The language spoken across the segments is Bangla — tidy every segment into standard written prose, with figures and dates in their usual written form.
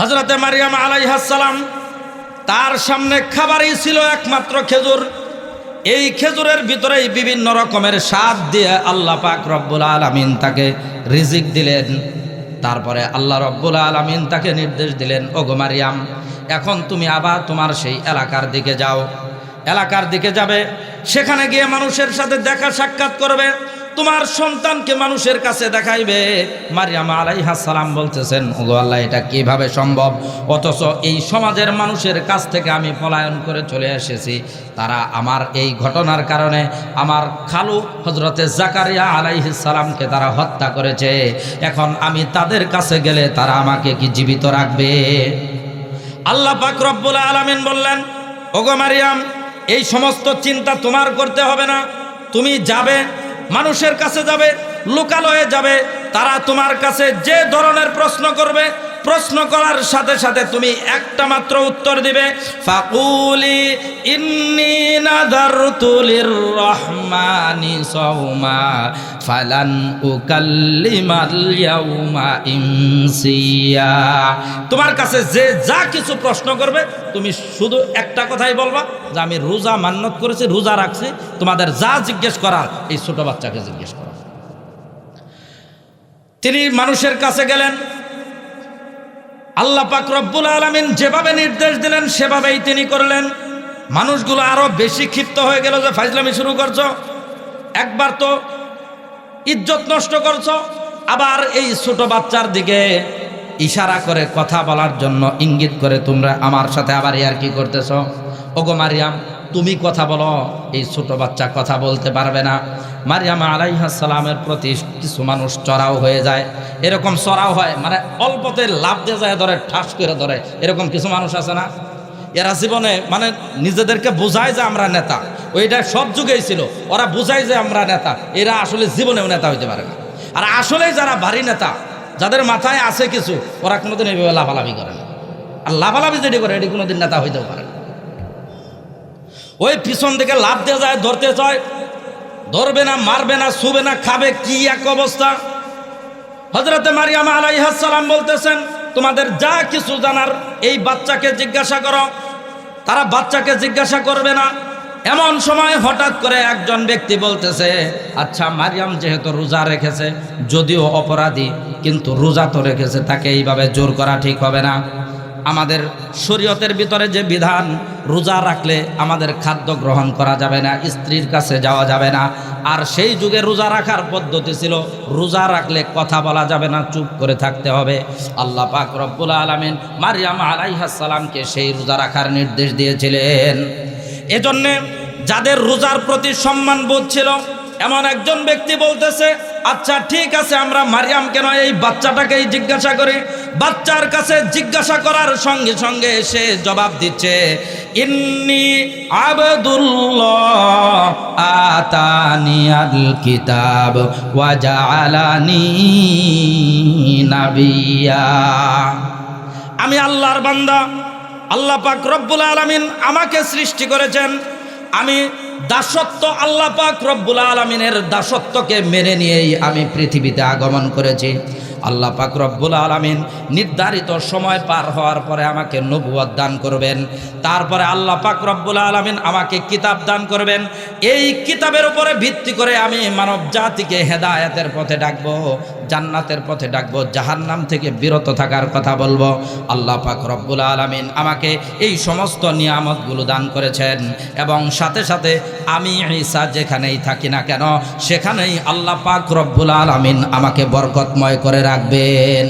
হযরতে মারিয়াম আলাইহিস সালাম তার সামনে খাবারই ছিল একমাত্র খেজুর। এই খেজুরের ভিতরেই বিভিন্ন রকমের স্বাদ দিয়ে আল্লাহ পাক রব্বুল আলামিন তাকে রিজিক দিলেন। তারপরে আল্লাহ রব্বুল আলামিন তাকে নির্দেশ দিলেন, ওগো মারিয়াম, এখন তুমি আবার তোমার সেই এলাকার দিকে যাও। এলাকার দিকে যাবে, সেখানে গিয়ে মানুষের সাথে দেখা সাক্ষাৎ করবে, তোমার সন্তানকে মানুষের কাছে দেখাইবে। মারিয়াম আলাইহিস সালাম বলতেছেন, ওগো আল্লাহ, এটা কিভাবে সম্ভব? অথচ এই সমাজের মানুষের কাছ থেকে আমি পলায়ন করে চলে এসেছি। তারা আমার এই ঘটনার কারণে আমার খালু হযরতে জাকারিয়া আলাইহিস সালামকে তারা হত্যা করেছে। এখন আমি তাদের কাছে গেলে তারা আমাকে কি জীবিত রাখবে? আল্লাহ পাক রব্বুল আলামিন বললেন, ওগো মারিয়াম, এই সমস্ত চিন্তা তোমার করতে হবে না। তুমি যাবে, মানুষের কাছে যাবে, লোকালয়ে যাবে, তারা তোমার কাছে যে ধরনের প্রশ্ন করবে, প্রশ্ন করার সাথে সাথে তুমি একটা মাত্র উত্তর দিবে, ফাকুলি ইন্নী নাযারতু লিররহমানি সাওমা ফালান উকাল্লিমাল ইয়াউমা ইনসিয়া। তোমার কাছে যে যা কিছু প্রশ্ন করবে তুমি শুধু একটা কথাই বলবা, যে আমি রোজা মান্যত করেছি, রোজা রাখছি। তোমাদের যা জিজ্ঞেস করার এই ছোট বাচ্চাকে জিজ্ঞেস করা। তিনি মানুষের কাছে গেলেন। আল্লাহ পাক রব্বুল আলামিন যেভাবে নির্দেশ দিলেন সেভাবেই তিনি করলেন। মানুষগুলো আরো বেশি ক্ষিপ্ত হয়ে গেল, যে ফাইজলামি শুরু করছো, একবার তো ইজ্জত নষ্ট করছো, আবার এই ছোট বাচ্চার দিকে ইশারা করে কথা বলার জন্য ইঙ্গিত করে তোমরা আমার সাথে আবার ইয়ার্কি করতেছো। ওগো মারিয়াম, তুমি কথা বলো, এই ছোট বাচ্চা কথা বলতে পারবে না। মারিয়াম আলাইহিস সালামের প্রতি কিছু মানুষ চড়াও হয়ে যায়। এরকম চড়াও হয় মানে অল্পতে লাভ দিয়ে যায়, ধরে ঠাস করে ধরে, এরকম কিছু মানুষ আছে না? এরা জীবনে মানে নিজেদেরকে বোঝায় যে আমরা নেতা, ওইটা সব যুগেই ছিল। ওরা বোঝায় যে আমরা নেতা, এরা আসলে জীবনেও নেতা হইতে পারে না। আর আসলেই যারা ভারী নেতা, যাদের মাথায় আছে কিছু, ওরা কোনোদিন এইভাবে লাফালাফি করে না। আর লাফালাফি যেটি করে এটি কোনোদিন নেতা হইতেও পারে না। ওই পিছন থেকে লাভ দিয়ে যায়, ধরতে চায়, ধরবে না, মারবে না, ছুবে না, খাবে, কি এক অবস্থা। হযরতে মারিয়াম আলাইহিস সালাম বলতেছেন, তোমাদের যা কিছু জানার এই বাচ্চাকে জিজ্ঞাসা করো। তারা বাচ্চাকে জিজ্ঞাসা করবে না। এমন সময় হঠাৎ করে একজন ব্যক্তি বলতেছে, আচ্ছা, মারিয়াম যেহেতু রোজা রেখেছে, যদিও অপরাধী, কিন্তু রোজা তো রেখেছে, তাকে এইভাবে জোর করা ঠিক হবে না। আমাদের শরীয়তের ভিতরে যে বিধান, রোজা রাখলে আমাদের খাদ্য গ্রহণ করা যাবে না, স্ত্রীর কাছে যাওয়া যাবে না। আর সেই যুগে রোজা রাখার পদ্ধতি ছিল, রোজা রাখলে কথা বলা যাবে না, চুপ করে থাকতে হবে। আল্লাহ পাক রব্বুল আলামিন মারিয়াম আলাইহিস সালামকে সেই রোজা রাখার নির্দেশ দিয়েছিলেন। এজন্যে যাদের রোজার প্রতি সম্মান বোধ ছিল, এমন একজন ব্যক্তি বলতেছে, আচ্ছা ঠিক আছে, আমরা মারিয়াম কেন এই বাচ্চাটাকেই জিজ্ঞাসা করি। বাচ্চার কাছে জিজ্ঞাসা করার সঙ্গে সঙ্গে সে জবাব দিচ্ছে, ইন্নী আবদুল্লাহ আতানিয়াল কিতাব ওয়া জাআলানি নাবিয়্যা। আমি আল্লাহর বান্দা, আল্লাহ পাক রব্বুল আলামিন আমাকে সৃষ্টি করেছেন। আমি দাসত্ব, আল্লাহ পাক রব্বুল আলামিনের দাসত্বকে মেনে নিয়েই আমি পৃথিবীতে আগমন করেছি। আল্লাহ পাক রব্বুল আলামিন নির্ধারিত সময় পার হওয়ার পরে আমাকে নবুয়ত দান করবেন। তারপরে আল্লাহ পাক রব্বুল আলামিন আমাকে কিতাব দান করবেন। এই কিতাবের উপরে ভিত্তি করে আমি মানব জাতিকে হেদায়েতের পথে ডাকবো, জান্নাতের পথে ডাকবো, জাহান্নাম থেকে বিরত থাকার কথা বলবো। আল্লাহ পাক রব্বুল আলামিন আমাকে এই সমস্ত নিয়ামতগুলো দান করেছেন, এবং সাথে সাথে আমি ঈসা যেখানেই থাকি না কেন সেখানেই আল্লাহ পাক রব্বুল আলামিন আমাকে বরকতময় করে রাখবেন।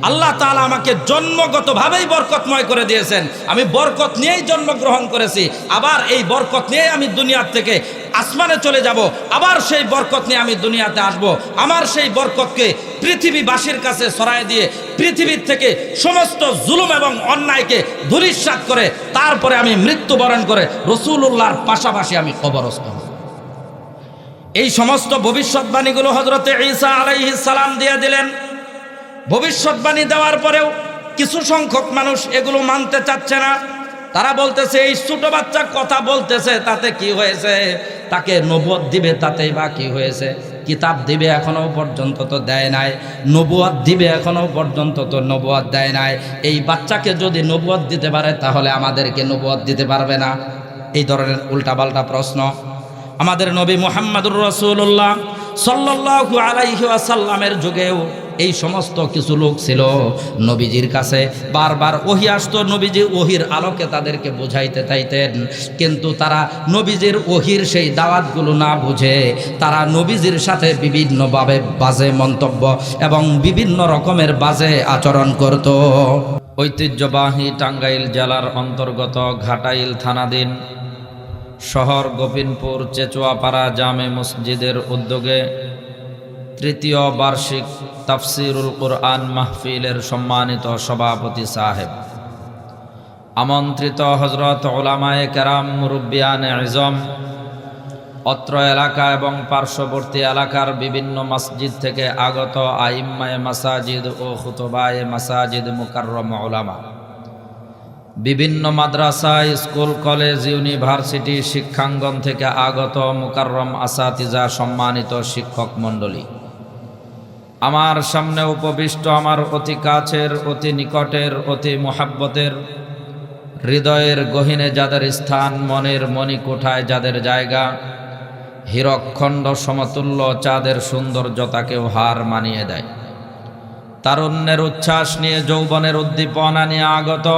আল্লাহ তাআলা আমাকে জন্মগতভাবেই বরকতময় করে দিয়েছেন। আমি বরকত নিয়েই জন্মগ্রহণ করেছি, আবার এই বরকত নিয়ে আমি দুনিয়ার থেকে আসমানে চলে যাব, আবার সেই বরকত নিয়ে আমি দুনিয়াতে আসব। আমার সেই বরকতকে পৃথিবীবাসীর কাছে ছড়ায় দিয়ে পৃথিবীর থেকে সমস্ত জুলুম এবং অন্যায়কে ধূলিসাৎ করে তারপরে আমি মৃত্যুবরণ করে রাসূলুল্লাহর পাশাপাশি আমি কবরস্থ হব। এই সমস্ত ভবিষ্যৎবাণীগুলো হযরতে ঈসা আলাইহিস সালাম দিয়ে দিলেন। ভবিষ্যৎবাণী দেওয়ার পরেও কিছু সংখ্যক মানুষ এগুলো মানতে চাচ্ছে না। তারা বলতেছে, এই ছোট বাচ্চা কথা বলতেছে, তাতে কি হয়েছে? তাকে নবুয়ত দিবে, তাতেই বা কি হয়েছে? কিতাব দিবে এখনো পর্যন্ত তো দেয় নাই, নবুয়ত দিবে এখনো পর্যন্ত তো নবুয়ত দেয় নাই। এই বাচ্চাকে যদি নবুয়ত দিতে পারে তাহলে আমাদেরকে নবুয়ত দিতে পারবে না? এই ধরনের উল্টাপাল্টা প্রশ্ন। আমাদের নবী মুহাম্মদুর রাসূলুল্লাহ সাল্লাল্লাহু আলাইহি ওয়াসাল্লামের যুগেও এই সমস্ত কিছু লোক ছিল, নবীজির কাছে বারবার ওহী আসতো, নবীজি ওহীর আলোকে তাদেরকে বোঝাইতে চাইতেন, কিন্তু তারা নবীজির ওহীর সেই দাওয়াতগুলো না বুঝে তারা নবীজির সাথে বিভিন্নভাবে বাজে মন্তব্য এবং বিভিন্ন রকমের বাজে আচরণ করত। ঐতিহ্যবাহী টাঙ্গাইল জেলার অন্তর্গত ঘাটাইল থানাধীন শহর গোবিন্দপুর চেচুয়াপাড়া জামে মসজিদের উদ্যোগে তৃতীয় বার্ষিক তাফসিরুল কুরআন মাহফিলের সম্মানিত সভাপতি সাহেব, আমন্ত্রিত হযরত উলামায়ে কেরাম, মুরব্বিয়ানে ইজম, অত্র এলাকা এবং পার্শ্ববর্তী এলাকার বিভিন্ন মসজিদ থেকে আগত আইম্মায়ে মাসাজিদ ও খুতবায়ে মাসাজিদ মুকাররম উলামা, বিভিন্ন মাদ্রাসা, স্কুল, কলেজ, ইউনিভার্সিটি, শিক্ষাঙ্গন থেকে আগত মুকাররম আসাতিজা, সম্মানিত শিক্ষক মণ্ডলী, আমার সামনে উপবিষ্ট আমার অতি কাছের, অতি নিকটের, অতি মুহাব্বতের, হৃদয়ের গহীনে যাদের স্থান, মনের মণিকোঠায় যাদের জায়গা, হীরকখণ্ড সমতুল্য চাঁদের সৌন্দর্যতাকেও হার মানিয়ে দেয়, তারুণ্যের উচ্ছ্বাস নিয়ে, যৌবনের উদ্দীপনা নিয়ে আগত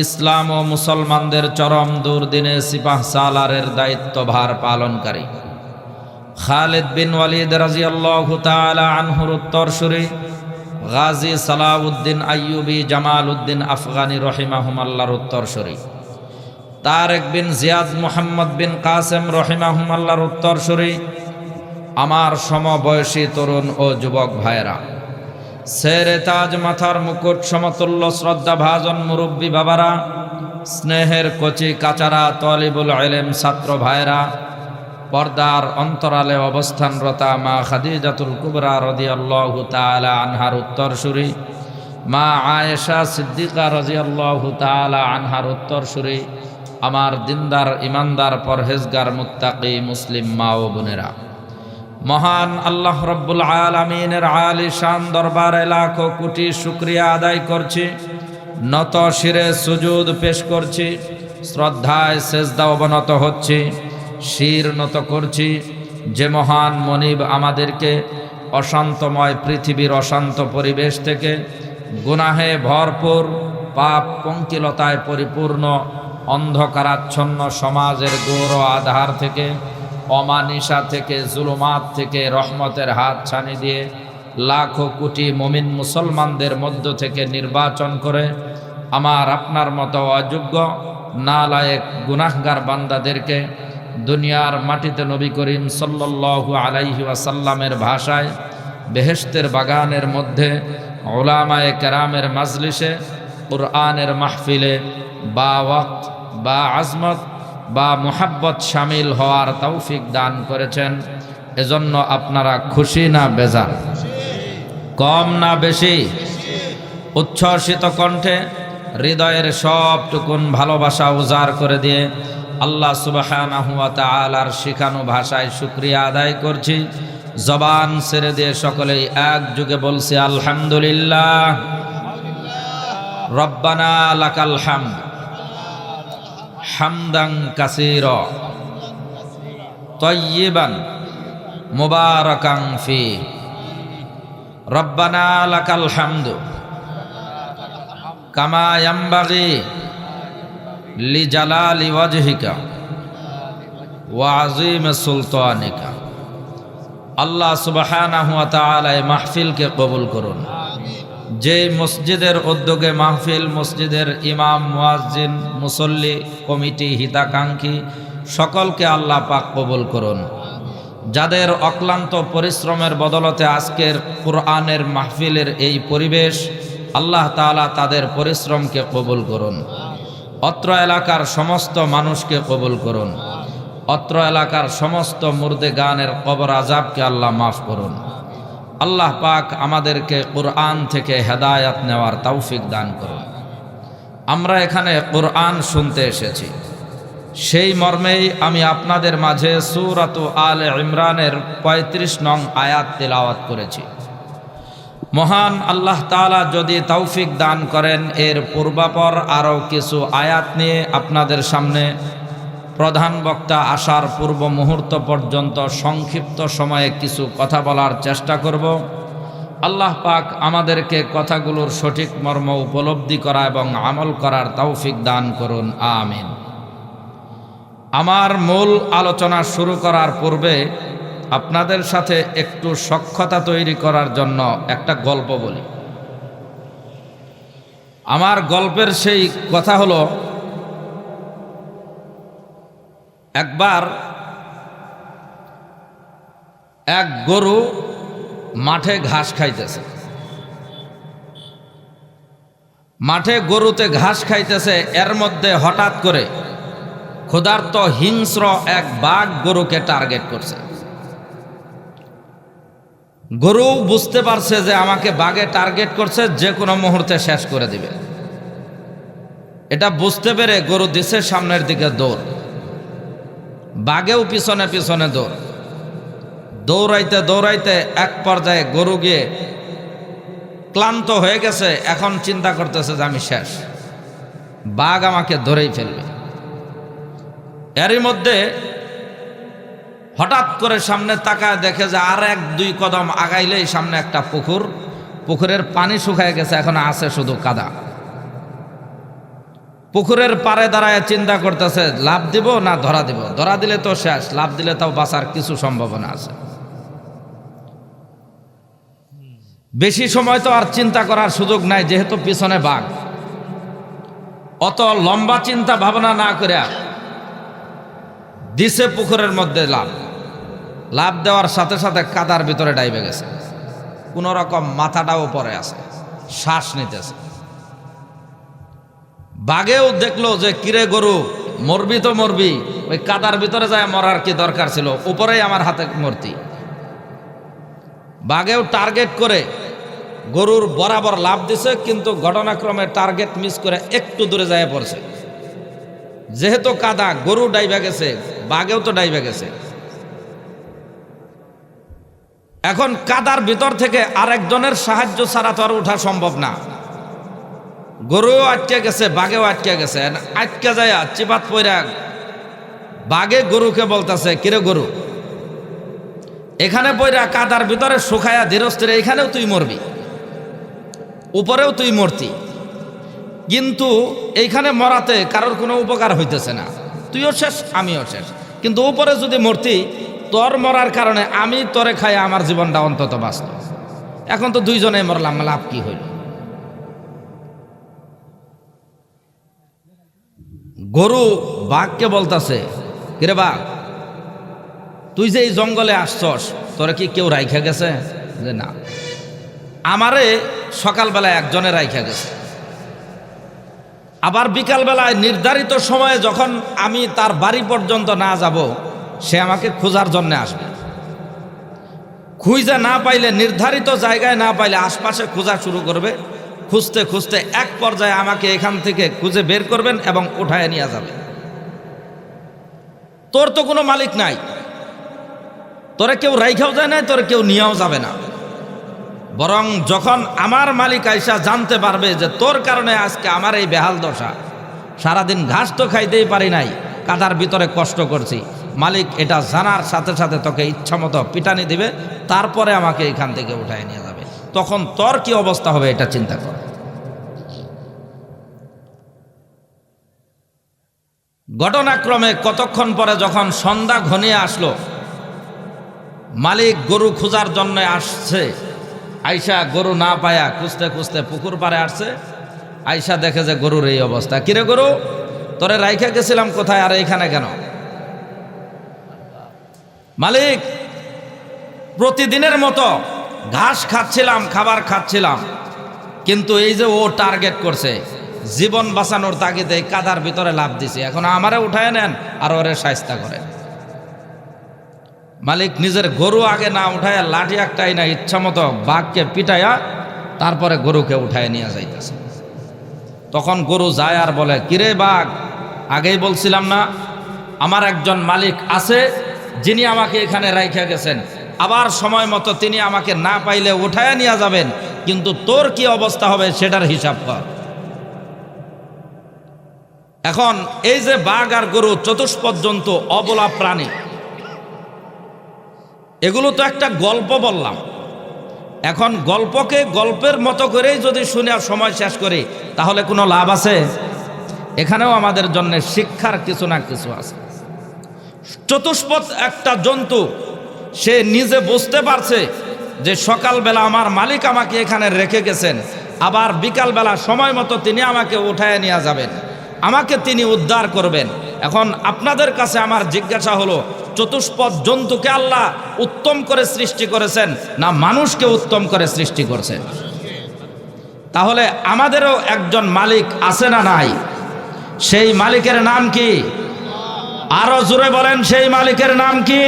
ইসলাম ও মুসলমানদের চরম দুর্দিনে সিপাহ সালারের দায়িত্বভার পালনকারী খালিদ বিন ওয়ালিদ রাদিয়াল্লাহু তাআলা আনহুর উত্তরসূরি গাজী সালাউদ্দিন আইয়ুবী, জামালউদ্দিন আফগানি রহিমাহুমাল্লাহর উত্তরসূরি, তারেক বিন জিয়াদ, মুহাম্মদ বিন কাসেম রহিমাহুমাল্লাহর উত্তরসূরি, আমার সমবয়সী তরুণ ও যুবক ভাইয়েরা, শেরে তাজ, মাথার মুকুট সমতুল্য শ্রদ্ধাভাজন মুরব্বী বাবারা, স্নেহের কচি কাচারা, তলিবুল ইলম ছাত্র ভাইরা, পর্দার অন্তরালে অবস্থানরতা মা খাদিজাতুল কুবরা রাদিয়াল্লাহু তাআলা আনহার উত্তরসূরি, মা আয়েশা সিদ্দিকা রাদিয়াল্লাহু তাআলা আনহার উত্তরসূরি, আমার দিনদার, ইমানদার, পরহেজগার, মুত্তাকি মুসলিম মা ও বোনেরা, মহান আল্লাহ রব্বুল আলামিনের আলিশান দরবারে লাখো কোটি শুকরিয়া আদায় করছি, নত শিরে সুজুদ পেশ করছি, শ্রদ্ধায় সেজদা অবনত হচ্ছি, শির নত করছি, যে মহান মনিব আমাদেরকে অশান্তময় পৃথিবীর অশান্ত পরিবেশ থেকে, গুনাহে ভরপুর, পাপ পঙ্কিলতায় পরিপূর্ণ অন্ধকারাচ্ছন্ন সমাজের গৌর আধার থেকে, অমানিসা থেকে, জুলুমাত থেকে রহমতের হাত ছানি দিয়ে লাখো কোটি মুমিন মুসলমানদের মধ্য থেকে নির্বাচন করে আমার আপনার মতো অযোগ্য নালায়েক গুনাহগার বান্দাদেরকে দুনিয়ার মাটিতে নবী করিম সাল্লাল্লাহু আলাইহি ওয়াসাল্লামের ভাষায় বেহেশতের বাগানের মধ্যে উলামায়ে কেরামের মাজলিসে, কুরআনের মাহফিলে বা ওয়াক্ত বা আজমত বা মুহাব্বত শামিল হওয়ার তৌফিক দান করেছেন। এজন্য আপনারা খুশি না বেজার? কম না বেশি? উচ্ছ্বসিত কণ্ঠে হৃদয়ের সবটুকুন ভালোবাসা উজাড় করে দিয়ে আল্লাহ সুবহানাহু ওয়া তাআলার শিখানো ভাষায় শুকরিয়া আদায় করছি। জবান ছেড়ে দিয়ে সকলেই একযোগে বলছি আলহামদুলিল্লাহ। রব্বানা লাকাল হামদ হামদান কাসীরা তাইয়িবান মুবারাকান ফি। রব্বানা লাকাল হামদু কামা ইয়ানবাগি লিজালালি ওয়াজহিকা ওয়া আযীমি সুলতানিকা। আল্লাহ সুবহানাহু ওয়া তাআলা এই মাহফিলকে কবুল করুন। যে মসজিদের উদ্যোগে মাহফিল, মসজিদের ইমাম, মুয়াজ্জিন, মুসল্লি, কমিটি, হিতাকাঙ্ক্ষী সকলকে আল্লাহ পাক কবুল করুন। যাদের অক্লান্ত পরিশ্রমের বদলতে আজকের কুরআনের মাহফিলের এই পরিবেশ, আল্লাহ তাআলা তাদের পরিশ্রমকে কবুল করুন। অত্র এলাকার সমস্ত মানুষকে কবুল করুন। অত্র এলাকার সমস্ত মুর্দেগানের কবর আযাবকে আল্লাহ মাফ করুন। আল্লাহ পাক আমাদেরকে কুরআন থেকে হেদায়াত নেওয়ার তৌফিক দান করুন। আমরা এখানে কুরআন শুনতে এসেছি, সেই মর্মেই আমি আপনাদের মাঝে সূরাত আলে ইমরানের ৩৫ নং আয়াত তেলাওয়াত করেছি। মহান আল্লাহ তাআলা যদি তৌফিক দান করেন এর পূর্বাপর আরও কিছু আয়াত নিয়ে আপনাদের সামনে প্রধান বক্তা আসার পূর্ব মুহূর্ত পর্যন্ত সংক্ষিপ্ত সময়ে কিছু কথা বলার চেষ্টা করব। আল্লাহ পাক আমাদেরকে কথাগুলোর সঠিক মর্ম উপলব্ধি করা এবং আমল করার তৌফিক দান করুন, আমিন। আমার মূল আলোচনা শুরু করার পূর্বে আপনাদের সাথে একটু সখ্যতা তৈরি করার জন্য একটা গল্প বলি। আমার গল্পের সেই কথা হলো, একবার এক গরু মাঠে ঘাস খাইতেছে। মাঠে গরুতে ঘাস খাইতেছে, এর মধ্যে হঠাৎ করে ক্ষুধার্ত হিংস্র এক বাঘ গরুকে টার্গেট করছে। গরু বুঝতে পারছে যে আমাকে বাঘে টার্গেট করছে, যে কোনো মুহূর্তে শেষ করে দিবে। এটা বুঝতে পেরে গরু দিছে সামনের দিকে দৌড়, বাঘেও পিছনে পিছনে দৌড়। দৌড়াইতে দৌড়াইতে এক পর্যায়ে গরু গিয়ে ক্লান্ত হয়ে গেছে, এখন চিন্তা করতেছে যে আমি শেষ, বাঘ আমাকে ধরেই ফেলবে। এরই মধ্যে হঠাৎ করে সামনে তাকায় দেখে যে আর ১-২ কদম আগাইলেই সামনে একটা পুকুর, পুকুরের পানি শুকায় গেছে, এখন আছে শুধু কাদা। পুকুরের পাড়ে দাঁড়ায় চিন্তা করতেছে লাভ দিব না ধরা দিব। ধরা দিলে তো শেষ, লাভ দিলে তাও বাঁচার কিছু সম্ভাবনা আছে। বেশি সময় তো আর চিন্তা করার সুযোগ নাই, যেহেতু পিছনে বাঘ। অত লম্বা চিন্তা ভাবনা না করে দিছে পুকুরের মধ্যে লাভ দেওয়ার সাথে সাথে কাদার ভিতরে ডাইবে গেছে। কোনো রকম মাথাটাও পরে আছে, শ্বাস নিতেছে। বাঘেও দেখলো যে কিরে গরু, মরবি তো মরবি, ওই কাদার ভিতরে যায় মরার কি দরকার ছিল, উপরেই আমার হাতে মূর্তি। বাঘেও টার্গেট করে গরুর বরাবর লাভ দিছে, কিন্তু ঘটনাক্রমে টার্গেট মিস করে একটু দূরে যায় পড়ছে। যেহেতু কাদা, গরু ডাইবা গেছে, বাঘেও তো ডাইবা গেছে। এখন কাদার ভিতর থেকে আরেকজনের সাহায্য ছাড়া তো আর ওঠা সম্ভব না। গরুও আটকে গেছে, বাঘেও আটকে গেছে। আটকে যায় চিপাত পইরা বাঘে গরুকে বলতেছে, কিরে গরু, এখানে পইরা কাদার ভিতরে শুকায়া ধীরস্থিরে এখানেও তুই মরবি, উপরেও তুই মরতি, কিন্তু এইখানে মরাতে কারোর কোনো উপকার হইতেছে না, তুইও শেষ আমিও শেষ। কিন্তু উপরে যদি মরতি, তোর মরার কারণে আমি তোরে খাই আমার জীবনটা অন্তত বাঁচত। এখন তো দুইজনে মরলাম, লাভ কি হইল? গরু বাঘকে বলতেছে, কিরে বাঘ, তুই যে এই জঙ্গলে আসছস, তোরা কি কেউ রাইখা গেছে? যে না, আমারে সকালবেলায় একজনে রাইখা গেছে, আবার বিকালবেলায় নির্ধারিত সময়ে যখন আমি তার বাড়ি পর্যন্ত না যাব, সে আমাকে খোঁজার জন্য আসবে। খুঁজে না পাইলে, নির্ধারিত জায়গায় না পাইলে আশপাশে খোঁজা শুরু করবে। খুঁজতে খুঁজতে এক পর্যায়ে আমাকে এখান থেকে খুঁজে বের করবেন এবং উঠায় নিয়ে যাবে। তোর তো কোনো মালিক নাই, তোরে কেউ রাইখাও যায় না, তোরে কেউ নিয়েও যাবে না। বরং যখন আমার মালিক আইসা জানতে পারবে যে তোর কারণে আজকে আমার এই বেহাল দশা, সারাদিন ঘাস তো খাইতেই পারি নাই, কাদার ভিতরে কষ্ট করছি, মালিক এটা জানার সাথে সাথে তোকে ইচ্ছামতো পিটানি দিবে, তারপরে আমাকে এখান থেকে উঠায় নিয়ে যাবে। তখন তোর কি অবস্থা হবে এটা চিন্তা কর। ঘটনাক্রমে কতক্ষণ পরে যখন সন্ধ্যা ঘনিয়ে আসলো, মালিক গরু খোঁজার জন্য আসছে। আইসা গরু না পায়া খুঁজতে খুঁজতে পুকুর পাড়ে আসছে। আইসা দেখে যে গরুর এই অবস্থা। কিরে গরু, তোরে রাইখা গেছিলাম কোথায়, আর এইখানে কেন? মালিক, প্রতিদিনের মতো ঘাস খাচ্ছিলাম, খাবার খাচ্ছিলাম, কিন্তু এই যে ও টার্গেট করছে, জীবন বাঁচানোর তাগিদে কাদার ভিতরে লাভ দিছে, এখন আমারে উঠায় নেন আর ওরে শায়েস্তা করেন। মালিক নিজের গরু আগে না উঠায় লাঠি একটাই না, ইচ্ছা মতো বাঘকে পিটাইয়া তারপরে গরুকে উঠায় নিয়ে যাইতেছে। তখন গরু যায় আর বলে, কিরে বাঘ, আগেই বলছিলাম না আমার একজন মালিক আছে যিনি আমাকে এখানে রাইখা গেছেন, আবার সময় মতো তিনি আমাকে না পাইলে উঠায় নিয়ে যাবেন, কিন্তু তোর কি অবস্থা হবে সেটার হিসাব কর। এখন এই যে বাঘ আর গরু চতুষ্পদ জন্তু অবলা প্রাণী, এগুলো তো একটা গল্প বললাম। এখন গল্পকে গল্পের মতো করেই যদি শুনে সময় শেষ করি তাহলে কোনো লাভ আছে? এখানেও আমাদের জন্য শিক্ষার কিছু না কিছু আছে। চতুষ্পদ একটা জন্তু, সে নিজে বুঝতে পারছে যে সকালবেলা আমার মালিক আমাকে এখানে রেখে গেছেন, আবার বিকালবেলা সময় মতো তিনি আমাকে উঠায় নিয়ে যাবেন, আমাকে তিনি উদ্ধার করবেন। এখন আপনাদের কাছে আমার জিজ্ঞাসা হলো, চতুষ্পদ জন্তুকে আল্লাহ উত্তম করে সৃষ্টি করেছেন না মানুষকে উত্তম করে সৃষ্টি করেছেন? তাহলে আমাদেরও একজন মালিক আছে না নাই? সেই মালিকের নাম কি? আরো জোরে বলেন, সেই মালিকের নাম কি?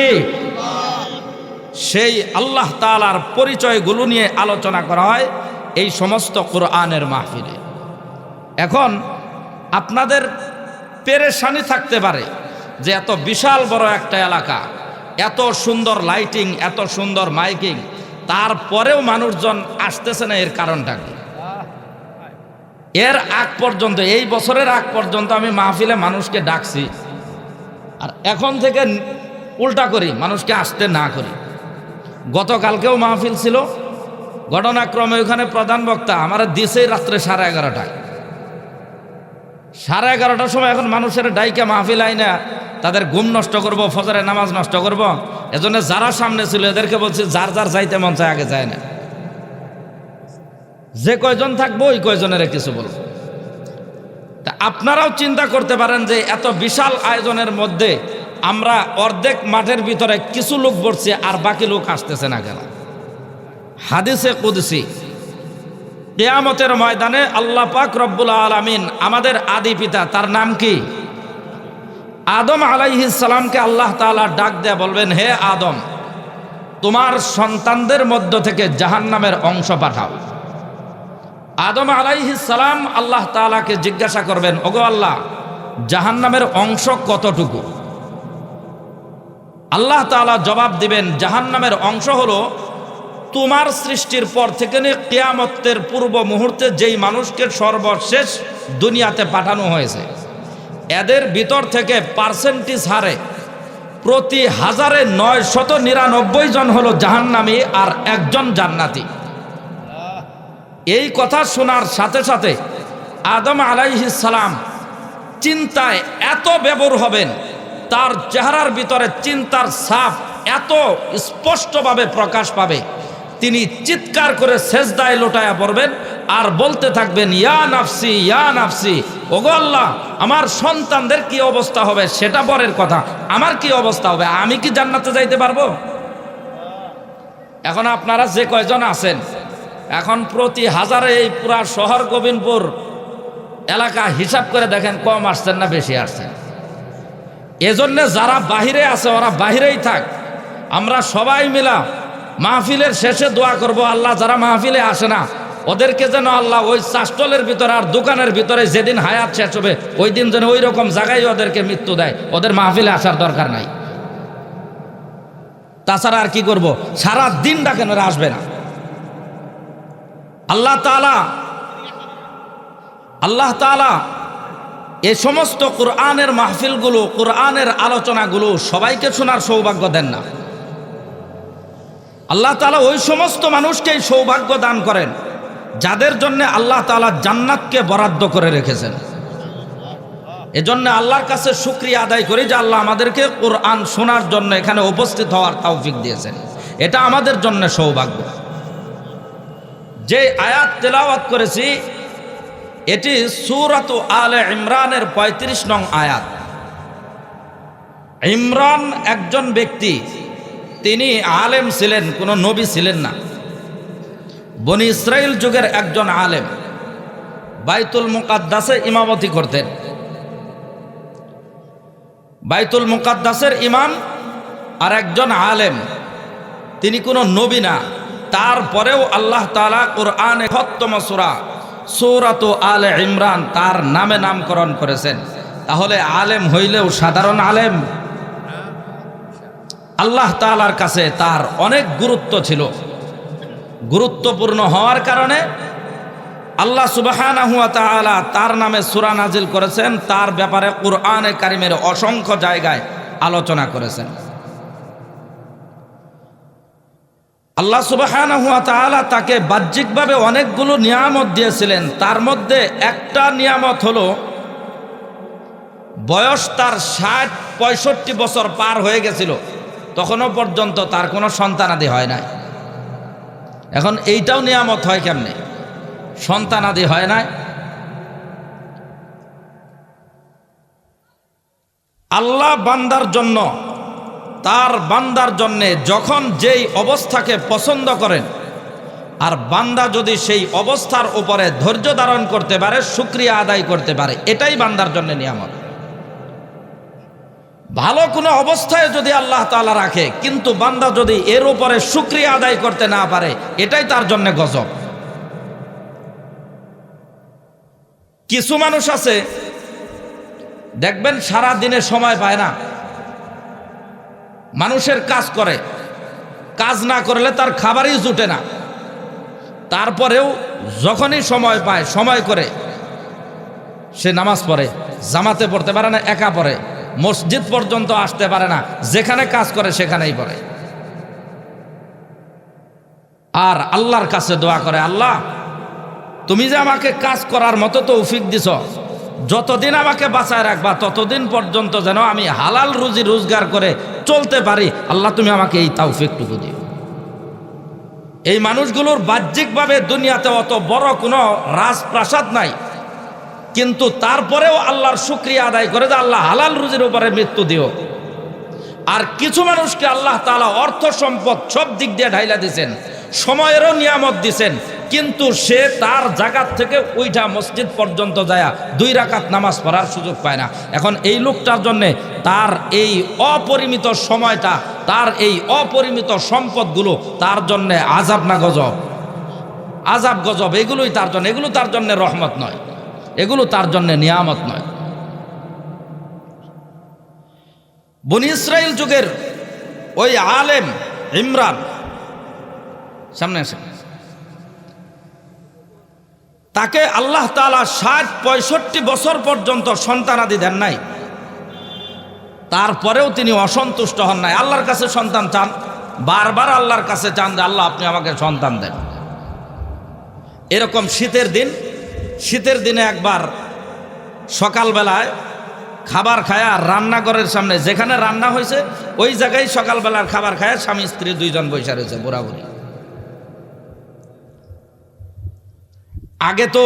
সেই আল্লাহ তাআলার পরিচয়গুলো নিয়ে আলোচনা করা হয় এই সমস্ত কোরআনের মাহফিলে। এখন আপনাদের পেরেশানি থাকতে পারে যে এত বিশাল বড় একটা এলাকা, এত সুন্দর লাইটিং, এত সুন্দর মাইকিং, তারপরেও মানুষজন আসতেছে না, এর কারণটা কি? এর আগ পর্যন্ত, এই বছরের আগ পর্যন্ত আমি মাহফিলে মানুষকে ডাকছি, আর এখন থেকে উল্টা করি, মানুষকে আসতে না করি। গতকালকেও মাহফিল ছিল, ঘটনাক্রমে ওখানে প্রধান বক্তা আমার দিছেই রাত্রে 11:30টায়। 11:30টার সময় এখন মানুষের ডাইকা মাহফিল আইনা তাদের ঘুম নষ্ট করব, ফজরের নামাজ নষ্ট করব, এজন্য যারা সামনে ছিল এদেরকে বলছি যার যার যাইতে মন চায় আগে যায় না, যে কয়জন থাকবো ওই কয়জনের কিছু বলবো। তা আপনারাও চিন্তা করতে পারেন যে এত বিশাল আয়োজনের মধ্যে আমরা অর্ধেক মাঠের ভিতরে কিছু লোক বসছে আর বাকি লোক আসতেছে না কেন? হাদিসে কুদসি, কিয়ামতের ময়দানে আল্লাহ পাক রব্বুল আলামিন আমাদের আদি পিতা, তার নাম কি? আদম আলাইহিস সালামকে আল্লাহ তাআলা ডাক দেয়া বলবেন, হে আদম, তোমার সন্তানদের মধ্য থেকে জাহান্নামের অংশ পাঠাও। আদম আলাইহিস সালাম আল্লাহ তাআলাকে জিজ্ঞাসা করবেন, ওগো আল্লাহ, জাহান্নামের অংশ কতটুকু? আল্লাহ তাআলা জবাব দিবেন, জাহান্নামের অংশ হলো তোমার সৃষ্টির পর থেকে নিয়ে কিয়ামতের পূর্ব মুহূর্তে যেই মানুষকে সর্বশেষ দুনিয়াতে পাঠানো হয়েছে, এদের ভিতর থেকে পার্সেন্টেজ হারে প্রতি 1000-999 জন হলো জাহান্নামী আর একজন জান্নাতি। এই কথা শোনার সাথে সাথে আদম আলাইহিস সালাম চিন্তায় এত ব্যবহার হবেন, তার চেহারার ভিতরে চিন্তার ছাপ এত স্পষ্টভাবে প্রকাশ পাবে, তিনি চিৎকার করে সেজদায় লোটায়া পড়বেন আর বলতে থাকবেন, ইয়া নাফসি ইয়া নাফসি, ওগো আল্লাহ, আমার সন্তানদের কি অবস্থা হবে সেটা পরের কথা, আমার কি অবস্থা হবে? আমি কি জান্নাতে যাইতে পারবো? এখন আপনারা যে কয়জন আছেন, এখন প্রতি 1000 এই পুরা শহর গোবিন্দপুর এলাকা হিসাব করে দেখেন কম আসছেন না বেশি আসছেন? এজন্য যারা বাহিরে আছে ওরা বাহিরেই থাক, আমরা সবাই মিলা মাহফিলের শেষে দোয়া করব, আল্লাহ যারা মাহফিলে আসে না ওদেরকে যেন আল্লাহ ওই চাষটলের ভিতরে আর দোকানের ভিতরে যেদিন হায়াত শেষ হবে ওই দিন যেন ওই রকম জায়গায় ওদেরকে মৃত্যু দেয়, ওদের মাহফিলে আসার দরকার নাই। তাছাড়া আর কি করব? সারা দিন ডাকেন, ওরা আসবে না। আল্লাহ তাআলা এই সমস্ত কোরআনের মাহফিলগুলো, কোরআনের আলোচনাগুলো সবাইকে শোনার সৌভাগ্য দেন না। আল্লাহ তাআলা ওই সমস্ত মানুষকেই সৌভাগ্য দান করেন যাদের জন্য আল্লাহ তাআলা জান্নাতকে বরাদ্দ করে রেখেছেন। এজন্য আল্লাহর কাছে শুকরিয়া আদায় করি যে আল্লাহ আমাদেরকে কোরআন শোনার জন্য এখানে উপস্থিত হওয়ার তৌফিক দিয়েছেন, এটা আমাদের জন্য সৌভাগ্য। যে আয়াত তেলাওয়াত করেছি এটি সূরাত আলে ইমরানের 35 নং আয়াত। ইমরান একজন ব্যক্তি, তিনি আলেম ছিলেন, কোনো নবী ছিলেন না, বনি ইসরাইল যুগের একজন আলেম, বাইতুল মুকাদ্দাসে ইমামতি করতেন। বাইতুল মুকাদ্দাসের ইমাম আর একজন আলেম, তিনি কোনো নবী না, তারপরেও আল্লাহ তাআলা কোরআনে ৭ম সূরা সূরাত আলে ইমরান তার নামে নামকরণ করেছেন। তাহলে আলেম হইলেও সাধারণ আলেম? আল্লাহ তাআলার কাছে তার অনেক গুরুত্ব ছিল। গুরুত্বপূর্ণ হওয়ার কারণে আল্লাহ সুবহানাহু ওয়া তাআলা তার নামে সূরা নাজিল করেছেন, তার ব্যাপারে কুরআনে কারিমের অসংখ্য জায়গায় আলোচনা করেছেন। আল্লাহ সুবহানাহু ওয়া তাআলা তাকে বাহ্যিকভাবে অনেকগুলো নিয়ামত দিয়েছিলেন। তার মধ্যে একটা নিয়ামত হলো বয়স তার ৬০-৬৫ বছর পার হয়ে গেছিল, তখনও পর্যন্ত তার কোনো সন্তানাদি হয় নাই। এখন এইটাও নিয়ামত হয় কেমনে? সন্তানাদি হয় নাই। আল্লাহ বান্দার জন্য, তার বান্দার জন্যে যখন যেই অবস্থাকে পছন্দ করেন, আর বান্দা যদি সেই অবস্থার উপরে ধৈর্য ধারণ করতে পারে, শুকরিয়া আদায় করতে পারে, এটাই বান্দার জন্য নিয়ামত। ভালো কোনো অবস্থায় যদি আল্লাহ তাআলা রাখে, কিন্তু বান্দা যদি এর উপরে শুকরিয়া আদায় করতে না পারে, এটাই তার জন্য গজব। কিছু মানুষ আছে দেখবেন সারা দিনে সময় পায় না, মানুষের কাজ করে, কাজ না করলে তার খাবারই জুটে না, তারপরেও যখনই সময় পায় সময় করে সে নামাজ পড়ে। জামাতে পড়তে পারে না, একা পড়ে, মসজিদ পর্যন্ত আসতে পারে না, যেখানে কাজ করে সেখানেই পড়ে। আর আল্লাহর কাছে দোয়া করে, আল্লাহ তুমি যে আমাকে কাজ করার মতো তৌফিক দিছ, যতদিন আমাকে বাঁচায় রাখবা ততদিন পর্যন্ত যেন আমি হালাল রুজি রোজগার করে চলতে পারি, আল্লাহ তুমি আমাকে এই তৌফিকটুকু দিও। এই মানুষগুলোর বাহ্যিকভাবে দুনিয়াতে অত বড় কোনো রাজপ্রাসাদ নাই, কিন্তু তারপরেও আল্লাহর শুকরিয়া আদায় করে যে আল্লাহ হালাল রুজির উপরে মৃত্যু দিও। আর কিছু মানুষকে আল্লাহ তাআলা অর্থ সম্পদ সব দিক দিয়ে ঢাইলা দিছেন, সময়েরও নিয়ামত দিছেন, কিন্তু সে তার জায়গা থেকে ওইটা মসজিদ পর্যন্ত যায় 2 রাকাত নামাজ পড়ার সুযোগ পায় না। এখন এই লোকটার জন্য তার এই অপরিমিত সময়টা, তার এই অপরিমিত সম্পদগুলো তার জন্য আযাব না গজব? আযাব গজব, এগুলোই তার জন্য, এগুলো তার জন্য রহমত নয়, এগুলো তার জন্য নিয়ামত নয়। বনি ইসরাইল যুগের ওই আলেম ইমরান, সামনে আসে, তাকে আল্লাহ তাআলা ৬০-৬৫ বছর পর্যন্ত সন্তানাদি দেন নাই, তারপরেও তিনি অসন্তুষ্ট হন নাই। আল্লাহর কাছে সন্তান চান, বারবার আল্লাহর কাছে চান যে আল্লাহ আপনি আমাকে সন্তান দেন। এরকম শীতের দিনে একবার সকালবেলায় খাবার খায়, আর রান্নাঘরের সামনে যেখানে রান্না হয়েছে ওই জায়গায় সকালবেলার খাবার খায় স্বামী স্ত্রী 2 জন বসে রয়েছে বুড়াবুড়ি। আগে তো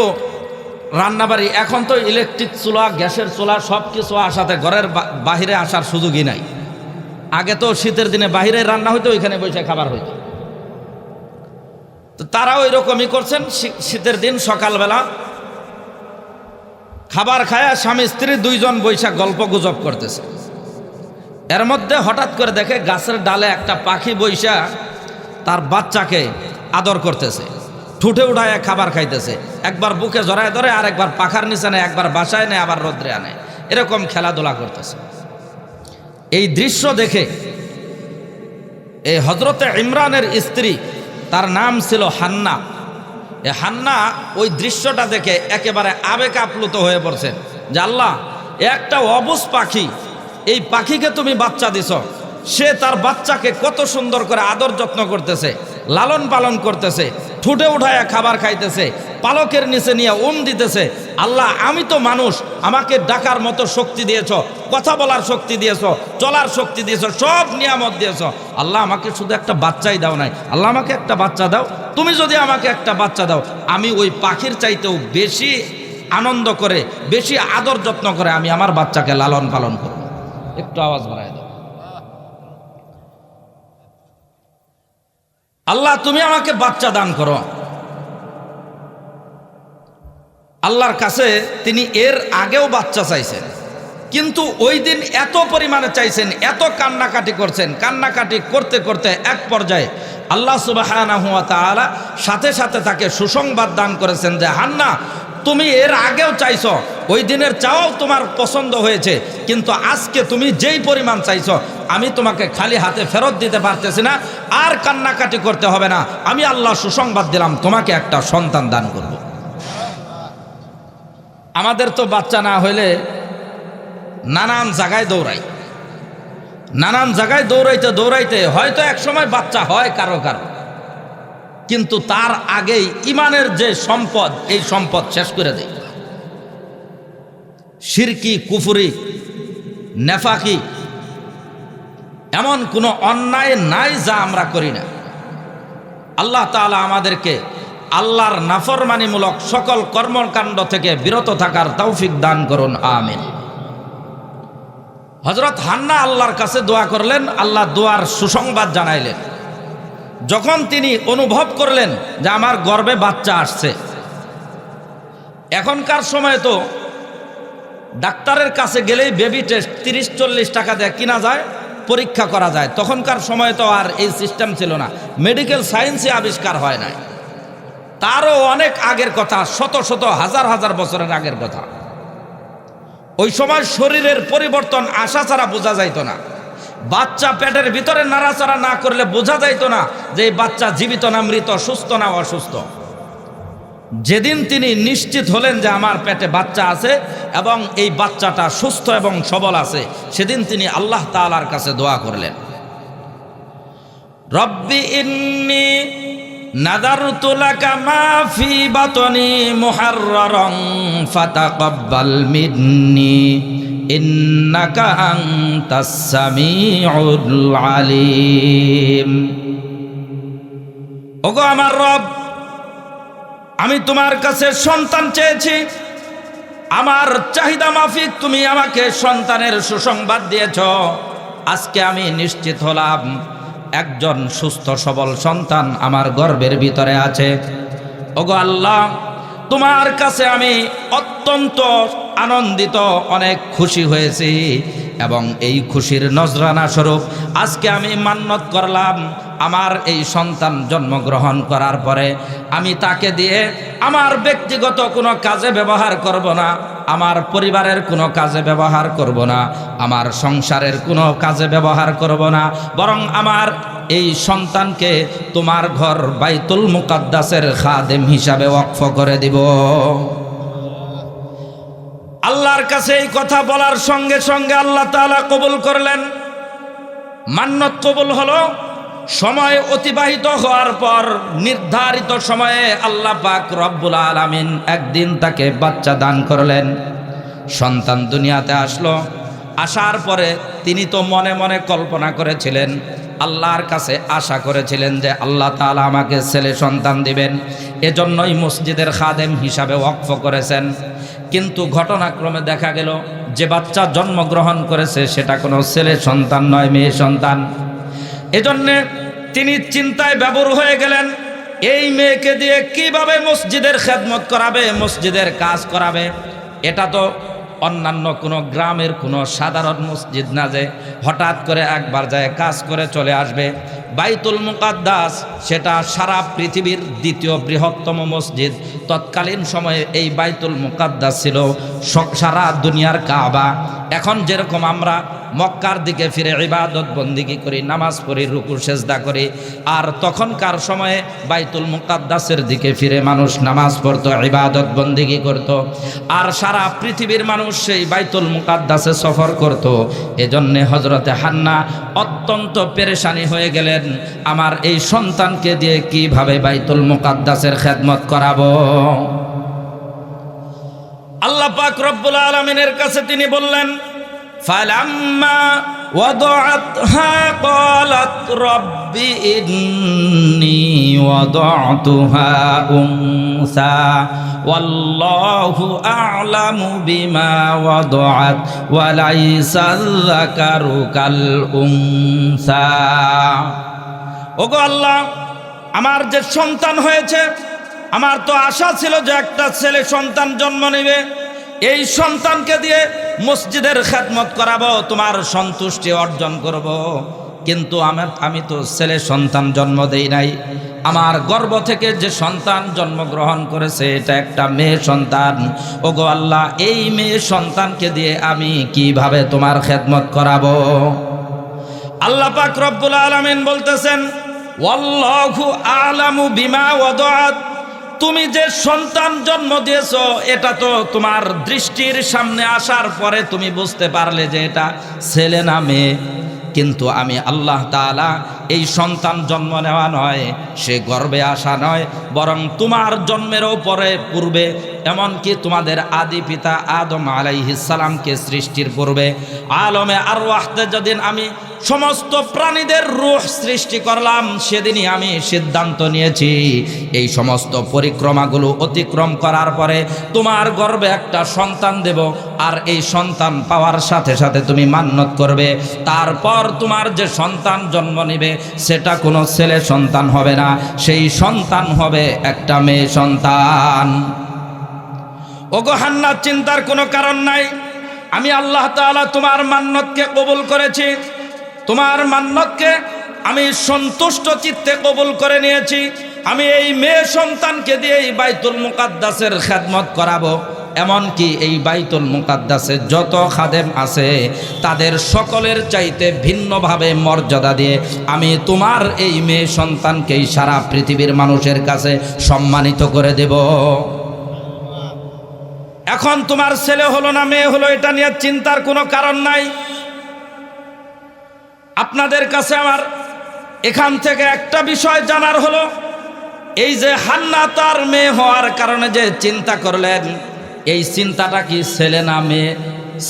রান্নাবাড়ি, এখন তো ইলেকট্রিক চুলা, গ্যাসের চুলা, সব কিছু আসাতে ঘরের বাহিরে আসার সুযোগই নাই। আগে তো শীতের দিনে বাহিরে রান্না হইতো, ওইখানে বসে খাবার হইতো। তো তারাও এরকমই করছেন, শীতের দিন সকালবেলা খাবার খায়া স্বামী স্ত্রী 2 জন বৈশা গল্প গুজব করতেছে। এর মধ্যে হঠাৎ করে দেখে গাছের ডালে একটা পাখি বৈশা তার বাচ্চাকে আদর করতেছে, ঠুটে উঠায় খাবার খাইতেছে, একবার বুকে জড়ায় ধরে, আর একবার পাখার নিচে নেয়, একবার বাসায় নেয়, আবার রোদ্রে আনে, এরকম খেলাধুলা করতেছে। এই দৃশ্য দেখে এই হযরতে ইমরানের স্ত্রী, তার নাম ছিল হান্না, হান্না ওই দৃশ্যটা দেখে একেবারে আবেগ আপ্লুত হয়ে পড়ছেন যে আল্লাহ, একটা অবুঝ পাখি, এই পাখিকে তুমি বাচ্চা দিছ, সে তার বাচ্চাকে কত সুন্দর করে আদর যত্ন করতেছে, লালন পালন করতেছে, ঠুটে উঠায় খাবার খাইতেছে, পালকের নিচে নিয়ে দিতেছে। আল্লাহ, আমি তো মানুষ, আমাকে ডাকার মতো শক্তি দিয়েছ, কথা বলার শক্তি দিয়েছ, চলার শক্তি দিয়েছ, সব নিয়ামত দিয়েছ। আল্লাহ, আমাকে শুধু একটা বাচ্চাই দাও নাই, আল্লাহ আমাকে একটা বাচ্চা দাও। তুমি যদি আমাকে একটা বাচ্চা দাও, আমি ওই পাখির চাইতেও বেশি আনন্দ করে, বেশি আদর যত্ন করে আমি আমার বাচ্চাকে লালন পালন করব। একটু আওয়াজ বাড়ায় দাও। আল্লাহ, তুমি আমাকে বাচ্চা দান করো। আল্লাহর কাছে তিনি এর আগেও বাচ্চা চাইছেন, কিন্তু ওই দিন এত পরিমাণে চাইছেন, এত কান্নাকাটি করছেন, কান্নাকাটি করতে করতে এক পর্যায়ে আল্লাহ সুবহানাহু ওয়া তাআলা সাথে সাথে তাকে সুসংবাদ দান করেছেন যে হান্না, তুমি এর আগেও চাইছো, ওই দিনের চাওয়াও তোমার পছন্দ হয়েছে, কিন্তু আজকে তুমি যেই পরিমাণ চাইছো আমি তোমাকে খালি হাতে ফেরত দিতে পারতেছি না, আর কান্নাকাটি করতে হবে না, আমি আল্লাহ সুসংবাদ দিলাম তোমাকে একটা সন্তান দান করব। আমাদের তো বাচ্চা না হইলে নানান জায়গায় দৌড়াই, নানান জায়গায় দৌড়াইতে দৌড়াইতে হয়তো এক সময় বাচ্চা হয় কারো কারো, কিন্তু তার আগেই ইমানের যে সম্পদ, এই সম্পদ শেষ করে দেয়। শিরকি, কুফরি, নেফাকি, এমন কোনো অন্যায় নাই যা আমরা করি না। আল্লাহ তাআলা আমাদেরকে আল্লাহর নাফরমানিমূলক সকল কর্মকাণ্ড থেকে বিরত থাকার তৌফিক দান করুন, আমিন। হযরত হান্না আল্লাহর কাছে দোয়া করলেন, আল্লাহ দোয়ার সুসংবাদ জানাইলেন। যখন তিনি অনুভব করলেন যে আমার গর্ভে বাচ্চা আসছে, এখনকার সময় তো ডাক্তারের কাছে গেলেই বেবি টেস্ট 30-40 টাকা দিয়ে কিনা যায়, পরীক্ষা করা যায়। তখনকার সময় তো আর এই সিস্টেম ছিল না, মেডিকেল সায়েন্সে আবিষ্কার হয় নাই, তারও অনেক আগের কথা, শত শত হাজার হাজার বছরের আগের কথা। ওই সময় শরীরের পরিবর্তন আসা ছাড়া বোঝা যাইতো না, বাচ্চা পেটের ভিতরে নাড়াচাড়া না করলে বোঝা যাইতো না যে এই বাচ্চা জীবিত না মৃত, সুস্থ না অসুস্থ। যেদিন তিনি নিশ্চিত হলেন যে আমার পেটে বাচ্চা আছে এবং এই বাচ্চাটা সুস্থ এবং সবল আছে, সেদিন তিনি আল্লাহ তাআলার কাছে দোয়া করলেন, রব্বি ইন্নী নাযারতু লাকা মা ফি বাতনি মুহাররারান ফাতাকাব্বাল মিন্নি ইন্নাকা আনতাস সামিউল আলিম। ওগো আমার রব, আমি তোমার কাছে সন্তান চেয়েছি, আমার চাহিদা মাফিক তুমি আমাকে সন্তানের সুসংবাদ দিয়েছ। আজকে আমি নিশ্চিত হলাম একজন সুস্থ সবল সন্তান আমার গর্ভের ভিতরে আছে। ওগো আল্লাহ, তোমার কাছে আমি অত্যন্ত আনন্দিত, অনেক খুশি হয়েছি, এবং এই খুশির নজরানা স্বরূপ আজকে আমি মান্যত করলাম, আমার এই সন্তান জন্মগ্রহণ করার পরে আমি তাকে দিয়ে আমার ব্যক্তিগত কোনো কাজে ব্যবহার করব না, আমার পরিবারের কোনো কাজে ব্যবহার করব না, আমার সংসারের কোনো কাজে ব্যবহার করব না, বরং আমার এই সন্তানকে তোমার ঘর বাইতুল মুকাদ্দাসের খাদেম হিসাবে ওয়াকফ করে দিব। আল্লাহর কাছে এই কথা বলার সঙ্গে সঙ্গে আল্লাহ তাআলা কবুল করলেন। মান্যত কবুল হলো। সময় অতিবাহিত হওয়ার পর নির্ধারিত সময়ে আল্লাহ পাক রব্বুল আলামিন একদিন তাকে বাচ্চা দান করলেন। সন্তান দুনিয়াতে আসলো। আসার পরে তিনি তো মনে মনে কল্পনা করেছিলেন, আল্লাহর কাছে আশা করেছিলেন যে আল্লাহ তাআলা আমাকে ছেলে সন্তান দিবেন, এজন্যই মসজিদের খাদেম হিসাবে ওয়াকফ করেছেন। কিন্তু ঘটনাক্রমে দেখা গেল যে বাচ্চা জন্মগ্রহণ করেছে সেটা কোনো ছেলে সন্তান নয়, মেয়ে সন্তান। এজন্যে তিনি চিন্তায় ব্যাকুল হয়ে গেলেন, এই মেয়েকে দিয়ে কিভাবে মসজিদের খেদমত করাবে, মসজিদের কাজ করাবে। এটা তো অন্যান্য কোনো গ্রামের কোনো সাধারণ মসজিদ না যে হঠাৎ করে একবার যায় কাজ করে চলে আসবে। বাইতুল মুকাদ্দাস সেটা সারা পৃথিবীর দ্বিতীয় বৃহত্তম মসজিদ। তৎকালীন সময়ে এই বাইতুল মুকাদ্দাস ছিল সারা দুনিয়ার কাবা। এখন যেরকম আমরা মক্কার দিকে ফিরে ইবাদত বন্দিগি করি, নামাজ পড়ি, রুকু সেজদা করি, আর তখনকার সময়ে বাইতুল মুকাদ্দাসের দিকে ফিরে মানুষ নামাজ পড়তো, ইবাদত বন্দিগি করত, আর সারা পৃথিবীর মানুষ সেই বাইতুল মুকাদ্দাসে সফর করত। এজন্যে হযরতে হান্না অত্যন্ত পেরেশানি হয়ে গেলেন, আমার এই সন্তানকে দিয়ে কিভাবে বাইতুল মুকাদ্দাসের খেদমত করাবো। আল্লাহ পাক রব্বুল আলামিনের কাছে তিনি বললেন, ফালাম্মা ওয়াদাআতহা ক্বালাত রব্বি ইন্নী ওয়াদাতুহা উনসা ওয়াল্লাহু আ'লামু বিমা ওয়াদাআত ওয়া লাইসা যাকারু কাল উনসা। ওগো আল্লাহ, আমার যে সন্তান হয়েছে, আমার তো আশা ছিল যে একটা ছেলে সন্তান জন্ম নেবে, এই সন্তানকে দিয়ে মসজিদের খেদমত করাবো, তোমার সন্তুষ্টি অর্জন করব। কিন্তু আমি তো ছেলে সন্তান জন্ম দেই নাই, আমার গর্ভ থেকে যে সন্তান জন্মগ্রহণ করেছে এটা একটা মেয়ে সন্তান। ওগো আল্লাহ, এই মেয়ে সন্তানকে দিয়ে আমি কিভাবে তোমার খেদমত করাবো? আল্লাহ পাক রব্বুল আলামিন বলতেছেন, ওয়াল্লাহু আ'লামু বিমা ওয়াদাত, তুমি যে সন্তান জন্ম দিয়েছো এটা তো তোমার দৃষ্টির সামনে আসার পরে তুমি বুঝতে পারলে যে এটা ছেলে না মেয়ে, কিন্তু আমি আল্লাহ তাআলা এই সন্তান জন্ম নেওয়া নয়, সে গর্ভে আসা নয়, বরং তোমার জন্মেরও পূর্বে এমনকি তোমাদের আদি পিতা আদম আলাইহিস সালামকে সৃষ্টির পূর্বে আলমে আরওয়াহতে যেদিন আমি সমস্ত প্রাণীদের রূহ সৃষ্টি করলাম, সেদিনই আমি সিদ্ধান্ত নিয়েছি এই সমস্ত পরিক্রমাগুলো অতিক্রম করার পরে তোমার গর্ভে একটা সন্তান দেব, আর এই সন্তান পাওয়ার সাথে সাথে তুমি মান্যত করবে, তারপর তোমার যে সন্তান জন্ম নেবে সেটা কোনো ছেলে সন্তান হবে না, সেই সন্তান হবে একটা মেয়ে সন্তান। ওগো হান্না, চিন্তার কোনো কারণ নাই, আমি আল্লাহ তাআলা তোমার মান্যতকে কবুল করেছি, তোমার মান্যতকে আমি সন্তুষ্ট চিত্তে কবুল করে নিয়েছি। আমি এই মেয়ে সন্তানকে দিয়ে এই বাইতুল মুকাদ্দাসের খেদমত করাবো, এমনকি এই বাইতুল মুকাদ্দাসে যত খাদেম আছে তাদের সকলের চাইতে ভিন্নভাবে মর্যাদা দিয়ে আমি তোমার এই মেয়ে সন্তানকেই সারা পৃথিবীর মানুষের কাছে সম্মানিত করে দেব। এখন তোমার ছেলে হলো না মেয়ে হলো এটা নিয়ে চিন্তার কোনো কারণ নাই। আপনাদের কাছে আমার এখান থেকে একটা বিষয় জানার হলো, এই যে হান্না তার মেয়ে হওয়ার কারণে যে চিন্তা করলেন, এই চিন্তাটা কি ছেলে না মেয়ে?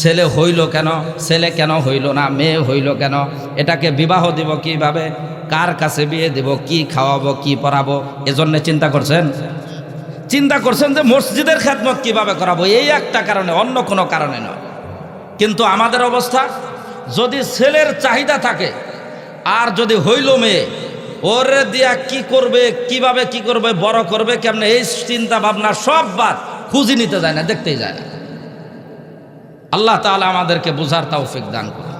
ছেলে হইল কেন, ছেলে কেন হইল না, মেয়ে হইল কেন? এটাকে বিবাহ দিব কিভাবে, কার কাছে বিয়ে দেব, কি খাওয়াবো, কি পড়াবো, এজন্য চিন্তা করছেন? চিন্তা করছেন যে মসজিদের খেদমত কিভাবে করাবো, এই একটা কারণে, অন্য কোনো কারণে নয়। কিন্তু আমাদের অবস্থা, যদি ছেলের চাহিদা থাকে আর যদি হইল মেয়ে, ওরে দিয়া কি করবে, কিভাবে কি করবে, বড় করবে কেমনে, এই চিন্তা ভাবনা সব বাদ, খুঁজি নিতে যায় না, দেখতেই যায় না। আল্লাহ তাআলা আমাদেরকে বুঝার তৌফিক দান করুন।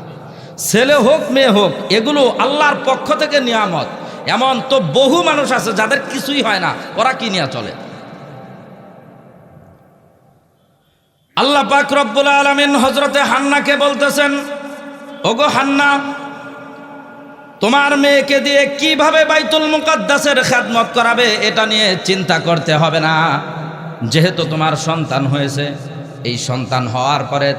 ছেলে হোক মেয়ে হোক, এগুলো আল্লাহর পক্ষ থেকে নিয়ামত। এমন তো বহু মানুষ আছে যাদের কিছুই হয় না, ওরা কি নিয়ে চলে? আল্লাহ পাক রব্বুল আলামিন হযরতে হান্নাকে বলতেছেন, ওগো হান্না, তোমার মেয়েকে দিয়ে কিভাবে বাইতুল মুকাদ্দাসের খেদমত করাবে এটা নিয়ে চিন্তা করতে হবে না। যেহেতু তোমার সন্তান হয়েছে, এই সন্তান হওয়ার পরে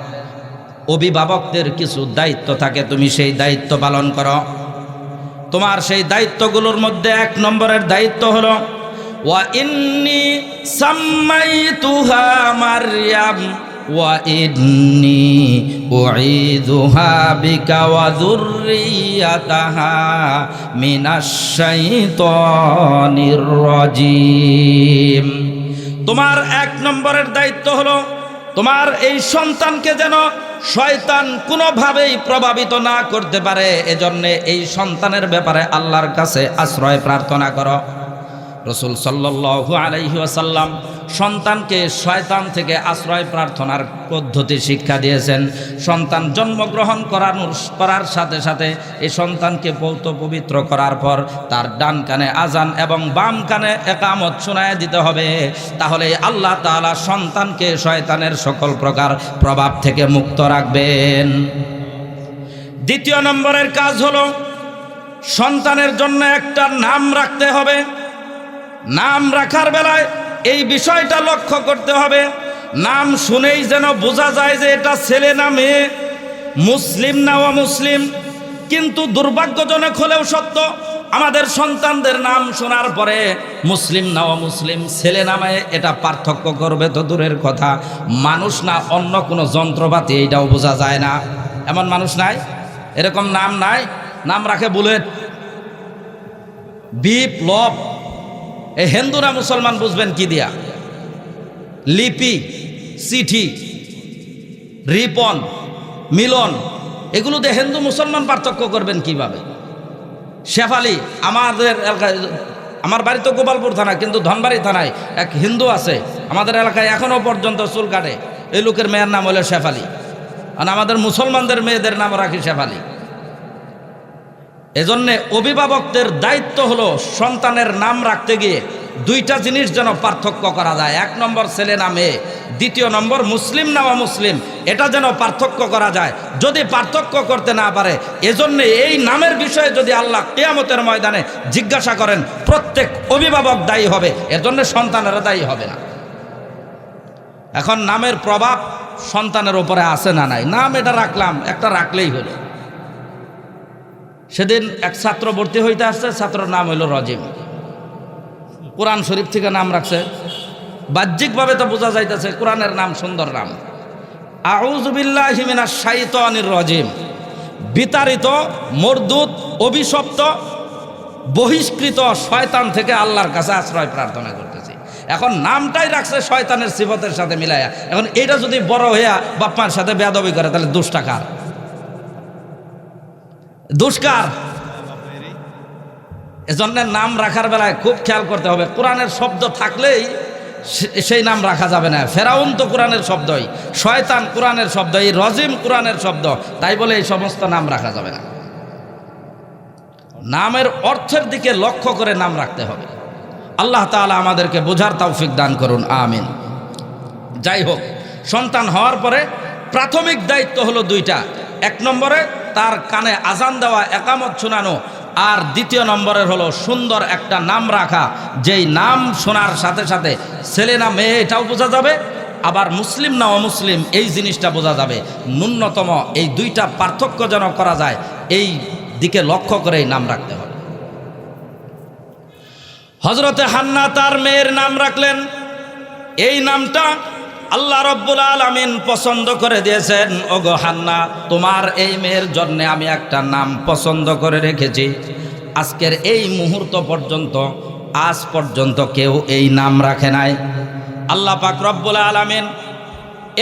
অভিভাবকদের কিছু দায়িত্ব থাকে, তুমি সেই দায়িত্ব পালন করো। তোমার সেই দায়িত্বগুলোর মধ্যে 1 নম্বরের দায়িত্ব হলো, ওয়া ইন্নী সাম্মাইতুহা মারইয়াম ওয়া ইন্নী উঈযুহা বিকা ওয়া যুররিয়াতাহা মিনাশ শাইতানির রাজীম। তোমার 1 নম্বরের দায়িত্ব হলো, তোমার এই সন্তানকে যেন শয়তান কোনোভাবেই প্রভাবিত না করতে পারে, এজন্যে এই সন্তানের ব্যাপারে আল্লাহর কাছে আশ্রয় প্রার্থনা করো। রাসূল সাল্লাল্লাহু আলাইহি ওয়াসাল্লাম সন্তানকে শয়তান থেকে আশ্রয় প্রার্থনার পদ্ধতি শিক্ষা দিয়েছেন। সন্তান জন্মগ্রহণ করার সাথে সাথে এই সন্তানকে পৌত পবিত্র করার পর তার ডান কানে আজান এবং বাম কানে একামত শোনায় দিতে হবে, তাহলে আল্লাহ তাআলা সন্তানকে শয়তানের সকল প্রকার প্রভাব থেকে মুক্ত রাখবেন। 2 নম্বরের কাজ হলো, সন্তানের জন্য একটা নাম রাখতে হবে। নাম রাখার বেলায় এই বিষয়টা লক্ষ্য করতে হবে, নাম শুনেই যেন বোঝা যায় যে এটা ছেলে না মেয়ে, মুসলিম না অমুসলিম। কিন্তু দুর্ভাগ্যজনক হলেও সত্য, আমাদের সন্তানদের নাম শোনার পরে মুসলিম না অমুসলিম, ছেলে না মেয়ে এটা পার্থক্য করবে তো দূরের কথা, মানুষ না অন্য কোনো যন্ত্রপাতি এইটাও বোঝা যায় না। এমন মানুষ নাই? এরকম নাম নাই? নাম রাখে বুলেট, বিপ্লব। এই হিন্দুরা মুসলমান বুঝবেন কি দিয়া? লিপি, চিঠি, রিপন, মিলন, এগুলো দিয়ে হিন্দু মুসলমান পার্থক্য করবেন কিভাবে? শেফালি, আমাদের এলাকায়, আমার বাড়ি তো গোপালপুর থানা, কিন্তু ধনবাড়ি থানায় এক হিন্দু আছে, আমাদের এলাকায় এখনও পর্যন্ত চুল কাটে। এই লোকের মেয়ের নাম হলো শেফালি, আর আমাদের মুসলমানদের মেয়েদের নাম রাখি শেফালি। এজন্যে অভিভাবকদের দায়িত্ব হলো সন্তানের নাম রাখতে গিয়ে দুইটা জিনিস যেন পার্থক্য করা যায়। 1 নম্বর ছেলে না মেয়ে, 2 নম্বর মুসলিম না অমুসলিম, এটা যেন পার্থক্য করা যায়। যদি পার্থক্য করতে না পারে, এজন্য এই নামের বিষয়ে যদি আল্লাহ কিয়ামতের ময়দানে জিজ্ঞাসা করেন, প্রত্যেক অভিভাবক দায়ী হবে, এজন্য সন্তানেরা দায়ী হবে না। এখন নামের প্রভাব সন্তানের উপরে আছে না নাই? নাম এটা রাখলাম, একটা রাখলেই হলো। সেদিন এক ছাত্র ভর্তি হইতে আসছে, ছাত্রের নাম হইল রজিম। কোরআন শরীফ থেকে নাম রাখছে, বাহ্যিকভাবে তো বোঝা যাইতেছে কোরআনের নাম, সুন্দর নাম। আউযু বিল্লাহি মিনাশ শাইতানির রাজিম, বিতাড়িত, মরদুদ, অভিশপ্ত, বহিষ্কৃত শয়তান থেকে আল্লাহর কাছে আশ্রয় প্রার্থনা করতেছি। এখন নামটাই রাখছে শয়তানের সিফতের সাথে মিলাইয়া। এখন এটা যদি বড় হইয়া বাপ্পার সাথে বেয়াদবি করে, তাহলে দোষটা কার? দুষ্কার। এজন্য নাম রাখার বেলায় খুব খেয়াল করতে হবে। কোরআনের শব্দ থাকলেই সেই নাম রাখা যাবে না। ফেরাউন তো কোরআনের শব্দই, শয়তান কোরআনের শব্দ, এই রজিম কোরআনের শব্দ, তাই বলে এই সমস্ত নাম রাখা যাবে না। নামের অর্থের দিকে লক্ষ্য করে নাম রাখতে হবে। আল্লাহ তাআলা আমাদেরকে বোঝার তৌফিক দান করুন, আমিন। যাই হোক, সন্তান হওয়ার পরে প্রাথমিক দায়িত্ব হলো 2টা। 1 নম্বরে তার কানে আজান দেওয়া, একামত শোনানো, আর 2 নম্বরের হলো সুন্দর একটা নাম রাখা, যেই নাম শোনার সাথে সাথে ছেলে না মেয়ে এটাও বোঝা যাবে, আবার মুসলিম না অমুসলিম এই জিনিসটা বোঝা যাবে। ন্যূনতম এই 2টা পার্থক্য যেন করা যায়, এই দিকে লক্ষ্য করেই নাম রাখতে হবে। হযরতে হান্না তার মেয়ের নাম রাখলেন। এই নামটা আল্লাহ রাব্বুল আলামিন পছন্দ করে দিয়েছেন। ওগো হান্না, তোমার এই মেয়ের জন্য আমি একটা নাম পছন্দ করে রেখেছি। আজকের এই মুহূর্ত পর্যন্ত, আজ পর্যন্ত কেউ এই নাম রাখে নাই। আল্লাহ পাক রব্বুল আলামিন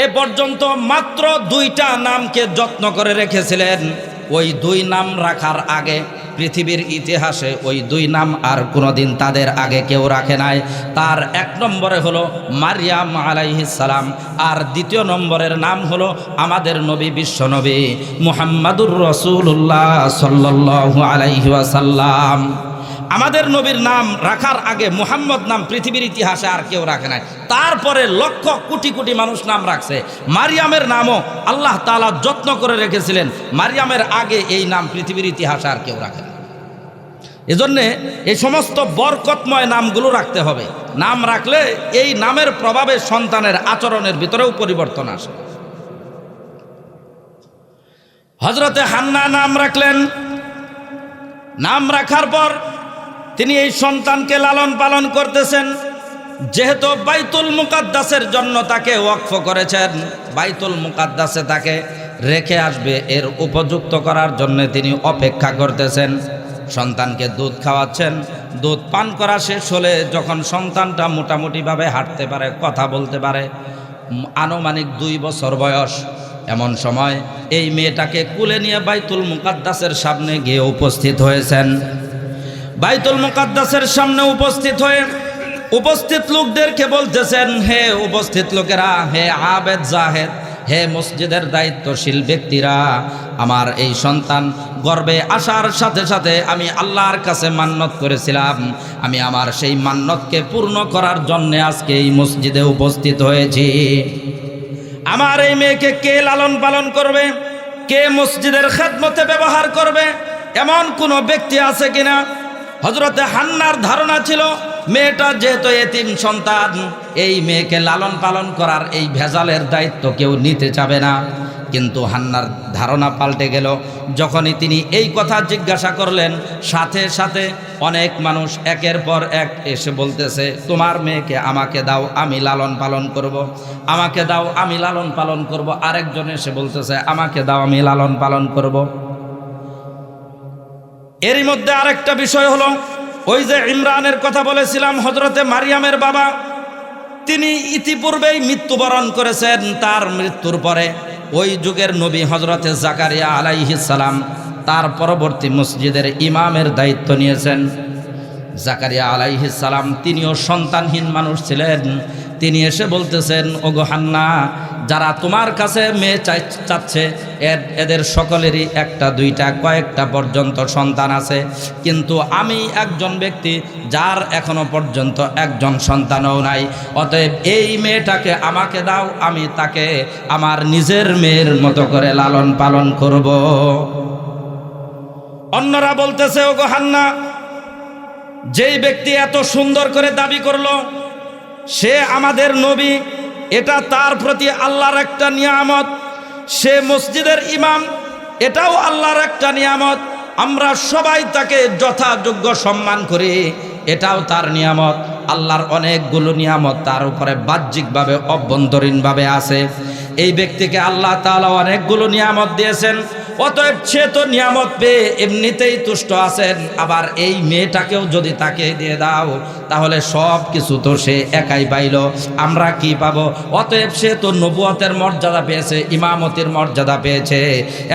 এ পর্যন্ত মাত্র 2টা নামকে যত্ন করে রেখেছিলেন। ওই 2 নাম রাখার আগে পৃথিবীর ইতিহাসে ওই 2 নাম আর কোনোদিন তাদের আগে কেউ রাখে নাই। তার 1 নম্বরে হলো মারিয়াম আলাইহিস সালাম, আর 2 নম্বরের নাম হলো আমাদের নবী, বিশ্বনবী মুহাম্মাদুর রাসূলুল্লাহ সাল্লাল্লাহু আলাইহি ওয়াসাল্লাম। আমাদের নবীর নাম রাখার আগে মুহাম্মদ নাম পৃথিবীর ইতিহাসে আর কেউ রাখে নাই। তারপরে লক্ষ কোটি কোটি মানুষ নাম রাখছে। মারিয়ামের নামও আল্লাহ তাআলা যত্ন করে রেখেছিলেন। মারিয়ামের আগে এই নাম পৃথিবীর ইতিহাসে আর কেউ রাখে না। এজন্যে এই সমস্ত বরকতময় নামগুলো রাখতে হবে। নাম রাখলে এই নামের প্রভাবে সন্তানের আচরণের ভিতরেও পরিবর্তন আসে। হযরতে হান্না নাম রাখলেন। নাম রাখার পর তিনি এই সন্তানকে লালন পালন করতেছেন। যেহেতু বাইতুল মুকাদ্দাসের জন্য তাকে ওয়াকফ করেছেন, বাইতুল মুকাদ্দাসে তাকে রেখে আসবে, এর উপযুক্ত করার জন্য তিনি অপেক্ষা করতেছেন। সন্তানকে দুধ খাওয়াচ্ছেন। দুধ পান করা শেষ হলে যখন সন্তানটা মোটামুটিভাবে হাঁটতে পারে, কথা বলতে পারে, আনুমানিক 2 বছর বয়স, এমন সময় এই মেয়েটাকে কুলে নিয়ে বাইতুল মুকাদ্দাসের সামনে গিয়ে উপস্থিত হয়েছেন। বাইতুল মুকাদ্দাসের সামনে উপস্থিত হয়ে উপস্থিত লোকদেরকে বলতেছেন, হে উপস্থিত লোকেরা, হে আবেদ জাহেদ, হে মসজিদের দায়িত্বশীল ব্যক্তিরা, আমার এই সন্তান গর্ভে আসার সাথে সাথে আমি আল্লাহর কাছে মান্নত করেছিলাম। আমি আমার সেই মান্নতকে পূর্ণ করার জন্যে আজকে এই মসজিদে উপস্থিত হয়েছি। আমার এই মেয়েকে কে লালন পালন করবে, কে মসজিদের খেদমতে ব্যবহার করবে, এমন কোনো ব্যক্তি আছে কিনা? হযরতে হান্নার ধারণা ছিল মেয়েটা যেহেতু এতিম সন্তান, এই মেয়েকে লালন পালন করার এই ভেজালের দায়িত্ব কেউ নিতে চাবে না। কিন্তু হান্নার ধারণা পাল্টে গেল। যখনই তিনি এই কথা জিজ্ঞাসা করলেন, সাথে সাথে অনেক মানুষ একের পর এক এসে বলতেছে, তোমার মেয়েকে আমাকে দাও, আমি লালন পালন করব, আমাকে দাও, আমি লালন পালন করব। আরেকজন এসে বলতেছে, আমাকে দাও, আমি লালন পালন করব। এরই মধ্যে আরেকটা বিষয় হলো, ওই যে ইমরানের কথা বলেছিলাম, হযরতে মারিয়ামের বাবা, তিনি ইতিপূর্বেই মৃত্যুবরণ করেছেন। তার মৃত্যুর পরে ওই যুগের নবী হযরতে জাকারিয়া আলাইহিস সালাম তার পরবর্তী মসজিদের ইমামের দায়িত্ব নিয়েছেন। জাকারিয়া আলাইহিস সালাম তিনিও সন্তানহীন মানুষ ছিলেন। তিনি এসে বলতেছেন, ওগো হান্না, যারা তোমার কাছে মেয়ে চাচ্ছে এদের সকলেরই একটা দুইটা কয়েকটা পর্যন্ত সন্তান আছে, কিন্তু আমি একজন ব্যক্তি যার এখনো পর্যন্ত একজন সন্তানও নাই। অতএব এই মেয়েটাকে আমাকে দাও, আমি তাকে আমার নিজের মেয়ের মতো করে লালন পালন করব। অন্যরা বলতেছে, ওগো হান্না, যেই ব্যক্তি এত সুন্দর করে দাবি করলো সে আমাদের নবী, এটা তার প্রতি আল্লাহর একটা নিয়ামত। সে মসজিদের ইমাম, এটাও আল্লাহর একটা নিয়ামত। আমরা সবাই তাকে যথাযোগ্য সম্মান করি, এটাও তার নিয়ামত। আল্লাহর অনেকগুলো নিয়ামত তার উপরে বাহ্যিকভাবে অভ্যন্তরীণভাবে আছে। এই ব্যক্তিকে আল্লাহ তাআলা অনেকগুলো নিয়ামত দিয়েছেন, অতএব সে তো নিয়ামত পেয়ে এমনিতেই তুষ্ট আছেন। আবার এই মেয়েটাকেও যদি তাকে দিয়ে দাও তাহলে সব কিছু তো সে একাই পাইল, আমরা কি পাবো? অতএব সে তো নবুয়তের মর্যাদা পেয়েছে, ইমামতির মর্যাদা পেয়েছে,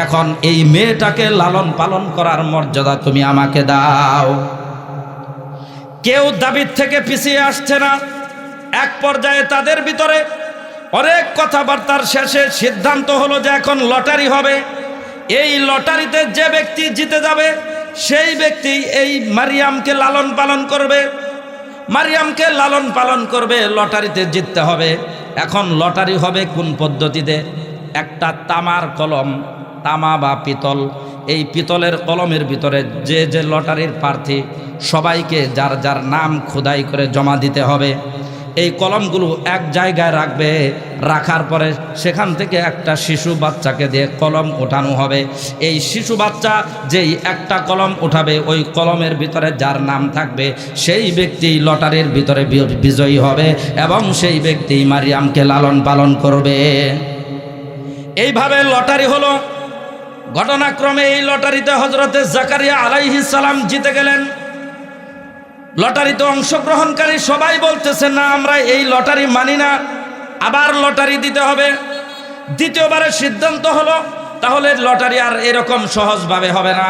এখন এই মেয়েটাকে লালন পালন করার মর্যাদা তুমি আমাকে দাও। কেউ দাবির থেকে পিছিয়ে আসছে না। এক পর্যায়ে তাদের ভিতরে অনেক কথাবার্তার শেষে সিদ্ধান্ত হলো যে এখন লটারি হবে। এই লটারিতে যে ব্যক্তি জিতে যাবে সেই ব্যক্তি এই মারিয়ামকে লালন পালন করবে, মারিয়ামকে লালন পালন করবে। লটারিতে জিততে হবে। এখন লটারি হবে কোন পদ্ধতিতে? একটা তামার কলম, তামা বা পিতল, এই পিতলের কলমের ভিতরে যে যে লটারির প্রার্থী সবাইকে যার যার নাম খোদাই করে জমা দিতে হবে। এই কলমগুলো এক জায়গায় রাখবে, রাখার পরে সেখান থেকে একটা শিশু বাচ্চাকে দিয়ে কলম ওঠানো হবে। এই শিশু বাচ্চা যেই একটা কলম উঠাবে, ওই কলমের ভিতরে যার নাম থাকবে সেই ব্যক্তি লটারির ভিতরে বিজয়ী হবে এবং সেই ব্যক্তি মারিয়ামকে লালন পালন করবে। এইভাবে লটারি হলো। ঘটনাক্রমে এই লটারিতে হযরতে জাকারিয়া আলাইহিস সালাম জিতে গেলেন। লটারিতে অংশগ্রহণকারী সবাই বলতেছে, না আমরা এই লটারি মানি না, আবার লটারি দিতে হবে। দ্বিতীয়বারের সিদ্ধান্ত হলো তাহলে লটারি আর এরকম সহজভাবে হবে না।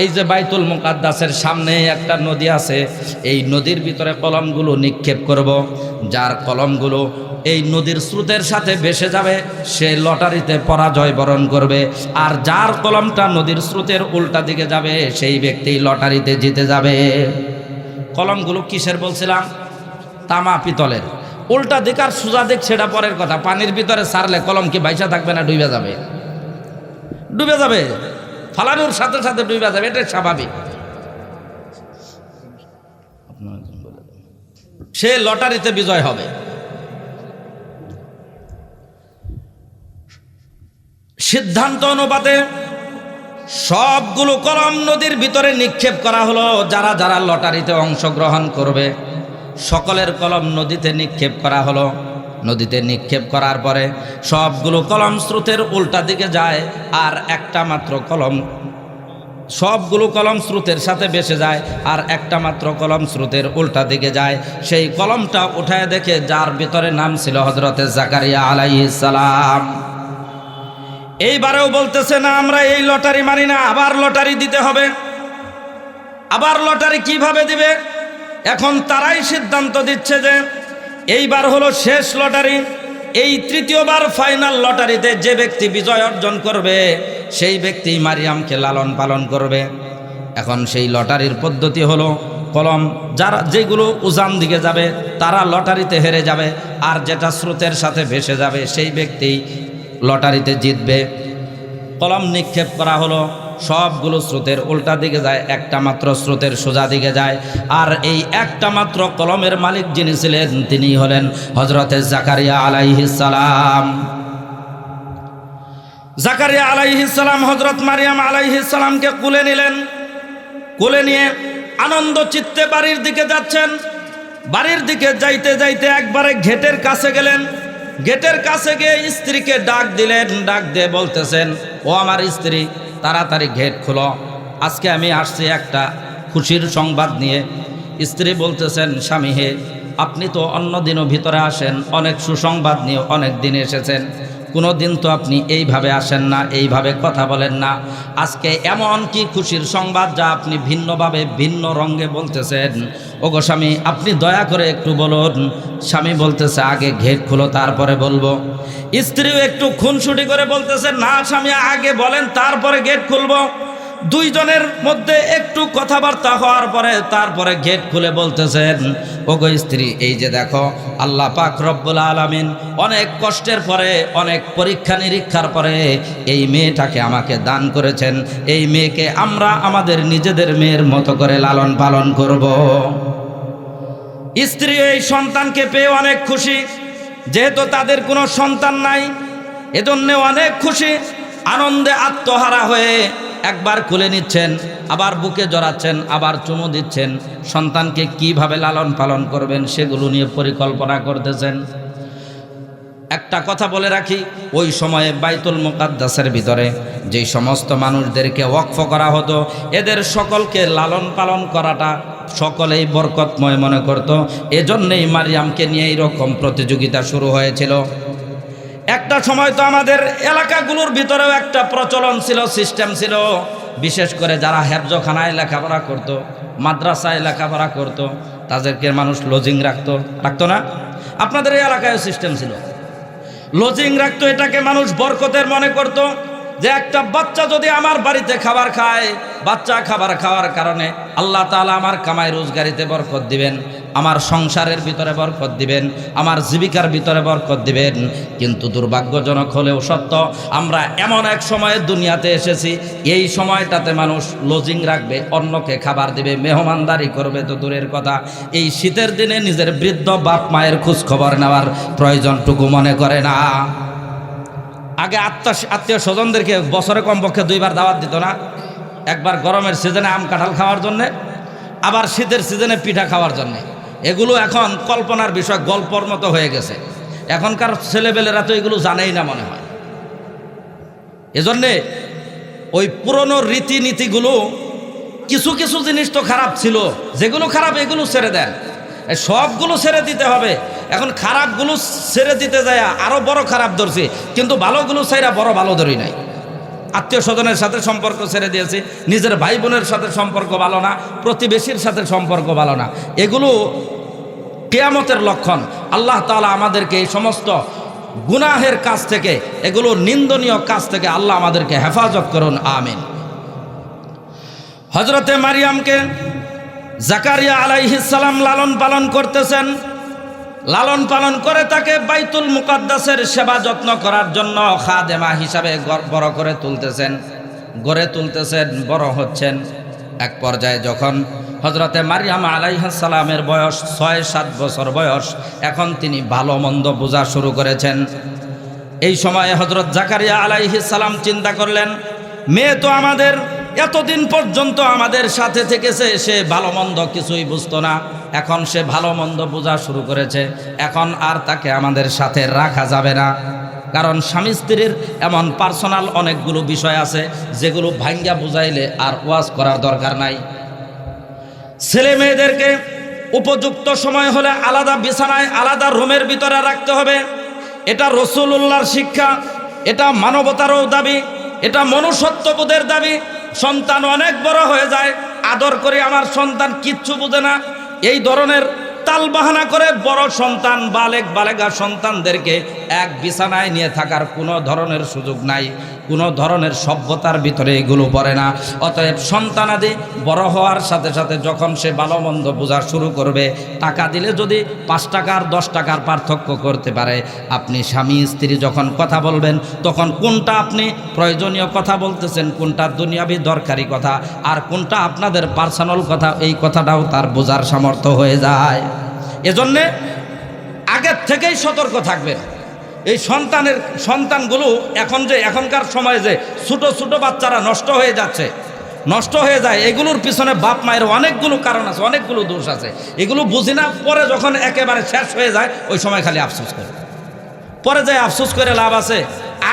এই যে বাইতুল মুকাদ্দাসের সামনে একটা নদী আছে, এই নদীর ভিতরে কলমগুলো নিক্ষেপ করব। যার কলমগুলো এই নদীর স্রোতের সাথে ভেসে যাবে সে লটারিতে পরাজয় বরণ করবে, আর যার কলমটা নদীর স্রোতের উল্টা দিকে যাবে সেই ব্যক্তি লটারিতে জিতে যাবে। কলমগুলো কিসের বলছিলাম? তামা পিতলের। উল্টা দিক আর সোজা দিক সেটা পরের কথা। পানির ভিতরে ছাড়লে কলম কি বাইসা থাকবে না ডুবে যাবে? ডুবে যাবে, ফালানোর সাথে সাথে ডুবে যাবে, এটা স্বাভাবিক। সে লটারিতে বিজয় হবে। সিদ্ধান্ত অনুপাতে সবগুলো কলম নদীর ভিতরে নিক্ষেপ করা হলো। যারা যারা লটারিতে অংশগ্রহণ করবে সকলের কলম নদীতে নিক্ষেপ করা হলো। নদীতে নিক্ষেপ করার পরে সবগুলো কলম স্রোতের উল্টা দিকে যায়, আর একটা মাত্র কলম, সবগুলো কলম স্রোতের সাথে ভেসে যায়, আর একটা মাত্র কলম স্রোতের উল্টা দিকে যায়। সেই কলমটা উঠায় দেখে যার ভিতরে নাম ছিল হযরতে জাকারিয়া আলাইহিস সালাম। এইবারেও বলতেছে, না আমরা এই লটারি মানি না, আবার লটারি দিতে হবে। আবার লটারি কিভাবে দিবে? এখন তারাই সিদ্ধান্ত দিচ্ছে যে এইবার হলো শেষ লটারি, এই তৃতীয়বার ফাইনাল লটারিতে যে ব্যক্তি বিজয় অর্জন করবে সেই ব্যক্তি মারিয়ামকে লালন পালন করবে। এখন সেই লটারির পদ্ধতি হলো কলম যারা যেগুলো উজান দিকে যাবে তারা লটারিতে হেরে যাবে, আর যেটা স্রোতের সাথে ভেসে যাবে সেই ব্যক্তি লটারিতে জিতবে। কলম নিক্ষেপ করা হলো, সবগুলো স্রোতের উল্টা দিকে যায়, একটা মাত্র স্রোতের সোজা দিকে যায়। আর এই একটা মাত্র কলমের মালিক যিনি ছিলেন তিনি হলেন হযরতে জাকারিয়া আলাইহিস সালাম। জাকারিয়া আলাইহিস সালাম হযরত মারিয়াম আলাইহিস সালামকে কোলে নিলেন। কোলে নিয়ে আনন্দ চিত্তে বাড়ির দিকে যাচ্ছেন। বাড়ির দিকে যাইতে যাইতে একবারে গেটের কাছে গেলেন। গেটের কাছে গিয়ে স্ত্রীকে ডাক দিলেন। ডাক দিয়ে বলতেছেন, ও আমার স্ত্রী, তাড়াতাড়ি গেট খোলো, আজকে আমি আসছি একটা খুশির সংবাদ নিয়ে। স্ত্রী বলতেছেন, স্বামী হে, আপনি তো অন্য দিনও ভিতরে আসেন, অনেক সুসংবাদ নিয়ে অনেক দিন এসেছেন, কোনো দিন তো আপনি এইভাবে আসেন না, এইভাবে কথা বলেন না। আজকে এমন কি খুশির সংবাদ যা আপনি ভিন্নভাবে ভিন্ন রঙে বলতেছেন? ওগো স্বামী, আপনি দয়া করে একটু বলুন। স্বামী বলতেছে, আগে গেট খুলো তারপরে বলবো। স্ত্রীও একটু খুনসুটি করে বলতেছে, না স্বামী আগে বলেন তারপরে গেট খুলবো। দুইজনের মধ্যে একটু কথাবার্তা হওয়ার পরে তারপরে গেট খুলে বলতেছেন, ওগো স্ত্রী, এই যে দেখো আল্লাহ পাক রব্বুল আলামিন অনেক কষ্টের পরে, অনেক পরীক্ষা নিরীক্ষার পরে এই মেয়েটাকে আমাকে দান করেছেন। এই মেয়েকে আমরা আমাদের নিজেদের মেয়ের মতো করে লালন পালন করব। স্ত্রী এই সন্তানকে পেয়ে অনেক খুশি, যেহেতু তাদের কোনো সন্তান নাই, এজন্য অনেক খুশি, আনন্দে আত্মহারা হয়ে একবার খুলে নিচ্ছেন, আবার বুকে জড়াচ্ছেন, আবার চুমু দিচ্ছেন। সন্তানকে কিভাবে লালন পালন করবেন সেগুলো নিয়ে পরিকল্পনা করতেছেন। একটা কথা বলে রাখি, ওই সময়ে বাইতুল মুকাদ্দাসের ভিতরে যেই সমস্ত মানুষদেরকে ওয়াকফ করা হতো, এদের সকলকে লালন পালন করাটা সকলেই বরকতময় মনে করত। এজন্যই মারিয়ামকে নিয়ে এইরকম প্রতিযোগিতা শুরু হয়েছিল। একটা সময় তো আমাদের এলাকাগুলোর ভিতরেও একটা প্রচলন ছিল, সিস্টেম ছিল, বিশেষ করে যারা হেফজখানায় লেখাপড়া করত, মাদ্রাসায় লেখাপড়া করত, তাদেরকে মানুষ লজিং রাখতো না? আপনাদের এই এলাকায় সিস্টেম ছিল, লজিং রাখতো। এটাকে মানুষ বরকতের মনে করত, যে একটা বাচ্চা যদি আমার বাড়িতে খাবার খায়, বাচ্চা খাবার খাওয়ার কারণে আল্লাহ তাআলা আমার কামাই রোজগারিতে বরকত দিবেন, আমার সংসারের ভিতরে বরকত দিবেন, আমার জীবিকার ভিতরে বরকত দিবেন। কিন্তু দুর্ভাগ্যজনক হলেও সত্য, আমরা এমন এক সময়ে দুনিয়াতে এসেছি, এই সময়টাতে মানুষ লজিং রাখবে, অন্যকে খাবার দিবে, মেহমানদারি করবে তো দূরের কথা, এই শীতের দিনে নিজের বৃদ্ধ বাপ মায়ের খোঁজ খবর নেওয়ার প্রয়োজনটুকু মনে করে না। আগে আত্মীয় স্বজনদেরকে বছরে কমপক্ষে 2 বার দাওয়াত দিত না? একবার গরমের সিজনে আম কাঁঠাল খাওয়ার জন্যে, আবার শীতের সিজনে পিঠা খাওয়ার জন্যে। এগুলো এখন কল্পনার বিষয়, গল্পর মতো হয়ে গেছে। এখনকার ছেলেবেলেরা তো এগুলো জানেই না মনে হয়। এজন্যে ওই পুরনো রীতিনীতিগুলো, কিছু কিছু জিনিস তো খারাপ ছিল, যেগুলো খারাপ এগুলো ছেড়ে দেন, সবগুলো ছেড়ে দিতে হবে। এখন খারাপগুলো ছেড়ে দিতে যায় আরও বড় খারাপ ধরছি, কিন্তু ভালোগুলো ছেড়ে বড় ভালো ধরি নাই। আত্মীয় স্বজনের সাথে সম্পর্ক ছেড়ে দিয়েছি, নিজের ভাই বোনের সাথে সম্পর্ক ভালো না, প্রতিবেশীর সাথে সম্পর্ক ভালো না। এগুলো কিয়ামতের লক্ষণ। আল্লাহ তাআলা আমাদেরকে এই সমস্ত গুনাহের কাজ থেকে, এগুলো নিন্দনীয় কাজ থেকে আল্লাহ আমাদেরকে হেফাজত করুন, আমিন। হযরতে মারিয়ামকে জাকারিয়া আলাইহিস সালাম লালন পালন করতেছেন। লালন পালন করে তাকে বাইতুল মুকাদ্দাসের সেবা যত্ন করার জন্য খাদেমা হিসাবে বড় করে তুলতেছেন, গড়ে তুলতেছেন, বড় হচ্ছেন। এক পর্যায়ে যখন হযরতে মারিয়াম আলাইহিস সালামের বয়স 6-7 বছর বয়স, এখন তিনি ভালো মন্দ বোঝা শুরু করেছেন। এই সময়ে হযরত জাকারিয়া আলাইহিস সালাম চিন্তা করলেন, মেয়ে তো আমাদের এতদিন পর্যন্ত আমাদের সাথে থেকেছে, সে ভালো মন্দ কিছুই বুঝতো না, এখন সে ভালো মন্দ বোঝা শুরু করেছে, এখন আর তাকে আমাদের সাথে রাখা যাবে না। কারণ স্বামী স্ত্রীর এমন পার্সোনাল অনেকগুলো বিষয় আছে যেগুলো ভাঙ্গা বুঝাইলে আর ওয়াজ করার দরকার নাই। ছেলে মেয়েদেরকে উপযুক্ত সময় হলে আলাদা বিছানায়, আলাদা রুমের ভিতরে রাখতে হবে। এটা রাসূলুল্লাহর শিক্ষা, এটা মানবতারও দাবি, এটা মনুষ্যত্ববোধের দাবি। সন্তান অনেক বড় হয়ে যায়, আদর করে আমার সন্তান কিচ্ছু বোঝে না, এই ধরনের তালবাহানা করে বড় সন্তান, বালেগা সন্তানদেরকে এক বিছানায় নিয়ে থাকার কোনো ধরনের সুযোগ নাই, কোনো ধরনের সভ্যতার ভিতরে এগুলো পড়ে না। অতএব সন্তানাদি বড় হওয়ার সাথে সাথে যখন সে ভালো মন্দ বোঝা শুরু করবে, টাকা দিলে যদি 5 টাকা আর 10 টাকার পার্থক্য করতে পারে, আপনি স্বামী স্ত্রী যখন কথা বলবেন তখন কোনটা আপনি প্রয়োজনীয় কথা বলতেছেন, কোনটা দুনিয়াবি দরকারি কথা, আর কোনটা আপনাদের পার্সোনাল কথা, এই কথাটাও তার বোঝার সামর্থ্য হয়ে যায়। এজন্যে আগের থেকেই সতর্ক থাকবেন। এই সন্তানগুলো এখনকার সময়ে যে ছোট বাচ্চারা নষ্ট হয়ে যায়, এগুলোর পিছনে বাপ মায়ের অনেকগুলো কারণ আছে, অনেকগুলো দোষ আছে। এগুলো বুঝি না, পরে যখন একেবারে শেষ হয়ে যায় ওই সময় খালি আফসোস করে, পরে যায় আফসোস করে লাভ আছে।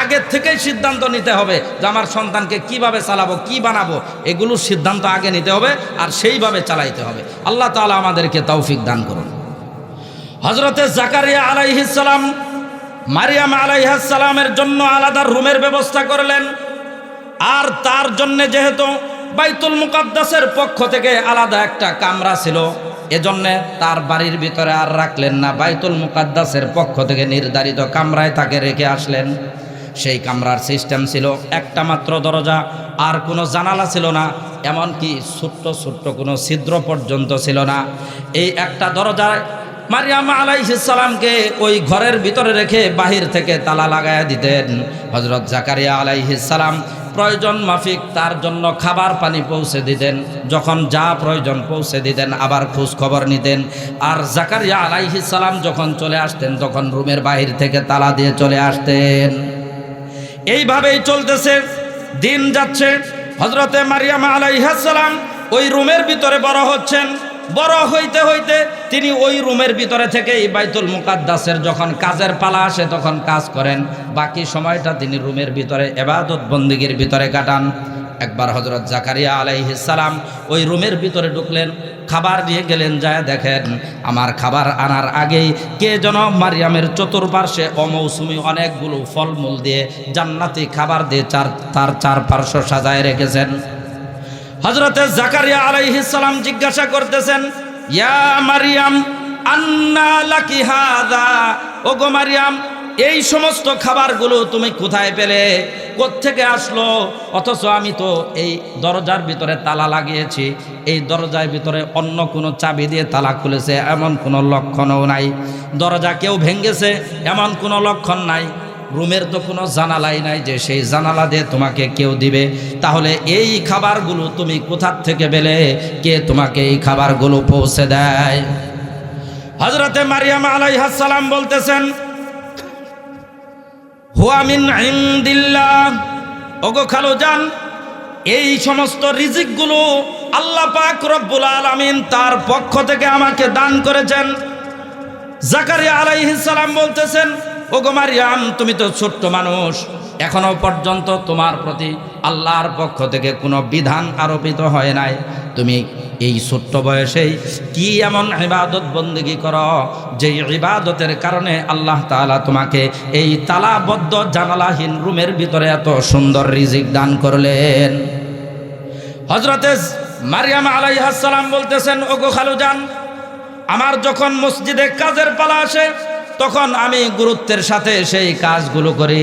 আগের থেকেই সিদ্ধান্ত নিতে হবে যে আমার সন্তানকে কিভাবে চালাবো, কি বানাবো, এগুলোর সিদ্ধান্ত আগে নিতে হবে আর সেইভাবে চালাইতে হবে। আল্লাহ তাআলা আমাদেরকে তৌফিক দান করুন। হযরতে জাকারিয়া আলাইহিস সালাম মারিয়াম আলাইহিস সালামের জন্য আলাদা রুমের ব্যবস্থা করলেন, আর তার জন্য যেহেতু বাইতুল মুকাদ্দাসের পক্ষ থেকে আলাদা একটা কামরা ছিল, এজন্যে তার বাড়ির ভিতরে আর রাখলেন না, বাইতুল মুকাদ্দাসের পক্ষ থেকে নির্ধারিত কামরায় তাকে রেখে আসলেন। সেই কামরার সিস্টেম ছিল একটা মাত্র দরজা, আর কোনো জানালা ছিল না, এমনকি ছোট্ট ছোট্ট কোনো ছিদ্র পর্যন্ত ছিল না। এই একটা দরজায় মারিয়াম আলাইহিস সালামকে ওই ঘরের ভিতরে রেখে বাহির থেকে তালা লাগায়া দিতেন। হযরত জাকারিয়া আলাইহিস সালাম প্রয়োজন মাফিক তার জন্য খাবার পানি পৌঁছে দিতেন, যখন যা প্রয়োজন পৌঁছে দিতেন, আবার খোঁজ খবর নিতেন। আর জাকারিয়া আলাইহিস সালাম যখন চলে আসতেন তখন রুমের বাহির থেকে তালা দিয়ে চলে আসতেন। এইভাবেই চলতেছে, দিন যাচ্ছে। হযরতে মারিয়াম আলাইহিস সালাম ওই রুমের ভিতরে বড় হচ্ছেন। বড় হইতে হইতে তিনি ওই রুমের ভিতরে থেকেই বাইতুল মুকাদ্দাসের যখন কাজের পালা আসে তখন কাজ করেন, বাকি সময়টা তিনি রুমের ভিতরে ইবাদত বন্দেগীর ভিতরে কাটান। একবার হযরত জাকারিয়া আলাইহিস সালাম ওই রুমের ভিতরে ঢুকলেন, খাবার দিয়ে গেলেন, যায় দেখেন আমার খাবার আনার আগেই কে যেন মারিয়ামের চতুর্পার্শ্বে অমৌসুমি অনেকগুলো ফলমূল দিয়ে জান্নাতি খাবার দিয়ে তার চারপার্শ্ব সাজায় রেখেছেন। হযরতে জাকারিয়া আলাইহিস সালাম জিজ্ঞাসা করতেছেন, ইয়া মারিয়াম আন্না লাকি হাযা, ওগো মারিয়াম এই সমস্ত খাবারগুলো তুমি কোথায় পেলে, কোত্থেকে আসলো? অথচ আমি তো এই দরজার ভিতরে তালা লাগিয়েছি, এই দরজার ভিতরে অন্য কোনো চাবি দিয়ে তালা খুলেছে এমন কোনো লক্ষণও নাই, দরজা কেউ ভেঙেছে এমন কোনো লক্ষণ নাই, রুমের তো কোনো জানালাই নাই যে সেই জানালা দিয়ে তোমাকে কেউ দিবে। তাহলে এই খাবারগুলো তুমি কোথা থেকে পেলে? কে তোমাকে এই খাবারগুলো পৌঁছে দেয়? হযরতে মারিয়াম আলাইহিস সালাম বলতেছেন, হুয়া মিন ইনদিল্লাহ, ওগো খালুজান এই সমস্ত রিজিকগুলো আল্লাহ পাক রব্বুল আলামিন তার পক্ষ থেকে আমাকে দান করেছেন। জাকারিয়া আলাইহিস সালাম বলতেছেন, ওগো মারিয়াম তুমি তো ছোট্ট মানুষ, এখনো পর্যন্ত তোমার প্রতি আল্লাহর পক্ষ থেকে কোনো বিধান আরোপিত হয় নাই, তুমি এই ছোট্ট বয়সেই কি এমন ইবাদত বন্দেগী করো যে ইবাদতের কারণে আল্লাহ তাআলা তোমাকে এই তালাবদ্ধ জানালাহীন রুমের ভিতরে এত সুন্দর রিজিক দান করলেন। হযরতে মারিয়াম আলাইহিস সালাম বলতেছেন, ওগো খালুজান আমার যখন মসজিদে কাজের পালা আসে তখন আমি গুরুত্বের সাথে সেই কাজগুলো করি,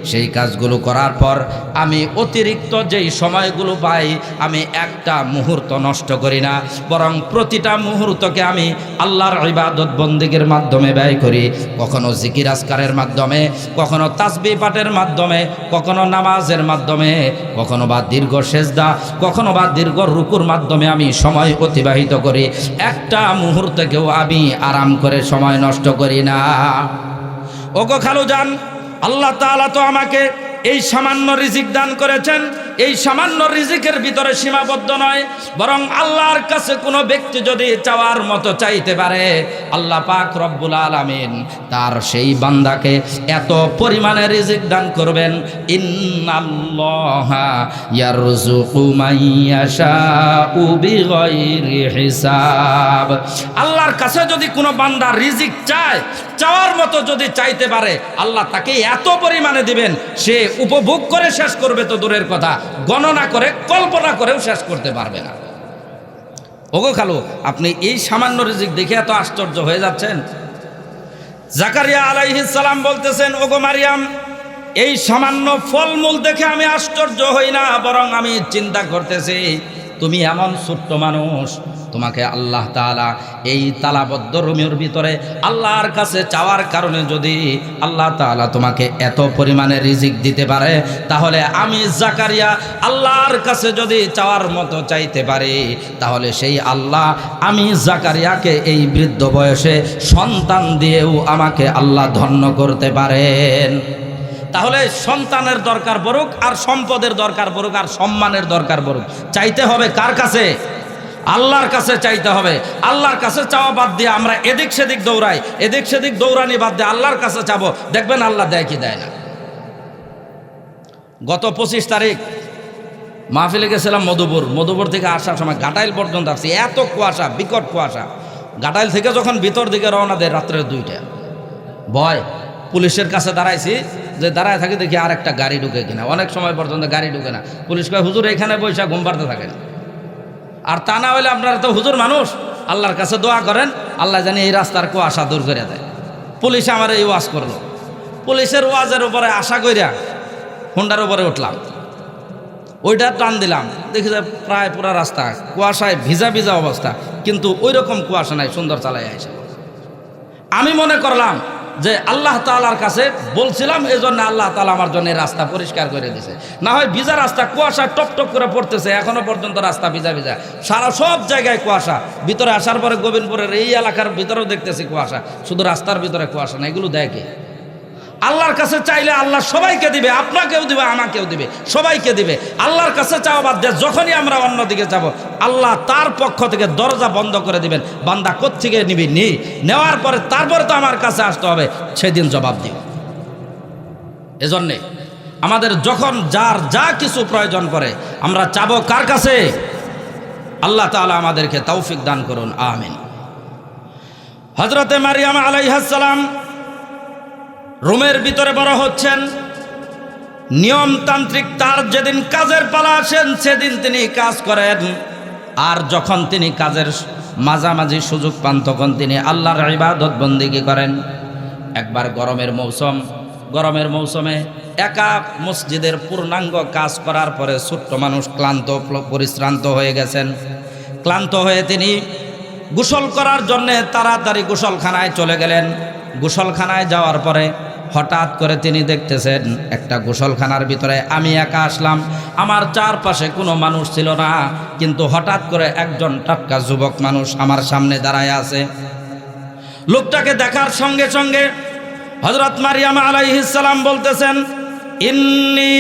সেই কাজগুলো করার পর আমি অতিরিক্ত যেই সময়গুলো পাই আমি একটা মুহূর্ত নষ্ট করি না, বরং প্রতিটা মুহূর্তকে আমি আল্লাহর ইবাদত বন্দেগীর মাধ্যমে ব্যয় করি। কখনো জিকির আজকারের মাধ্যমে, কখনো তাসবিহ পাঠের মাধ্যমে, কখনো নামাজের মাধ্যমে, কখনো বা দীর্ঘ সেজদা, কখনো বা দীর্ঘ রুকুর মাধ্যমে আমি সময় অতিবাহিত করি। একটা মুহূর্তকেও আমি আরাম করে সময় নষ্ট করি না। ওগো খালুজান আল্লাহ তাআলা তো আমাকে এই সামান্য রিজিক দান করেছেন, এই সামান্য রিজিকের ভিতরে সীমাবদ্ধ নয়, বরং আল্লাহর কাছে কোনো ব্যক্তি যদি চাওয়ার মতো চাইতে পারে আল্লাহ পাক রব্বুল আলামিন তার সেই বান্দাকে এত পরিমাণে রিজিক দান করবেন। ইন্নাল্লাহা ইয়ারযুকু মান ইয়াশাউ বিগাইরি হিসাব। আল্লাহর কাছে যদি কোনো বান্দা রিজিক চায়, চাওয়ার মতো যদি চাইতে পারে আল্লাহ তাকে এত পরিমাণে দিবেন, সে উপভোগ করে শেষ করবে তো দূরের কথা, গণনা করে কল্পনা করেও শেষ করতে পারবে না। ওগো খালু আপনি এই সামান্য রিজিক দেখে এত আশ্চর্য হয়ে যাচ্ছেন? জাকারিয়া আলাইহিস সালাম বলতেছেন, ওগো মারিয়াম এই সামান্য ফলমূল দেখে আমি আশ্চর্য হই না, বরং আমি চিন্তা করতেছি তুমি এমন ছোট্ট মানুষ, তোমাকে আল্লাহ তাআলা এই তালাবদ্ধ রুমের ভিতরে আল্লাহর কাছে চাওয়ার কারণে যদি আল্লাহ তাআলা তোমাকে এত পরিমাণে রিজিক দিতে পারে, তাহলে আমি জাকারিয়া আল্লাহর কাছে যদি চাওয়ার মতো চাইতে পারি, তাহলে সেই আল্লাহ আমি জাকারিয়াকে এই বৃদ্ধ বয়সে সন্তান দিয়েও আমাকে আল্লাহ ধন্য করতে পারেন। তাহলে সন্তানের দরকার পড়ুক, আর সম্পদের দরকার পড়ুক, আর সম্মানের দরকার পড়ুক, চাইতে হবে কার কাছে? আল্লাহর কাছে চাইতে হবে। আল্লাহর কাছে চাওয়া বাদ দিয়ে আমরা এদিক সেদিক দৌড়াই, এদিক সেদিক দৌড়ানি বাদ দিয়ে আল্লাহর কাছে চাবো, দেখবেন আল্লাহ দেয় কি দেয় না। গত 25 তারিখ মাহফিলে গেছিলাম মধুপুর থেকে আসার সময় ঘাটাইল পর্যন্ত আসছি, এত কুয়াশা, বিকট কুয়াশা। ঘাটাইল থেকে যখন ভিতর দিকে রওনা দেয় রাত্রে 2টা, ভয়, পুলিশের কাছে দাঁড়াইছি, যে দাঁড়ায় থাকি দেখি আর একটা গাড়ি ঢুকে কিনা, অনেক সময় পর্যন্ত গাড়ি ঢুকে না। পুলিশ কয় হুজুর এখানে বৈশা ঘুম পাড়তে থাকেন, আর তা না হলে আপনারা তো হুজুর মানুষ, আল্লাহর কাছে দোয়া করেন, আল্লাহ জানি এই রাস্তার কুয়াশা দূর করে দেয়। পুলিশে আমার এই ওয়াজ করলো, পুলিশের ওয়াজের উপরে আশা কইরা হুন্ডার উপরে উঠলাম, ওইটা টান দিলাম, দেখি যে প্রায় পুরা রাস্তা কুয়াশায় ভিজা ভিজা অবস্থা, কিন্তু ওই রকম কুয়াশা নাই, সুন্দর চালাই আসে। আমি মনে করলাম যে আল্লাহ তাআলার কাছে বলছিলাম, এই জন্য আল্লাহ তাআলা আমার জন্য রাস্তা পরিষ্কার করে দিয়েছে। না হয় ভিজা রাস্তা, কুয়াশা টপ টপ করে পড়তেছে, এখনো পর্যন্ত রাস্তা ভিজা ভিজা, সারা সব জায়গায় কুয়াশা। ভিতরে আসার পরে গোবিন্দপুরের এই এলাকার ভিতরেও দেখতেছি কুয়াশা, শুধু রাস্তার ভিতরে কুয়াশা না। এগুলো দেখে আল্লাহর কাছে চাইলে আল্লাহ সবাইকে দিবে, আপনাকেও দিবে, আমাকেও দিবে, সবাইকে দিবে। আল্লাহর কাছে চাওয়া বাদ দিয়ে যখনই আমরা অন্যদিকে যাব, আল্লাহ তার পক্ষ থেকে দরজা বন্ধ করে দিবেন। বান্দা কোত্থেকে নিবি, নেওয়ার পরে তারপরে তো আমার কাছে আসতে হবে, সেদিন জবাব দিব। এজন্যে আমাদের যখন যার যা কিছু প্রয়োজন করে আমরা চাবো কার কাছে? আল্লাহ তাআলা আমাদেরকে তৌফিক দান করুন, আমিন। হযরতে মারিয়াম আলাইহিস সালাম রুমের ভিতরে বড় হচ্ছেন, নিয়মতান্ত্রিক তার যেদিন কাজের পালা আসেন সেদিন তিনি কাজ করেন, আর যখন তিনি কাজের মাঝামাঝি সুযোগ পান তখন তিনি আল্লাহর ইবাদত বন্দেগী করেন। একবার গরমের মৌসুমে একা মসজিদের পূর্ণাঙ্গ কাজ করার পরে ছোট্ট মানুষ ক্লান্ত পরিশ্রান্ত হয়ে গেছেন। ক্লান্ত হয়ে তিনি গোসল করার জন্যে তাড়াতাড়ি গোসলখানায় চলে গেলেন। গোসলখানায় যাওয়ার পরে হঠাৎ করে তিনি দেখতেছেন একটা গোসলখানার ভিতরে আমি একা আসলাম, আমার চারপাশে কোনো মানুষ ছিল না, কিন্তু হঠাৎ করে একজন টাটকা যুবক মানুষ আমার সামনে দাঁড়ায় আছে। লোকটাকে দেখার সঙ্গে সঙ্গে হযরত মারিয়াম আলাইহিস সালাম বলতেছেন, ইন্নী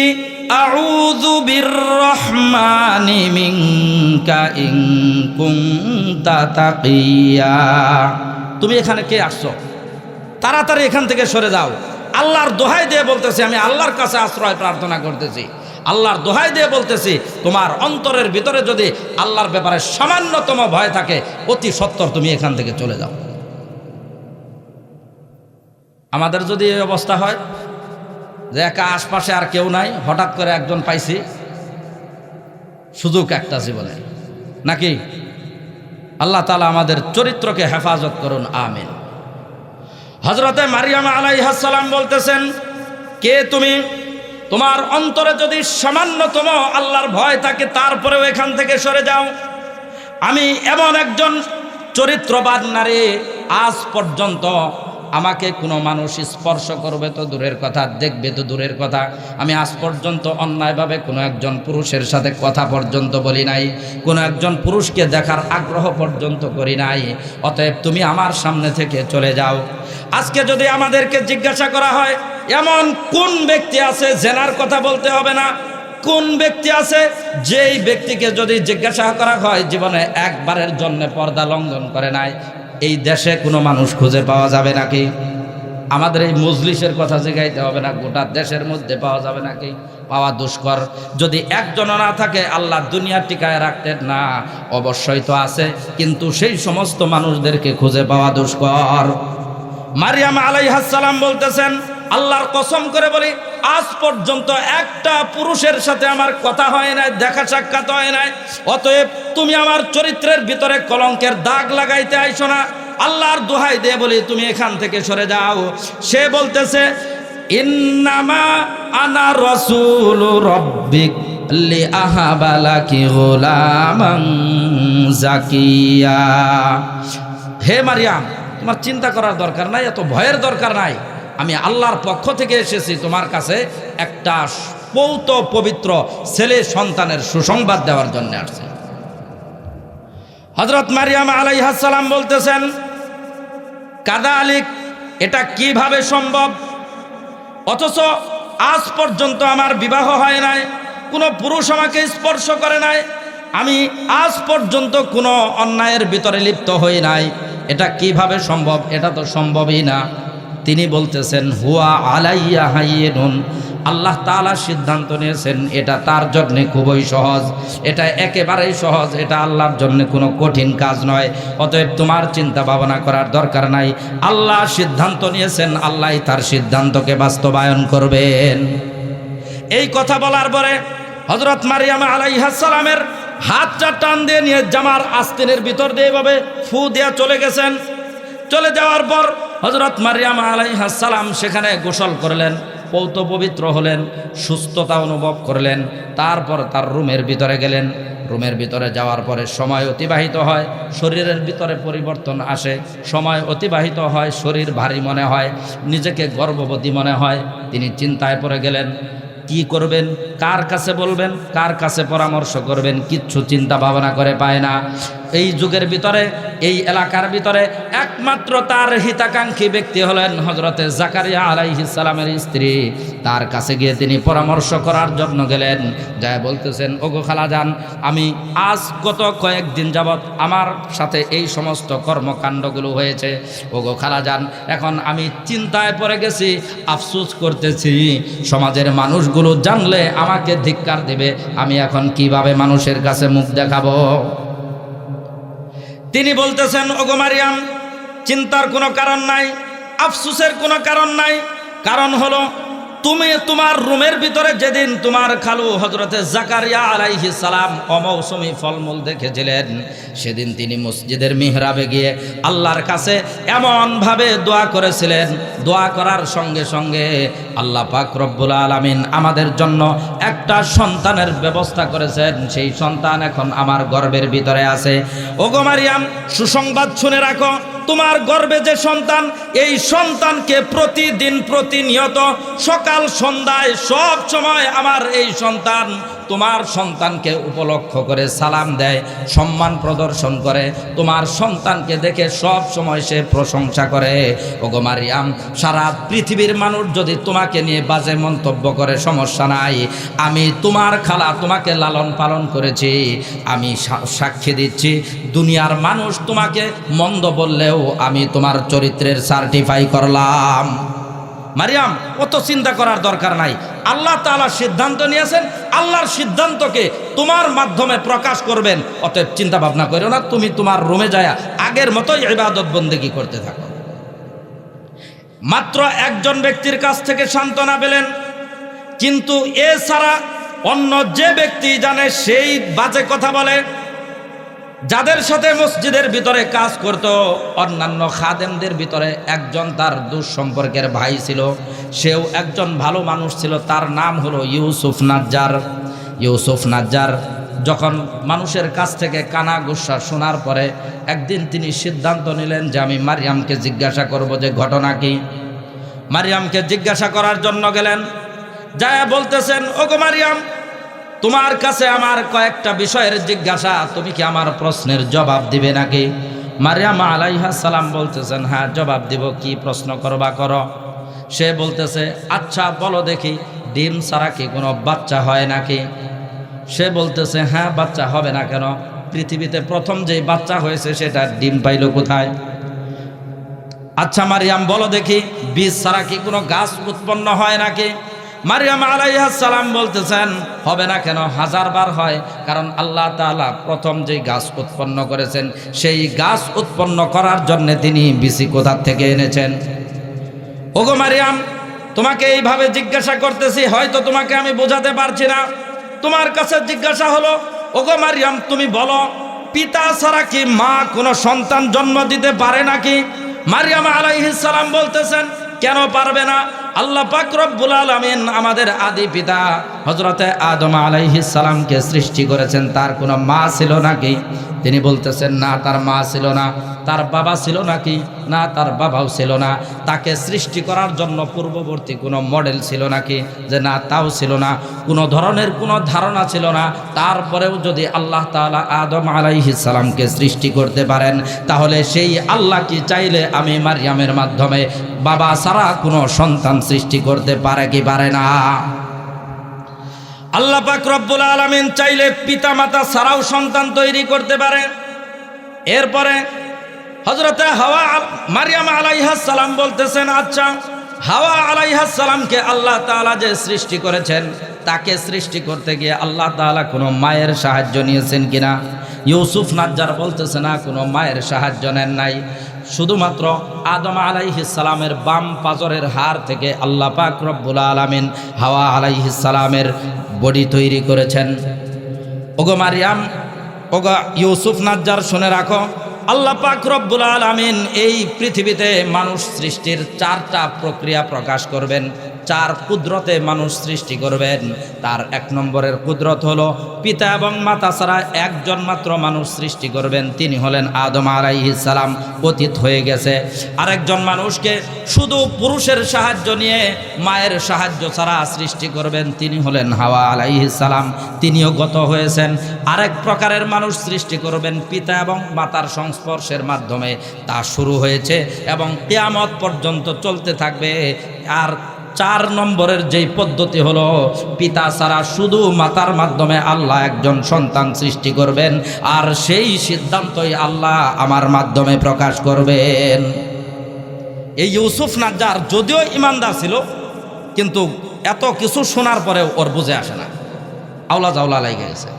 আউযু বিররহমানি মিনকা ইন কুনতা তাকিয়া। তুমি এখানে কে আসছো? তাড়াতাড়ি এখান থেকে সরে যাও। আল্লাহর দোহাই দিয়ে বলতেছি, আমি আল্লাহর কাছে আশ্রয় প্রার্থনা করতেছি, আল্লাহর দোহাই দিয়ে বলতেছি, তোমার অন্তরের ভিতরে যদি আল্লাহর ব্যাপারে সামান্যতম ভয় থাকে, অতি সত্বর তুমি এখান থেকে চলে যাও। আমাদের যদি এই অবস্থা হয় যে একা আশপাশে আর কেউ নাই, হঠাৎ করে একজন পাইছি, সুযোগ একটা জীবনে, নাকি? আল্লাহ তাআলা আমাদের চরিত্রকে হেফাজত করুন, আমিন। হযরতে মারিয়াম আলাইহিস সালাম বলতেছেন, কে তুমি? তোমার অন্তরে যদি সামান্যতম আল্লাহর ভয় থাকে তারপরেও এখান থেকে সরে যাও। আমি এমন একজন চরিত্রবান নারী, আজ পর্যন্ত আমাকে কোনো মানুষ স্পর্শ করবে তো দূরের কথা, দেখবে তো দূরের কথা, আমি আজ পর্যন্ত অন্যায়ভাবে কোনো একজন পুরুষের সাথে কথা পর্যন্ত বলি নাই, কোনো একজন পুরুষকে দেখার আগ্রহ পর্যন্ত করি নাই। অতএব তুমি আমার সামনে থেকে চলে যাও। আজকে যদি আমাদেরকে জিজ্ঞাসা করা হয়, এমন কোন ব্যক্তি আছে, জেনার কথা বলতে হবে না, কোন ব্যক্তি আছে যেই ব্যক্তিকে যদি জিজ্ঞাসা করা হয় জীবনে একবারের জন্য পর্দা লঙ্ঘন করে নাই, এই দেশে কোনো মানুষ খুঁজে পাওয়া যাবে নাকি? আমাদের এই মজলিসের কথা জিগাইতে হবে না, গোটা দেশের মধ্যে পাওয়া যাবে নাকি? পাওয়া দুষ্কর। যদি একজনও না থাকে আল্লাহ দুনিয়া টিকায় রাখতেন না। অবশ্যই তো আছে, কিন্তু সেই সমস্ত মানুষদেরকে খুঁজে পাওয়া দুষ্কর। মারিয়াম আলাইহিস সালাম বলতেছেন, আল্লাহর কসম করে বলি, আজ পর্যন্ত একটা পুরুষের সাথে আমার কথা হয় নাই, দেখা সাক্ষাৎ হয় নাই। অতএব তুমি আমার চরিত্রের ভিতরে কলঙ্কের দাগ লাগাইতে আইছো না। আল্লাহর দোহাই দিয়ে বলি, তুমি এখান থেকে সরে যাও। সে বলতেছে, ইন্নামা আনা রাসূলু রাব্বিক লিআহাবা লাকি গুলামান জাকিয়া। হে মারিয়াম, তোমার চিন্তা করার দরকার নাই, এত ভয়ের দরকার নাই। আমি আল্লাহর পক্ষ থেকে এসেছি তোমার কাছে একটা পৌত পবিত্র ছেলে সন্তানের সুসংবাদ দেওয়ার জন্য আসছে। হযরত মারিয়াম আলাইহিস সালাম বলতেছেন, কাদালিক, এটা কিভাবে সম্ভব? অথচ আজ পর্যন্ত আমার বিবাহ হয় নাই, কোনো পুরুষ আমাকে স্পর্শ করে নাই, আমি আজ পর্যন্ত কোনো অন্যায়ের ভিতরে লিপ্ত হই নাই, এটা কিভাবে সম্ভব? এটা তো সম্ভবই না। তিনি বলতেছেন, হুয়া আলাইয়া হাইয়িনুন, আল্লাহ তাআলা সিদ্ধান্ত নিয়েছেন এটা তার জন্য খুবই সহজ, এটা একেবারেই সহজ, এটা আল্লাহর জন্য কোনো কঠিন কাজ নয়। অতএব তোমার চিন্তা ভাবনা করার দরকার নাই। আল্লাহ সিদ্ধান্ত নিয়েছেন, আল্লাহই তার সিদ্ধান্তকে বাস্তবায়ন করবেন। এই কথা বলার পরে হযরত মারিয়াম আলাইহিস সালামের হাতটা টান দিয়ে নিয়ে জামার আস্তিনের ভিতর দিয়ে এভাবে ফু দিয়া চলে গেছেন। চলে যাওয়ার পর হযরত মারিয়াম আলাইহিস সালাম সেখানে গোসল করলেন, পৌত পবিত্র হলেন, সুস্থতা অনুভব করলেন। তারপর তার রুমের ভিতরে গেলেন। রুমের ভিতরে যাওয়ার পরে সময় অতিবাহিত হয়, শরীরের ভিতরে পরিবর্তন আসে, সময় অতিবাহিত হয়, শরীর ভারী মনে হয়, নিজেকে গর্ভবতী মনে হয়। তিনি চিন্তায় পড়ে গেলেন, কি করবেন, কার কাছে বলবেন, কার কাছে পরামর্শ করবেন, কিচ্ছু চিন্তা ভাবনা করে পায় না। এই যুগের ভিতরে, এই এলাকার ভিতরে একমাত্র তার হিতাকাঙ্ক্ষী ব্যক্তি হলেন হযরতে জাকারিয়া আলাইহিস সালামের স্ত্রী। তার কাছে গিয়ে তিনি পরামর্শ করার জন্য গেলেন। যায় বলতেছেন, ওগো খালাজান, আমি আজ গত কয়েকদিন যাবৎ আমার সাথে এই সমস্ত কর্মকাণ্ডগুলো হয়েছে। ওগো খালাজান, এখন আমি চিন্তায় পড়ে গেছি, আফসোস করতেছি। সমাজের মানুষগুলো জানলে আমাকে ধিক্কার দেবে, আমি এখন কিভাবে মানুষের কাছে মুখ দেখাবো? তিনি বলতেছেন, ওগো মারিয়াম, চিন্তার কোনো কারণ নাই, আফসোসের কোনো কারণ নাই। কারণ হলো, তুমি তোমার রুমের ভিতরে যেদিন তোমার খালু হযরতে জাকারিয়া আলাইহিস সালাম অমৌসুমী ফলমূল দেখেছিলেন, সেদিন তিনি মসজিদের মিহরাবে গিয়ে আল্লাহর কাছে এমনভাবে দোয়া করেছিলেন। দোয়া করার সঙ্গে সঙ্গে আল্লাহ পাক রব্বুল আলামিন আমাদের জন্য একটা সন্তানের ব্যবস্থা করেছেন। সেই সন্তান এখন আমার গর্ভের ভিতরে আছে। ওগো মারিয়াম, সুসংবাদ শুনে রাখো, তোমার গর্ভে যে সন্তান, এই সন্তানকে প্রতিদিন প্রতিনিয়ত সকাল সন্ধ্যায় সব সময় আমার এই সন্তান তোমার সন্তানকে উপলক্ষ করে সালাম দেয়, সম্মান প্রদর্শন করে, তোমার সন্তানকে দেখে সব সময় সে প্রশংসা করে। ওগো মারিয়াম, সারা পৃথিবীর মানুষ যদি তোমাকে নিয়ে বাজে মন্তব্য করে সমস্যা নাই, আমি তোমার খালা তোমাকে লালন পালন করেছি। আমি সাক্ষী দিচ্ছি, দুনিয়ার মানুষ তোমাকে মন্দ বললেও আমি তোমার চরিত্রের সার্টিফাই করলাম। মারিয়াম, অত চিন্তা করার দরকার নাই। আল্লাহ তাআলা সিদ্ধান্ত নিয়েছেন, আল্লাহর সিদ্ধান্তকে তোমার মাধ্যমে প্রকাশ করবেন। অতএব চিন্তা ভাবনা করো না, তুমি তোমার রুমে যায় আগের মতোই ইবাদত বন্দেগী করতে থাকো। মাত্র একজন ব্যক্তির কাছ থেকে সান্ত্বনা পেলেন, কিন্তু এছাড়া অন্য যে ব্যক্তি জানে সেই বাজে কথা বলে। যাদের সাথে মসজিদের ভিতরে কাজ করত, অন্যান্য খাদেমদের ভিতরে একজন তার দুঃসম্পর্কের ভাই ছিল, সেও একজন ভালো মানুষ ছিল, তার নাম হলো ইউসুফ নাজ্জার। ইউসুফ নাজ্জার যখন মানুষের কাছ থেকে কানা গুসা শোনার পরে একদিন তিনি সিদ্ধান্ত নিলেন যে আমি মারিয়ামকে জিজ্ঞাসা করব যে ঘটনা কি। মারিয়ামকে জিজ্ঞাসা করার জন্য গেলেন। যায় বলতেছেন, ওগো মারিয়াম, তোমার কাছে আমার কয়েকটা বিষয়ের জিজ্ঞাসা, তুমি কি আমার প্রশ্নের জবাব দিবে নাকি? মারিয়াম আলাইহিস সালাম বলতেছেন, হ্যাঁ জবাব দিব, কি প্রশ্ন করবা করো। সে বলতেছে, আচ্ছা বলো দেখি, ডিম ছাড়া কি কোনো বাচ্চা হয় নাকি? সে বলতেছে, হ্যাঁ বাচ্চা হবে না কেন? পৃথিবীতে প্রথম যেই বাচ্চা হয়েছে সেটা ডিম পাইল কোথায়? আচ্ছা মারিয়াম বলো দেখি, বীজ ছাড়া কি কোনো গাছ উৎপন্ন হয় নাকি? মারিয়াম আলাইহিস সালাম বলতেছেন, হবে না কেন, হাজারবার হয়। কারণ আল্লাহ তাআলা প্রথম যে গাছ উৎপন্ন করেছেন, সেই গাছ উৎপন্ন করার জন্য তিনি বীজ কোথা থেকে এনেছেন। ওগো মারিয়াম, তোমাকে এইভাবে জিজ্ঞাসা করতেছি, হয়তো তোমাকে আমি বোঝাতে পারছি না। তোমার কাছে জিজ্ঞাসা হলো, ওগো মারিয়াম তুমি বলো, পিতা ছাড়া কি মা কোনো সন্তান জন্ম দিতে পারে নাকি? মারিয়াম আলাইহিস সালাম বলতেছেন, কেন পারবে না? আল্লাহ পাক রব্বুল আলামিন আমাদের আদি পিতা হযরতে আদম আলাইহিস সালামকে সৃষ্টি করেছেন, তার কোনো মা ছিল নাকি? তিনি বলতেছেন, না তার মা ছিল না। তার বাবা ছিল নাকি? না তার বাবাও ছিল না। তাকে সৃষ্টি করার জন্য পূর্ববর্তী কোনো মডেল ছিল নাকি? যে না তাও ছিল না। কোনো ধরনের কোনো ধারণা ছিল না। তারপরেও যদি আল্লাহ তাআলা আদম আলাইহিস সালামকে সৃষ্টি করতে পারেন, তাহলে সেই আল্লাহ কি চাইলে আমি মারিয়ামের মাধ্যমে বাবা ছাড়া কোনো সন্তান সৃষ্টি করতে পারে কি পারে না? আল্লাহ পাক রব্বুল আলামিন চাইলে পিতা মাতা ছাড়াও সন্তান তৈরি করতে পারে। এরপরে হযরতে হাওয়া মারিয়াম আলাইহিস সালাম বলতেছেন, আচ্ছা হাওয়া আলাইহিস সালামকে আল্লাহ তাআলা যে সৃষ্টি করেছেন, তাকে সৃষ্টি করতে গিয়ে আল্লাহ তাআলা কোনো মায়ের সাহায্য নিয়েছেন কিনা? ইউসুফ নাজ্জার বলতেছে, না কোনো মায়ের সাহায্য নেন নাই। শুধুমাত্র আদম আলাইহিস সালামের বাম পাজরের হাড় থেকে আল্লাহ পাক রব্বুল আলামিন হাওয়া আলাইহিস সালামের বডি তৈরি করেছেন। ওগো মারিয়াম, ওগো ইউসুফ নাজ্জার শুনে রাখো, আল্লাহ পাক রব্বুল আলামিন এই পৃথিবীতে মানুষ সৃষ্টির 4টা প্রক্রিয়া প্রকাশ করবেন, 4 কুদরতে মানুষ সৃষ্টি করবেন। তার 1 নম্বরের কুদরত হলো পিতা এবং মাতা ছাড়া একজন মাত্র মানুষ সৃষ্টি করবেন, তিনি হলেন আদম আলাইহিস সালাম, অতীত হয়ে গেছে। আরেকজন মানুষকে শুধু পুরুষের সাহায্য নিয়ে মায়ের সাহায্য ছাড়া সৃষ্টি করবেন, তিনি হলেন হাওয়া আলাইহিস সালাম, তিনিও গত হয়েছেন। আরেক প্রকারের মানুষ সৃষ্টি করবেন পিতা এবং মাতার সংস্পর্শের মাধ্যমে, তা শুরু হয়েছে এবং কিয়ামত পর্যন্ত চলতে থাকবে। আর 4 নম্বরের যেই পদ্ধতি হলো পিতা ছাড়া শুধু মাতার মাধ্যমে আল্লাহ একজন সন্তান সৃষ্টি করবেন, আর সেই সিদ্ধান্তই আল্লাহ আমার মাধ্যমে প্রকাশ করবেন। এই ইউসুফ নাজ্জার যদিও ইমানদার ছিল, কিন্তু এত কিছু শোনার পরেও ওর বুঝে আসে না, আওলা জাওলা লেগে গেছে,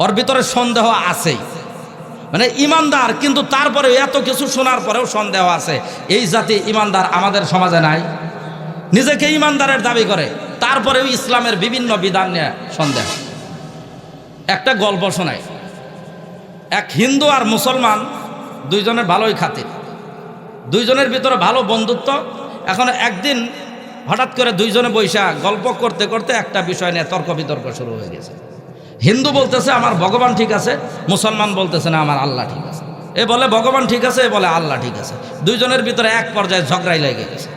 ওর ভিতরে সন্দেহ আছেই। মানে ইমানদার, কিন্তু তারপরে এত কিছু শোনার পরেও সন্দেহ আছে। এই জাতি ইমানদার আমাদের সমাজে নাই, নিজেকে ইমানদারের দাবি করে, তারপরেও ইসলামের বিভিন্ন বিধান নিয়ে সন্দেহ। একটা গল্প শোনাই। এক হিন্দু আর মুসলমান দুইজনের ভালোই খাতির, দুইজনের ভিতরে ভালো বন্ধুত্ব। এখন একদিন হঠাৎ করে দুইজনে বৈশা গল্প করতে করতে একটা বিষয় নিয়ে তর্ক বিতর্ক শুরু হয়ে গেছে। হিন্দু বলতেছে আমার ভগবান ঠিক আছে, মুসলমান বলতেছে না আমার আল্লাহ ঠিক আছে। এ বলে ভগবান ঠিক আছে, এ বলে আল্লাহ ঠিক আছে। দুইজনের ভিতরে এক পর্যায়ে ঝগড়াই লেগে গেছে।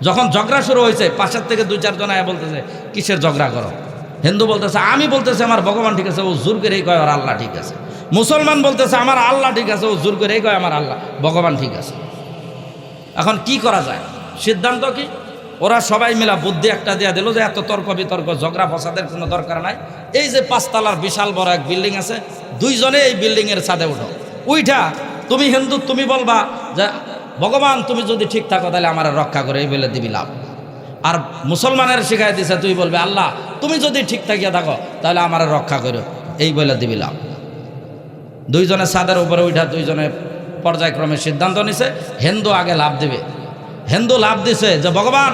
যখন ঝগড়া শুরু হয়েছে, পাশের থেকে 2-4 জন আয়া বলতেছে কিসের ঝগড়া করো? হিন্দু বলতেছে আমি বলতেছে আমার ভগবান ঠিক আছে, ও জোর করেই কয় আর আল্লাহ ঠিক আছে। মুসলমান বলতেছে আমার আল্লাহ ঠিক আছে, ও জোর করেই কয় আমার আল্লাহ ভগবান ঠিক আছে। এখন কি করা যায়? সিদ্ধান্ত কি? ওরা সবাই মিলা বুদ্ধি একটা দিয়ে দিল যে এত তর্ক বিতর্ক ঝগড়া ফসাদের কোনো দরকার নাই। এই যে 5 তলার বিশাল বড় এক বিল্ডিং আছে, দুইজনে এই বিল্ডিংয়ের ছাদে উঠো। উইঠা তুমি হিন্দু তুমি বলবা যে ভগবান তুমি যদি ঠিক থাকো তাহলে আমার রক্ষা করে, এই বলে দিবি লাভ। আর মুসলমানের শিখাই দিছে তুই বলবে আল্লাহ তুমি যদি ঠিক থাকিয়া থাকো তাহলে আমার রক্ষা করো, এই বলে দিবি লাভ। দুইজনে ছাদের উপরে উঠা দুইজনে পর্যায়ক্রমে সিদ্ধান্ত নিছে হিন্দু আগে লাভ দিবে। হিন্দু লাভ দিছে যে ভগবান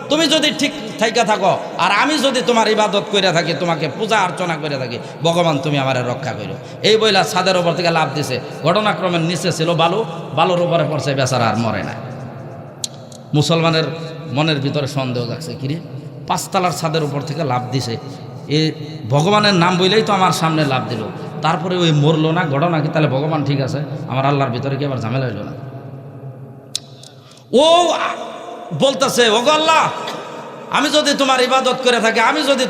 তুমি যদি ঠিক থাইকা থাকো আর আমি যদি তোমার ইবাদত করে থাকি, তোমাকে পূজা অর্চনা করে থাকি, ভগবান তুমি আমার রক্ষা করো, এই বইলা ছাদের উপর থেকে লাভ দিছে। ঘটনাক্রমের নিচে ছিল বালু, বালুর উপরে পড়ছে, বেচারা আর মরে না। মুসলমানের মনের ভিতরে সন্দেহ জাগছে, কিরে 5 তলার ছাদের উপর থেকে লাভ দিছে, এ ভগবানের নাম বইলেই তো আমার সামনে লাভ দিল, তারপরে ওই মরলো না, ঘটনা কি তাহলে ভগবান ঠিক আছে, আমার আল্লাহর ভিতরে কি আবার ঝামেলা হইল না? ও বলতেছে ওগো আল্লাহ আমি যদি তোমার ইবাদত করে থাকি, আমি যদি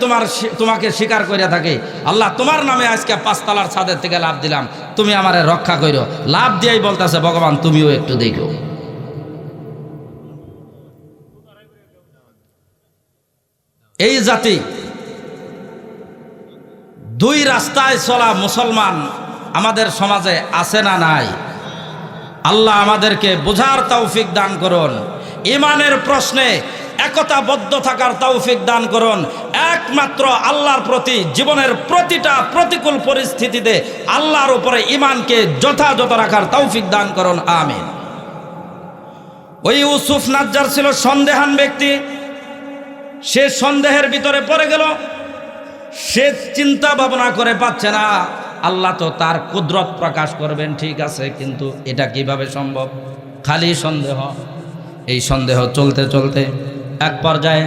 তোমাকে স্বীকার করে থাকি, আল্লাহ তোমার নামে আজকে 5 তলার ছাদের থেকে লাভ দিলাম, তুমি আমারে রক্ষা করো। লাভ দিয়েই বলতেছে ভগবান তুমিও একটু দেখো। এই জাতি 2 রাস্তায় চলা মুসলমান আমাদের সমাজে আছে না নাই? আল্লাহ আমাদেরকে বোঝার তৌফিক দান করুন, ঈমানের প্রশ্নে একতাবদ্ধ থাকার তৌফিক দান করুন, একমাত্র আল্লাহর প্রতি জীবনের প্রতিটা প্রতিকূল পরিস্থিতিতে আল্লাহর উপরে ঈমানকে যথাযথ রাখার তৌফিক দান করুন, আমিন। ওই ইউসুফ নাজ্জার ছিল সন্দেহান ব্যক্তি, সে সন্দেহের ভিতরে পড়ে গেল। সে চিন্তা ভাবনা করে পাচ্ছে না, আল্লাহ তো তার কুদরত প্রকাশ করবেন ঠিক আছে, কিন্তু এটা কিভাবে সম্ভব? খালি সন্দেহ। এই সন্দেহ চলতে চলতে এক পর্যায়ে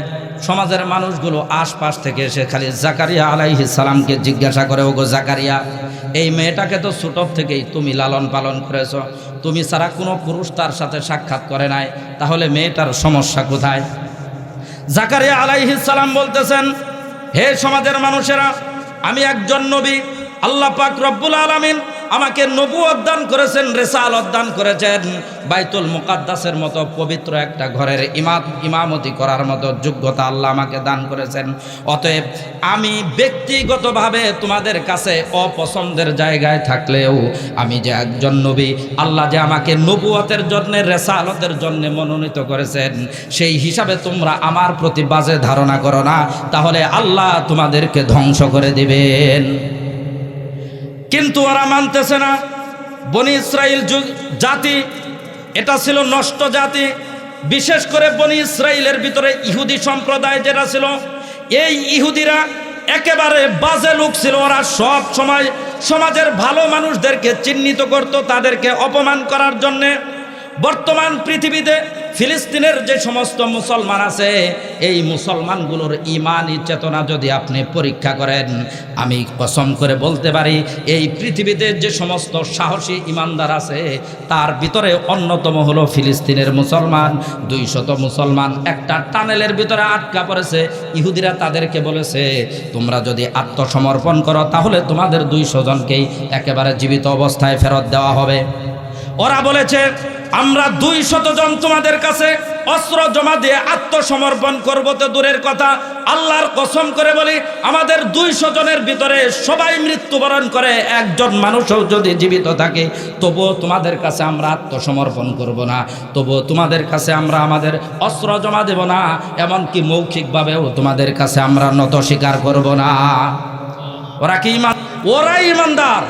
সমাজের মানুষগুলো আশপাশ থেকে এসে খালি জাকারিয়া আলাইহিস সালামকে জিজ্ঞাসা করে, ওগো জাকারিয়া এই মেয়েটাকে তো ছোট থেকেই তুমি লালন পালন করেছ, তুমি ছাড়া কোনো পুরুষ তার সাথে সাক্ষাৎ করে নাই, তাহলে মেয়েটার সমস্যা কোথায়? জাকারিয়া আলাইহিস সালাম বলতেছেন, হে সমাজের মানুষেরা, আমি একজন নবী, আল্লাহ পাক রব্বুল আলামিন আমাকে নবুয়ত দান করেছেন, রিসালাত দান করেছেন, বাইতুল মুকাদ্দাসের মতো পবিত্র একটা ঘরের ইমামতি করার মতো যোগ্যতা আল্লাহ আমাকে দান করেছেন। অতএব আমি ব্যক্তিগতভাবে তোমাদের কাছে অপছন্দের জায়গায় থাকলেও আমি যে একজন নবী, আল্লাহ যে আমাকে নবুয়তের জন্য রিসালাতের জন্য মনোনীত করেছেন, সেই হিসাবে তোমরা আমার প্রতি বাজে ধারণা করো না, তাহলে আল্লাহ তোমাদেরকে ধ্বংস করে দিবেন। কিন্তু ওরা মানতেছে না। বনি ইসরাইল জাতি এটা ছিল নষ্ট জাতি, বিশেষ করে বনি ইসরাইলের ভিতরে ইহুদি সম্প্রদায় যেটা ছিল, এই ইহুদিরা একেবারে বাজে লোক ছিল। ওরা সব সময় সমাজের ভালো মানুষদেরকে চিহ্নিত করত, তাদেরকে অপমান করার জন্যে। বর্তমান পৃথিবীতে ফিলিস্তিনের যে সমস্ত মুসলমান আছে, এই মুসলমানগুলোর ঈমানি চেতনা যদি আপনি পরীক্ষা করেন, আমি কসম করে বলতে পারি এই পৃথিবীতে যে সমস্ত সাহসী ঈমানদার আছে তার ভিতরে অন্যতম হলো ফিলিস্তিনের মুসলমান। 200 মুসলমান একটা টানেলের ভিতরে আটকা পড়েছে। ইহুদিরা তাদেরকে বলেছে, তোমরা যদি আত্মসমর্পণ করো তাহলে তোমাদের 200 জনকেই একেবারে জীবিত অবস্থায় ফেরত দেওয়া হবে। ওরা বলেছে, আমরা 200 জন তোমাদের কাছে অস্ত্র জমা দিয়ে আত্মসমর্পণ করব তো দূরের কথা, আল্লাহর কসম করে বলি আমাদের 200 জনের ভিতরে সবাই মৃত্যুবরণ করে, একজন মানুষও যদি জীবিত থাকে তবুও তোমাদের কাছে আমরা আত্মসমর্পণ করব না, তবুও তোমাদের কাছে আমরা আমাদের অস্ত্র জমা দেব না, এমনকি মৌখিকভাবেও তোমাদের কাছে আমরা নত স্বীকার করব না। ওরা কি ওরাই ঈমানদার।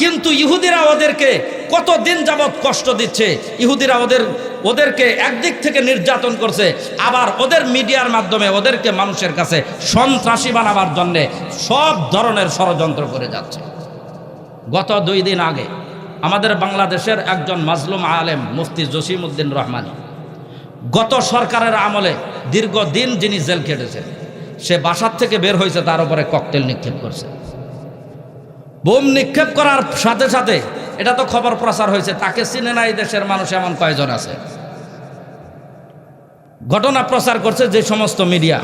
কিন্তু ইহুদিরা ওদেরকে কতদিন যাবৎ কষ্ট দিচ্ছে। ইহুদিরা ওদেরকে একদিক থেকে নির্যাতন করছে, আবার ওদের মিডিয়ার মাধ্যমে ওদেরকে মানুষের কাছে সন্ত্রাসী বানাবার জন্যে সব ধরনের ষড়যন্ত্র করে যাচ্ছে। গত 2 দিন আগে আমাদের বাংলাদেশের একজন মাজলুম আলেম মুফতি জসিমউদ্দিন রহমানী, গত সরকারের আমলে দীর্ঘদিন যিনি জেল কেটেছেন, সে বাসার থেকে বের হয়েছে, তার উপরে ককটেল নিক্ষেপ করছে। বোম নিক্ষেপ করার সাথে সাথে এটা তো খবর প্রচার হয়েছে, তাকে চিনে না এই দেশের মানুষ এমন কয়জন আছে। ঘটনা প্রচার করছে যে সমস্ত মিডিয়া,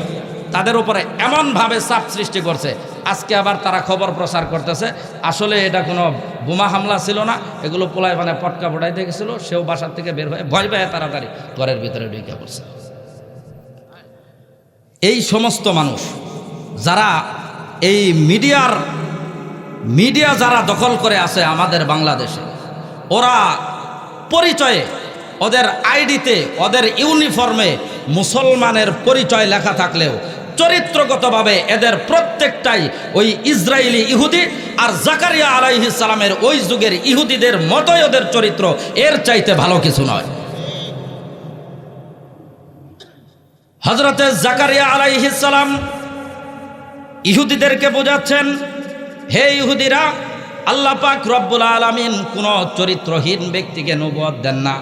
তাদের উপরে এমনভাবে চাপ সৃষ্টি করছে। আজকে আবার তারা খবর প্রচার করতেছে আসলে এটা কোনো বোমা হামলা ছিল না, এগুলো পোলায় মানে পটকা পড়াইতে গেছিল, সেও বাসার থেকে বের হয়ে ভয় পেয়ে তাড়াতাড়ি ঘরের ভিতরে ঢুকে পড়ছে। এই সমস্ত মানুষ যারা এই মিডিয়া যারা দখল করে আছে আমাদের বাংলাদেশে, ওরা পরিচয়ে ওদের আইডিতে ওদের ইউনিফর্মে মুসলমানের পরিচয় লেখা থাকলেও চরিত্রগতভাবে এদের প্রত্যেকটাই ওই ইসরায়েলি ইহুদি আর জাকারিয়া আলাইহিস সালামের ওই যুগের ইহুদিদের মতোই ওদের চরিত্র, এর চাইতে ভালো কিছু নয়। হযরতে জাকারিয়া আলাইহিস সালাম ইহুদিদেরকে বোঝাচ্ছেন, হে ইহুদিরা, আল্লাহ পাক রব্বুল আলামিন কোনো চরিত্রহীন ব্যক্তিকে নবুয়ত দেন না,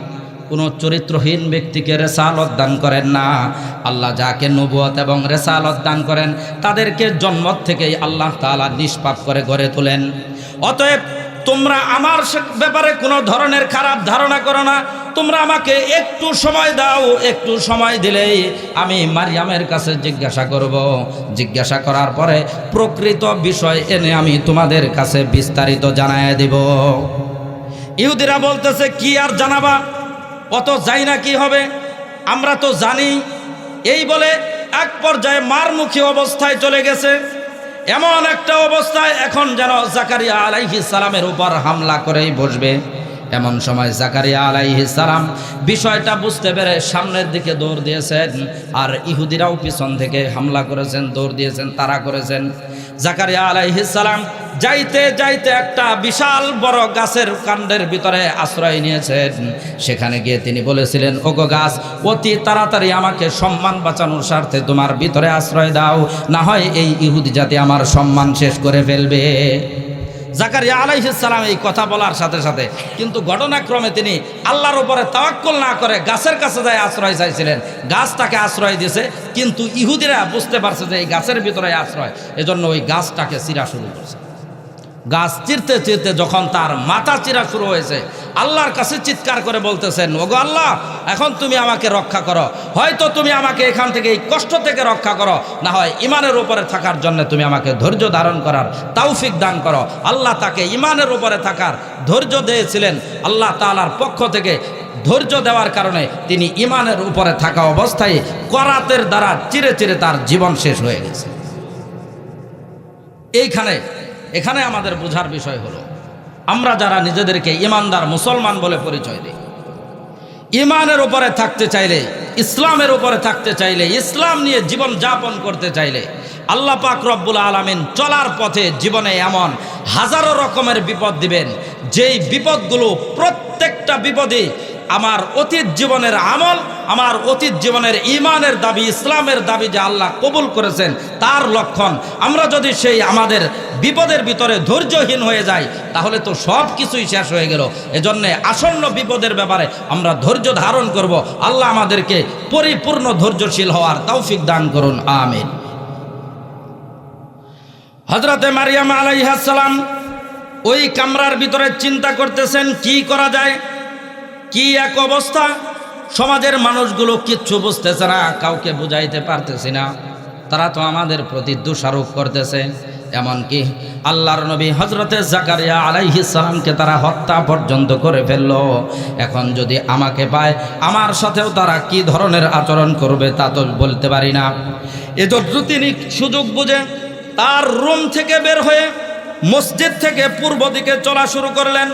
কোনো চরিত্রহীন ব্যক্তিকে রেসালত দান করেন না। আল্লাহ যাকে নবুয়ত এবং রেসালত দান করেন তাদেরকে জন্ম থেকেই আল্লাহ তাআলা নিষ্পাপ করে গড়ে তোলেন। অতএব তোমরা আমার ব্যাপারে কোনো ধরনের খারাপ ধারণা করো না, তোমরা আমাকে একটু সময় দাও, একটু সময় দিলেই আমি মারিয়ামের কাছে জিজ্ঞাসা করব, জিজ্ঞাসা করার পরে প্রকৃত বিষয় এনে আমি তোমাদের কাছে বিস্তারিত জানায় দেব। ইহুদিরা বলতেছে, কি আর জানাবা, অত যাই না কি হবে, আমরা তো জানি। এই বলে এক পর্যায়ে মারমুখী অবস্থায় চলে গেছে। এমন একটা অবস্থায় এখন যেন জাকারিয়া আলাইহিস সালামের উপর হামলা করেই বসবে। এমন সময় জাকারিয়া আলাইহিস সালাম বিষয়টা বুঝতে পেরে সামনের দিকে দৌড় দিয়েছেন, আর ইহুদিরাও পিছন থেকে হামলা করেছেন, দৌড় দিয়েছেন, তাড়া করেছেন। জাকারিয়া আলাইহিস সালাম যাইতে যাইতে একটা বিশাল বড় গাছের কাণ্ডের ভিতরে আশ্রয় নিয়েছেন। সেখানে গিয়ে তিনি বলেছিলেন, ওগো গাছ, অতি তাড়াতাড়ি আমাকে সম্মান বাঁচানোর স্বার্থে তোমার ভিতরে আশ্রয় দাও, না হয় এই ইহুদি জাতি আমার সম্মান শেষ করে ফেলবে। জাকারিয়া আলাইহিস সালাম এই কথা বলার সাথে সাথে কিন্তু ঘটনাক্রমে তিনি আল্লাহর উপরে তাওয়াক্কুল না করে গাছের কাছে যায় আশ্রয় চাইছিলেন। গাছ তাকে আশ্রয় দিয়েছে, কিন্তু ইহুদিরা বুঝতে পারছে যে এই গাছের ভিতরে আশ্রয়, এজন্য ওই গাছটাকে চিরা শুরু করছে। গাছ চিরতে চিরতে যখন তার মাথা চিরা শুরু হয়েছে, আল্লাহর কাছে চিৎকার করে বলতেছেন, ওগো আল্লাহ, এখন তুমি আমাকে রক্ষা করো, হয়তো তুমি আমাকে এখান থেকে এই কষ্ট থেকে রক্ষা করো, না হয় ইমানের উপরে থাকার জন্য তুমি আমাকে ধৈর্য ধারণ করার তৌফিক দান করো। আল্লাহ তাকে ইমানের উপরে থাকার ধৈর্য দিয়েছিলেন। আল্লাহ তাআলার পক্ষ থেকে ধৈর্য দেওয়ার কারণে তিনি ইমানের উপরে থাকা অবস্থায় করাতের দ্বারা চিরে চিরে তার জীবন শেষ হয়ে গেছে। এখানে আমাদের বোঝার বিষয় হলো, আমরা যারা নিজেদেরকে ইমানদার মুসলমান বলে পরিচয় দিই, ইমানের উপরে থাকতে চাইলে, ইসলামের উপরে থাকতে চাইলে, ইসলাম নিয়ে জীবন যাপন করতে চাইলে আল্লাহ পাক রব্বুল আলামিন চলার পথে জীবনে এমন হাজারো রকমের বিপদ দিবেন, যেই বিপদগুলো প্রত্যেকটা বিপদে আমার অতীত জীবনের আমল, আমার অতীত জীবনের ঈমানের দাবি, ইসলামের দাবি যে আল্লাহ কবুল করেছেন তার লক্ষণ। আমরা যদি সেই আমাদের বিপদের ভিতরে ধৈর্যহীন হয়ে যাই তাহলে তো সব কিছুই শেষ হয়ে গেল। এজন্যে আসন্ন বিপদের ব্যাপারে আমরা ধৈর্য ধারণ করব। আল্লাহ আমাদেরকে পরিপূর্ণ ধৈর্যশীল হওয়ার তৌফিক দান করুন, আমিন। হযরতে মারিয়াম আলাইহিস সালাম ওই কামরার ভিতরে চিন্তা করতেছেন কি করা যায়, কি এক অবস্থা। সমাজের মানুষগুলো কিচ্ছু বুঝতেছে না, কাউকে বুঝাইতে পারতেছি না, তারা তো আমাদের প্রতি দোষারোপ করতেছে। এমনকি আল্লাহর নবী হযরতে জাকারিয়া আলাইহিস সালামকে তারা হত্যা পর্যন্ত করে ফেলল। এখন যদি আমাকে পায় আমার সাথেও তারা কি ধরনের আচরণ করবে তা তো বলতে পারি না। এজন্য তিনি সুযোগ বুঝে তার রুম থেকে বের হয়ে মসজিদ থেকে পূর্ব দিকে চলা শুরু করলেন।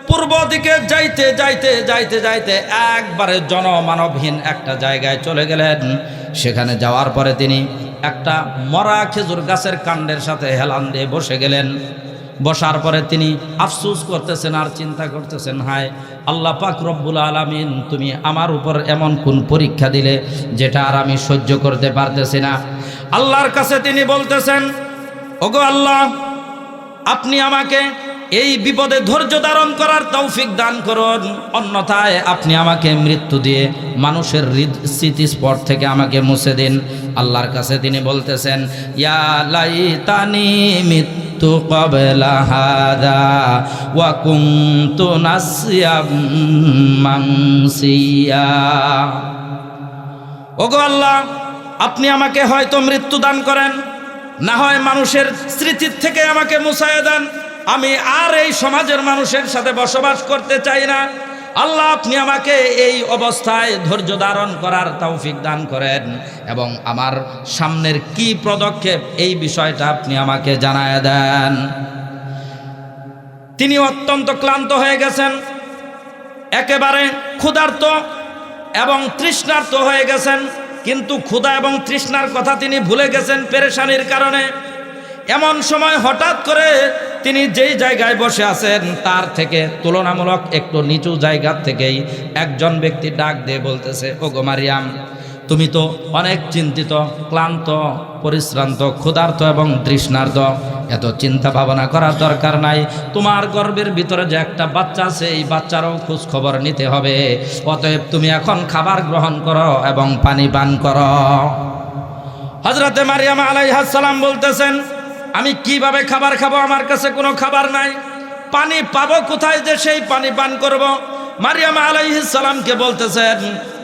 পূর্ব দিকে যাইতে যাইতে যাইতে যাইতে একবারে জনমানবহীন একটা জায়গায় চলে গেলেন। সেখানে যাওয়ার পরে তিনি একটা মরা খেজুর গাছের কাণ্ডের সাথে হেলান দিয়ে বসে গেলেন। বসার পরে তিনি আফসোস করতেছেন আর চিন্তা করতেছেন, হায় আল্লাহ পাক রব্বুল আলামিন, তুমি আমার উপর এমন কোন পরীক্ষা দিলে যেটা আর আমি সহ্য করতে পারতেছি না। আল্লাহর কাছে তিনি বলতেছেন, ওগো আল্লাহ, আপনি আমাকে এই বিপদে ধৈর্য ধারণ করার তৌফিক দান করুন, অন্যথায় আপনি আমাকে মৃত্যু দিয়ে মানুষের স্মৃতিস্পট থেকে আমাকে মুছে দিন। আল্লাহর কাছে তিনি বলতেছেন, ইয়া লাইতানি মিতু ক্বাবলা হাদা ওয়া কুনতু নাসিয়াম মানসিয়া। ওগো আল্লাহ, আপনি আমাকে হয়তো মৃত্যু দান করেন, না হয় মানুষের স্মৃতির থেকে আমাকে মুছাইয়া দেন। আমি আর এই সমাজের মানুষের সাথে বসবাস করতে চাই না। আল্লাহ, আপনি আমাকে এই অবস্থায় ধৈর্য ধারণ করার তৌফিক দান করেন এবং আমার সামনের কি পদক্ষেপ এই বিষয়টা আপনি আমাকে জানায় দেন। তিনি অত্যন্ত ক্লান্ত হয়ে গেছেন, একেবারে ক্ষুধার্ত এবং তৃষ্ণার্ত হয়ে গেছেন। কিন্তু ক্ষুধা এবং তৃষ্ণার কথা তিনি ভুলে গেছেন পেরেশানির কারণে। এমন সময় হঠাৎ করে তিনি যেই জায়গায় বসে আছেন তার থেকে তুলনামূলক একটু নিচু জায়গা থেকেই একজন ব্যক্তি ডাক দিয়ে বলতেছে, ওগো মারিয়াম, তুমি তো অনেক চিন্তিত, ক্লান্ত, পরিশ্রান্ত, ক্ষুধার্ত এবং তৃষ্ণার্ত। এত চিন্তা ভাবনা করার দরকার নাই। তোমার গর্ভের ভিতরে যে একটা বাচ্চা আছে এই বাচ্চারও খোঁজ খবর নিতে হবে। অতএব তুমি এখন খাবার গ্রহণ করো এবং পানি পান করো। হযরতে মারিয়াম আলাইহিস সালাম বলতেছেন, আমি কিভাবে খাবার খাবো? আমার কাছে কোনো খাবার নাই, পানি পাবো কোথায় যে সেই পানি পান করব? মারিয়াম আলাইহিস সালামকে বলতেছেন,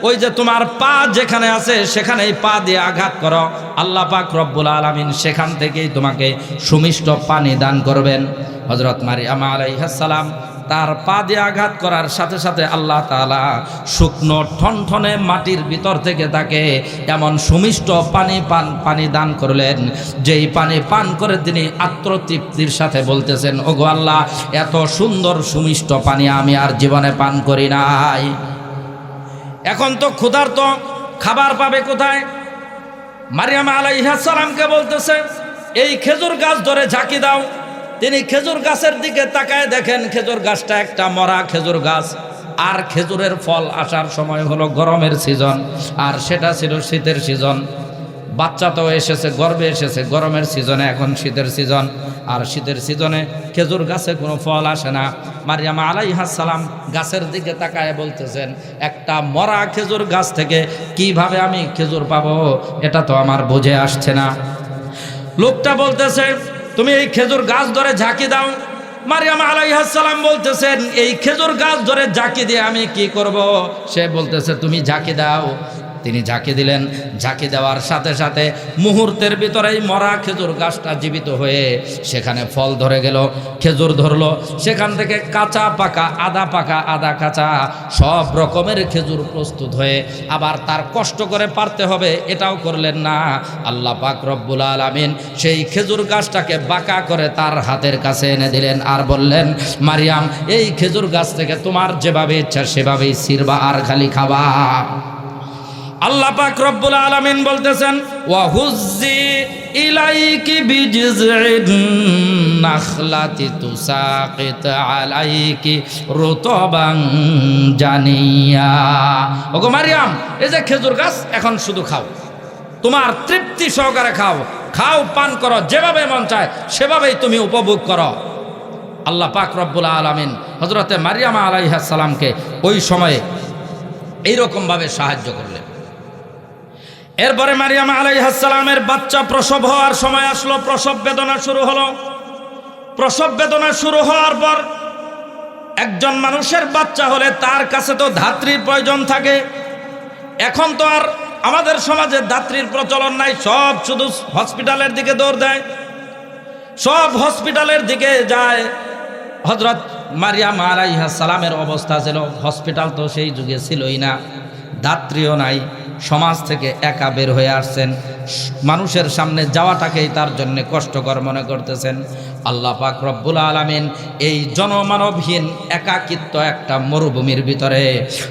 ওই যে তোমার পা যেখানে আছে সেখানেই পা দিয়ে আঘাত করো, আল্লাহ পাক রব্বুল আলামিন সেখান থেকেই তোমাকে সুমিষ্ট পানি দান করবেন। হযরত মারিয়াম আলাইহিস সালাম তার পা দিয়ে আঘাত করার সাথে সাথে আল্লাহ তাআলা শুকনো ঠনঠনে মাটির ভিতর থেকে তাকে এমন সুমিষ্ট পানি দান করলেন, যেই পানি পান করে তিনি আত্মতৃপ্তির সাথে বলতেছেন, ওগো আল্লাহ, এত সুন্দর সুমিষ্ট পানি আমি আর জীবনে পান করি নাই। এখন তো ক্ষুধার্ত, খাবার পাবে কোথায়? মারিয়াম আলাইহিস সালামকে বলতেছে, এই খেজুর গাছ ধরে ঝাঁকি দাও। তিনি খেজুর গাছের দিকে তাকায় দেখেন খেজুর গাছটা একটা মরা খেজুর গাছ, আর খেজুরের ফল আসার সময় হলো গরমের সিজন, আর সেটা ছিল শীতের সিজন। বাচ্চা তো এসেছে, গর্ভে এসেছে গরমের সিজনে, এখন শীতের সিজন, আর শীতের সিজনে খেজুর গাছে কোনো ফল আসে না। মারিয়াম আলাইহিস সালাম গাছের দিকে তাকায় বলতেছেন, একটা মরা খেজুর গাছ থেকে কিভাবে আমি খেজুর পাবো এটা তো আমার বুঝে আসছে না। লোকটা বলতেছে, তুমি এই খেজুর গাছ ধরে ঝাঁকি দাও। মারিয়াম আলাইহিস সালাম বলতেছেন, এই খেজুর গাছ ধরে ঝাঁকি দিয়ে আমি কি করব? সে বলতেছে, তুমি ঝাঁকি দাও। তিনি ঝাঁকি দিলেন। ঝাঁকি দেওয়ার সাথে সাথে মুহূর্তের ভিতরেই মরা খেজুর গাছটা জীবিত হয়ে সেখানে ফল ধরে গেল, খেজুর ধরলো। সেখান থেকে কাঁচা পাকা, আদা কাঁচা সব রকমের খেজুর প্রস্তুত হয়ে, আবার তার কষ্ট করে পারতে হবে এটাও করলেন না। আল্লাহ পাক রব্বুল আলামিন সেই খেজুর গাছটাকে বাঁকা করে তার হাতের কাছে এনে দিলেন আর বললেন, মারিয়াম, এই খেজুর গাছ থেকে তোমার যেভাবে ইচ্ছা সেভাবেই ছিঁড়বা আর খালি খাবা। আল্লাহ পাক রব্বুল আলামিন বলতেছেন ওয়া হুজ্জি ইলাইকি বিজিযইন নাখলাতি তুসাকিত আলাইকি রুতবান জানিয়া। ওগো মারিয়াম, এই যে খেজুর গাছ, এখন শুধু খাও, তোমার তৃপ্তি সহকারে খাও, খাও পান করো, যেভাবে মন চায় সেভাবেই তুমি উপভোগ করো। আল্লাহ পাক রব্বুল আলামিন হযরতে মারিয়াম আলাইহিস সালামকে ওই সময়ে এইরকমভাবে সাহায্য করলেন। এরপরে মারিয়াম আলাইহিস সালামের বাচ্চা প্রসব হওয়ার সময় আসলো, প্রসব বেদনা শুরু হলো। প্রসব বেদনা শুরু হওয়ার পর একজন মানুষের বাচ্চা হলে তার কাছে তো ধাত্রীর প্রয়োজন থাকে। এখন তো আর আমাদের সমাজে ধাত্রীর প্রচলন নাই, সব শুধু হসপিটালের দিকে দৌড় দেয়, সব হসপিটালের দিকে যায়। হযরত মারিয়াম আলাইহিস সালামের অবস্থা ছিল, হসপিটাল তো সেই যুগে ছিলই না, ধাত্রীও নাই, সমাজ থেকে একা বের হয়ে আসছেন, মানুষের সামনে যাওয়াটাকেই তার জন্য কষ্টকর মনে করতেছেন। আল্লাহ পাক রব্বুল আলামিন এই জনমানবহীন একাকিত্ব একটা মরুভূমির ভিতরে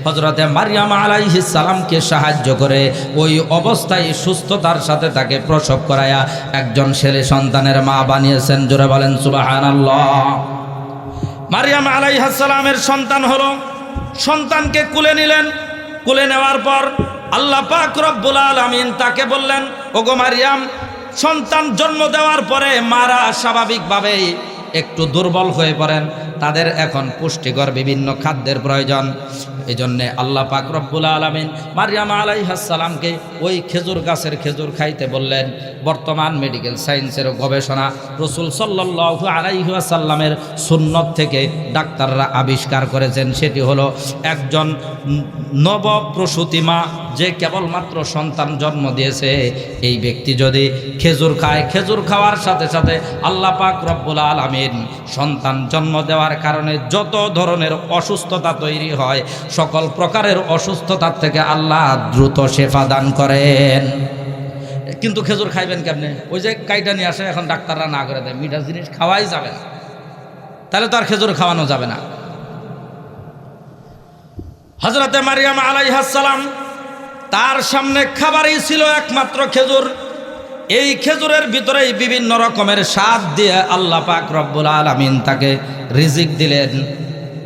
হযরতে মারিয়াম আলাইহিস সালামকে সাহায্য করে ওই অবস্থায় সুস্থতার সাথে তাকে প্রসব করায়া একজন ছেলে সন্তানের মা বানিয়েছেন। জোরে বলেন সুবহানাল্লাহ। মারিয়াম আলাইহিস সালামের সন্তান হলো, সন্তানকে কুলে নিলেন। কুলে নেওয়ার পর আল্লাহ পাক রব্বুল আলামিন তাকে বললেন, ওগো মারিয়াম, সন্তান জন্ম দেওয়ার পরে মারা স্বাভাবিকভাবেই একটু দুর্বল হয়ে পড়েন, তাদের এখন পুষ্টিকর বিভিন্ন খাদ্যের প্রয়োজন। এই জন্যে আল্লাহ পাক রব্বুল আলামিন মারিয়াম আলাইহিস সালামকে ওই খেজুর গাছের খেজুর খাইতে বললেন। বর্তমান মেডিকেল সায়েন্সের গবেষণা রাসূল সাল্লাল্লাহু আলাইহি ওয়াসাল্লামের সুন্নত থেকে ডাক্তাররা আবিষ্কার করেছেন, সেটি হলো একজন নবপ্রসূতি মা যে কেবলমাত্র সন্তান জন্ম দিয়েছে, এই ব্যক্তি যদি খেজুর খায়, খেজুর খাওয়ার সাথে সাথে আল্লাহ পাক রব্বুল আলামিন সন্তান জন্ম দেওয়ার কারণে যত ধরনের অসুস্থতা তৈরি হয়, সকল প্রকারের অসুস্থতার থেকে আল্লাহ দ্রুত শেফা দান করেন। কিন্তু খেজুর খাইবেন কেমনে? ওই যে কাইটা নিয়ে আসে, এখন ডাক্তাররা না করে দেয়, মিঠা জিনিস খাওয়াই যাবে না, তাহলে তো আর খেজুর খাওয়ানো যাবে না। হযরতে মারিয়াম আলাইহিস সালাম তার সামনে খাবারই ছিল একমাত্র খেজুর। এই খেজুরের ভিতরেই বিভিন্ন রকমের স্বাদ দিয়ে আল্লাহ পাক রব্বুল আলামিন তাকে রিজিক দিলেন।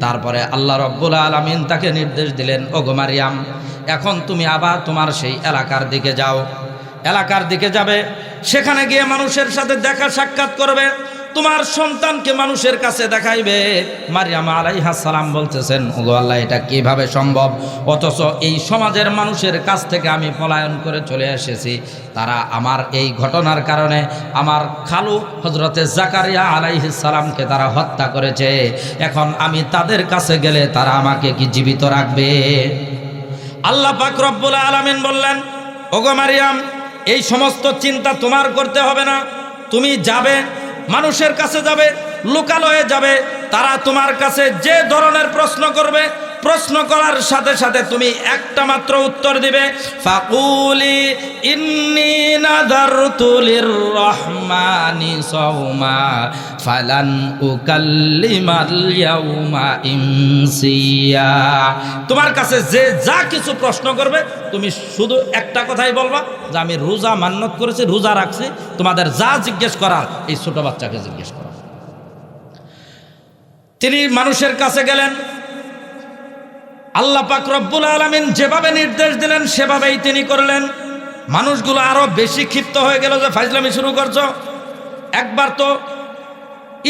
তারপরে আল্লাহ রব্বুল আলামিন তাকে নির্দেশ দিলেন, ওগো মারিয়াম, এখন তুমি আবার তোমার সেই এলাকার দিকে যাও, এলাকার দিকে যাবে, সেখানে গিয়ে মানুষের সাথে দেখা সাক্ষাৎ করবে, তোমার সন্তানকে মানুষের কাছে দেখাইবে। মারিয়াম আলাইহিস সালাম বলতেছেন, ওগো আল্লাহ, এটা কিভাবে সম্ভব? অথচ এই সমাজের মানুষের কাছ থেকে আমি পলায়ন করে চলে এসেছি, তারা আমার এই ঘটনার কারণে আমার খালু হযরতে জাকারিয়া আলাইহিস সালামকে তারা হত্যা করেছে, এখন আমি তাদের কাছে গেলে তারা আমাকে কি জীবিত রাখবে? আল্লাহ পাক রব্বুল আলামিন বললেন, ওগো মারিয়াম, এই সমস্ত চিন্তা তোমার করতে হবে না, তুমি যাবে, মানুষের কাছে যাবে, লোকালয়ে যাবে, তারা তোমার কাছে যে ধরনের প্রশ্ন করবে, প্রশ্ন করার সাথে সাথে তুমি একটা মাত্র উত্তর দিবে, ফাকুলি ইন্নী নাযারতু লিররহমানি সাওমা ফালান উকাল্লিমাল ইয়াউমা ইনসিয়া। তোমার কাছে যে যা কিছু প্রশ্ন করবে তুমি শুধু একটা কথাই বলবা যে আমি রোজা মান্যত করেছি, রোজা রাখছি, তোমাদের যা জিজ্ঞেস করার এই ছোট বাচ্চাকে জিজ্ঞেস করো। তিনি মানুষের কাছে গেলেন, আল্লাহ পাক রব্বুল আলামিন যেভাবে নির্দেশ দিলেন সেভাবেই তিনি করলেন। মানুষগুলো আরো বেশি ক্ষিপ্ত হয়ে গেল যে ফাজলামি শুরু করছো, একবার তো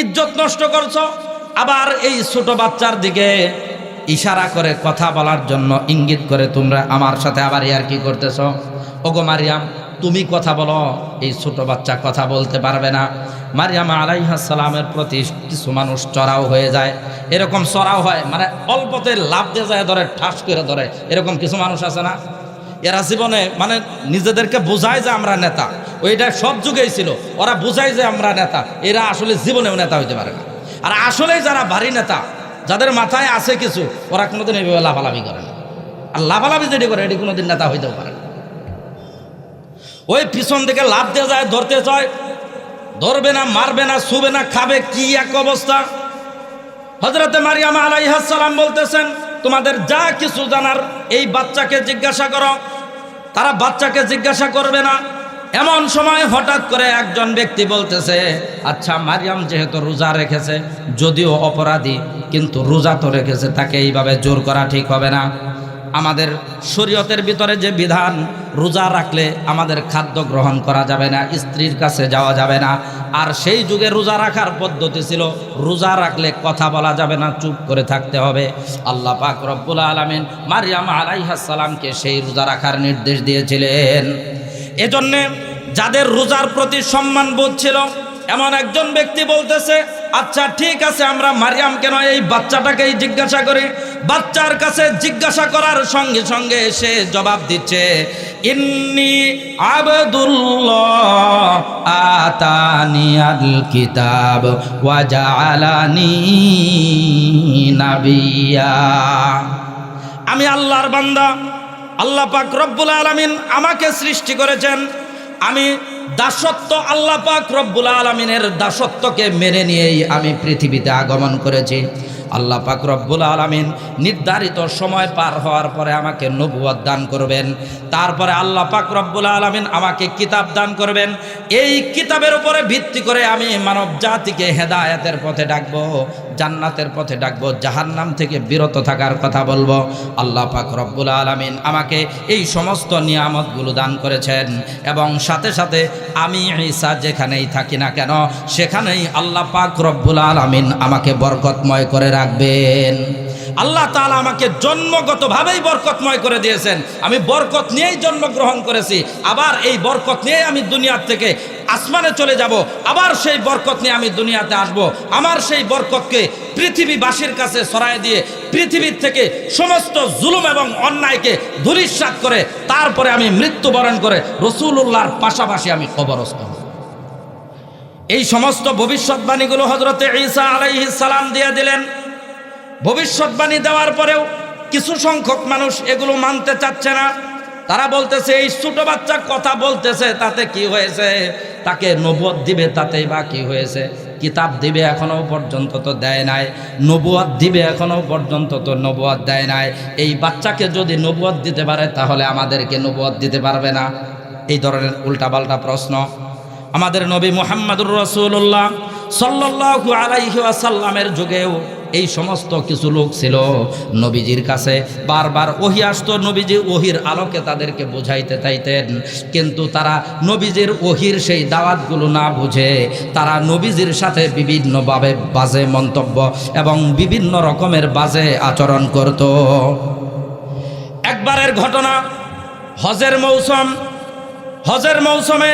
ইজ্জত নষ্ট করছো, আবার এই ছোট বাচ্চার দিকে ইশারা করে কথা বলার জন্য ইঙ্গিত করে তোমরা আমার সাথে আবার ইয়ার্কি করতেছ। ওগো মারিয়াম, তুমি কথা বলো, এই ছোট বাচ্চা কথা বলতে পারবে না। মারিয়াম আলাইহিস সালামের প্রতি কিছু মানুষ চড়াও হয়ে যায়, এরকম চড়াও হয় মানে অল্পতে লাভ দিয়ে যায়, ধরে ঠাস করে ধরে, এরকম কিছু মানুষ আছে না? এরা জীবনে মানে নিজেদেরকে বোঝায় যে আমরা নেতা, ওইটা সব যুগেই ছিল, ওরা বোঝায় যে আমরা নেতা, এরা আসলে জীবনেও নেতা হইতে পারে না। আর আসলেই যারা ভারী নেতা, যাদের মাথায় আছে কিছু, ওরা কোনোদিন এইভাবে লাফালাফি করে না। আর লাফালাফি যেটি করে এটি কোনোদিন নেতা হইতেও পারে না। ওই পিছন থেকে লাভ দিয়ে যায়, ধরতে চায়, ধরবে না, মারবে না, ছুবে না, খাবে, কি এক অবস্থা। হযরতে মারিয়াম আলাইহিস সালাম বলতেছেন, তোমাদের যা কিছু জানার এই বাচ্চাকে জিজ্ঞাসা করো। তারা বাচ্চাকে জিজ্ঞাসা করবে না। এমন সময় হঠাৎ করে একজন ব্যক্তি বলতেছে, আচ্ছা মারিয়াম যেহেতু রোজা রেখেছে, যদিও অপরাধী কিন্তু রোজা তো রেখেছে, তাকে এইভাবে জোর করা ঠিক হবে না। আমাদের শরীয়তের ভিতরে যে বিধান, রোজা রাখলে আমাদের খাদ্য গ্রহণ করা যাবে না, স্ত্রীর কাছে যাওয়া যাবে না। আর সেই যুগে রোজা রাখার পদ্ধতি ছিল, রোজা রাখলে কথা বলা যাবে না, চুপ করে থাকতে হবে। আল্লাহ পাক রব্বুল আলামিন মারিয়াম আলাইহিস সালামকে সেই রোজা রাখার নির্দেশ দিয়েছিলেন। এজন্যে যাদের রোজার প্রতি সম্মান বোধ ছিল, এমন একজন ব্যক্তি বলতেছে, আচ্ছা ঠিক আছে, আমরা মারিয়ামকে নয় এই বাচ্চাটাকেই জিজ্ঞাসা করি। বাচ্চার কাছে জিজ্ঞাসা করার সঙ্গে সঙ্গে সে জবাব দিচ্ছে, ইন্নী আবদুল্লাহ আতানিয়াল কিতাব ওয়া জাআলানি নাবিয়্যা। আমি আল্লাহর বান্দা, আল্লাহ পাক রব্বুল আলামিন আমাকে সৃষ্টি করেছেন, আমি দাসত্ব, আল্লাহ পাক রব্বুল আলামিনের দাসত্বকে মেনে নিয়েই আমি পৃথিবীতে আগমন করেছি। আল্লাহ পাক রব্বুল আলামিন নির্ধারিত সময় পার হওয়ার পরে আমাকে নবুয়ত দান করবেন, তারপরে আল্লাহ পাক রব্বুল আলামিন আমাকে কিতাব দান করবেন। এই কিতাবের উপরে ভিত্তি করে আমি মানব জাতিকে হেদায়েতের পথে ডাকবো, জান্নাতের পথে ডাকবো, জাহান্নাম থেকে বিরত থাকার কথা বলবো। আল্লাহ পাক রব্বুল আলামিন আমাকে এই সমস্ত নিয়ামতগুলো দান করেছেন এবং সাথে সাথে আমি ঈসা যেখানেই থাকি না কেন সেখানেই আল্লাহ পাক রব্বুল আলামিন আমাকে বরকতময় করে রাখবেন। আল্লাহ তাআলা আমাকে জন্মগতভাবেই বরকতময় করে দিয়েছেন। আমি বরকত নিয়েই জন্মগ্রহণ করেছি, আবার এই বরকত নিয়ে আমি দুনিয়ার থেকে আসমানে চলে যাব, আবার সেই বরকত নিয়ে আমি দুনিয়াতে আসব। আমার সেই বরকতকে পৃথিবীবাসীর কাছে ছড়ায় দিয়ে পৃথিবীর থেকে সমস্ত জুলুম এবং অন্যায়কে ধূলিসাৎ করে তারপরে আমি মৃত্যুবরণ করে রাসূলুল্লাহর পাশাপাশি আমি কবরস্থ হব। এই সমস্ত ভবিষ্যৎবাণীগুলো হযরতে ঈসা আলাইহিস সালাম দিয়ে দিলেন। ভবিষ্যৎবাণী দেওয়ার পরেও কিছু সংখ্যক মানুষ এগুলো মানতে চাচ্ছে না। তারা বলতেছে, এই ছোট বাচ্চা কথা বলতেছে, তাতে কি হয়েছে? তাকে নবুয়ত দিবে, তাতেই বা কি হয়েছে? কিতাব দিবে, এখনো পর্যন্ত তো দেয় নাই। নবুয়ত দিবে, এখনো পর্যন্ত তো নবুয়ত দেয় নাই। এই বাচ্চাকে যদি নবুয়ত দিতে পারে তাহলে আমাদেরকে নবুয়ত দিতে পারবে না। এই ধরনের উল্টাপাল্টা প্রশ্ন আমাদের নবী মুহাম্মদুর রাসূলুল্লাহ সাল্লাল্লাহু আলাইহি ওয়াসাল্লামের যুগেও এই সমস্ত কিছু লোক ছিল। নবীজির কাছে বারবার ওহী আসতো, নবীজি ওহীর আলোকে তাদেরকে বোঝাইতে চাইতেন, কিন্তু তারা নবীজির ওহীর সেই দাওয়াতগুলো না বুঝে তারা নবীজির সাথে বিভিন্নভাবে বাজে মন্তব্য এবং বিভিন্ন রকমের বাজে আচরণ করত। একবারের ঘটনা, হজের মৌসুমে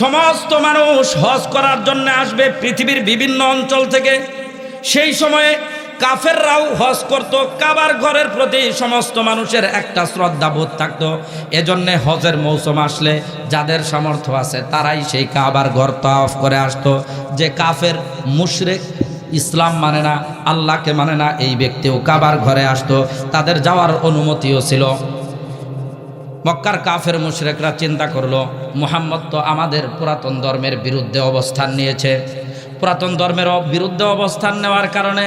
সমস্ত মানুষ হজ করার জন্য আসবে পৃথিবীর বিভিন্ন অঞ্চল থেকে। সেই সময়ে কাফেররাও হজ করত। কাবার ঘরের প্রতি সমস্ত মানুষের একটা শ্রদ্ধাবোধ থাকতো। এজন্যে হজের মৌসুম আসলে যাদের সামর্থ্য আছে তারাই সেই কাবার ঘর তাওয়াফ করে আসতো। যে কাফের মুশরিক, ইসলাম মানে না, আল্লাহকে মানে না, এই ব্যক্তিও কাবার ঘরে আসতো, তাদের যাওয়ার অনুমতিও ছিল। মক্কার কাফের মুশরিকরা চিন্তা করলো, মুহাম্মদ তো আমাদের পুরাতন ধর্মের বিরুদ্ধে অবস্থান নিয়েছে। পুরাতন ধর্মের বিরুদ্ধে অবস্থান নেওয়ার কারণে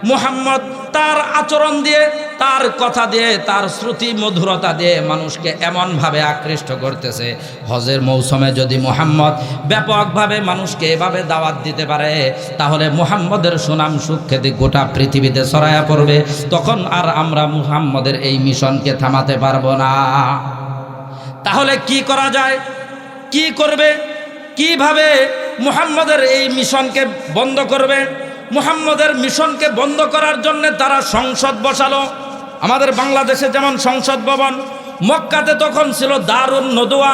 মুহাম্মদ তার আচরণ দিয়ে, তার কথা দিয়ে, তার শ্রুতি মধুরতা দিয়ে মানুষকে এমনভাবে আকৃষ্ট করতেছে। হজের মৌসুমে যদি মুহাম্মদ ব্যাপকভাবে মানুষকে এভাবে দাওয়াত দিতে পারে তাহলে মুহাম্মদের সুনাম সুখ্যাতি গোটা পৃথিবীতে ছড়ায়া পড়বে। তখন আর আমরা মুহাম্মদের এই মিশনকে থামাতে পারবো না। তাহলে কি করা যায়? কি করবে? কিভাবে মুহাম্মদের এই মিশনকে বন্ধ করবে? মুহাম্মদের মিশনকে বন্ধ করার জন্য তারা সংসদ বসালো। আমাদের বাংলাদেশে যেমন সংসদ ভবন, মক্কাতে তখন ছিল দারুন নদওয়া।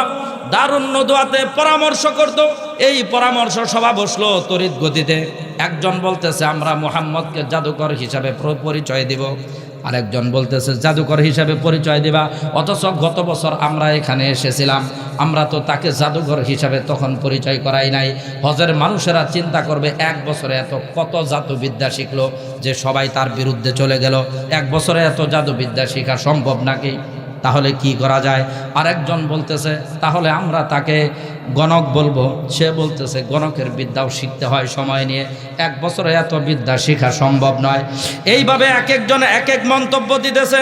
দারুন নদওয়াতে পরামর্শ করত। এই পরামর্শ সভা বসলো তড়িৎ গতিতে। একজন বলতেছে আমরা মুহাম্মদকে জাদুকর হিসাবে পরিচয় দিব, আরেকজন বলতেছে জাদুকর হিসাবে পরিচয় দিবা, অথচ গত বছর আমরা এখানে এসেছিলাম, আমরা তো তাকে জাদুকর হিসাবে তখন পরিচয় করাই নাই। হজের মানুষেরা চিন্তা করবে এক বছরে এত কত জাদুবিদ্যা শিখলো যে সবাই তার বিরুদ্ধে চলে গেল। এক বছরে এত জাদুবিদ্যা শেখা সম্ভব নাকি? তাহলে কি করা যায়? আরেকজন বলতেছে তাহলে আমরা তাকে গণক বলবো। সে বলতেছে গণকের বিদ্যাও শিখতে হয় সময় নিয়ে, এক বছরে এত বিদ্যা শেখা সম্ভব নয়। এইভাবে এক একজন এক এক মন্তব্য দিতেছে।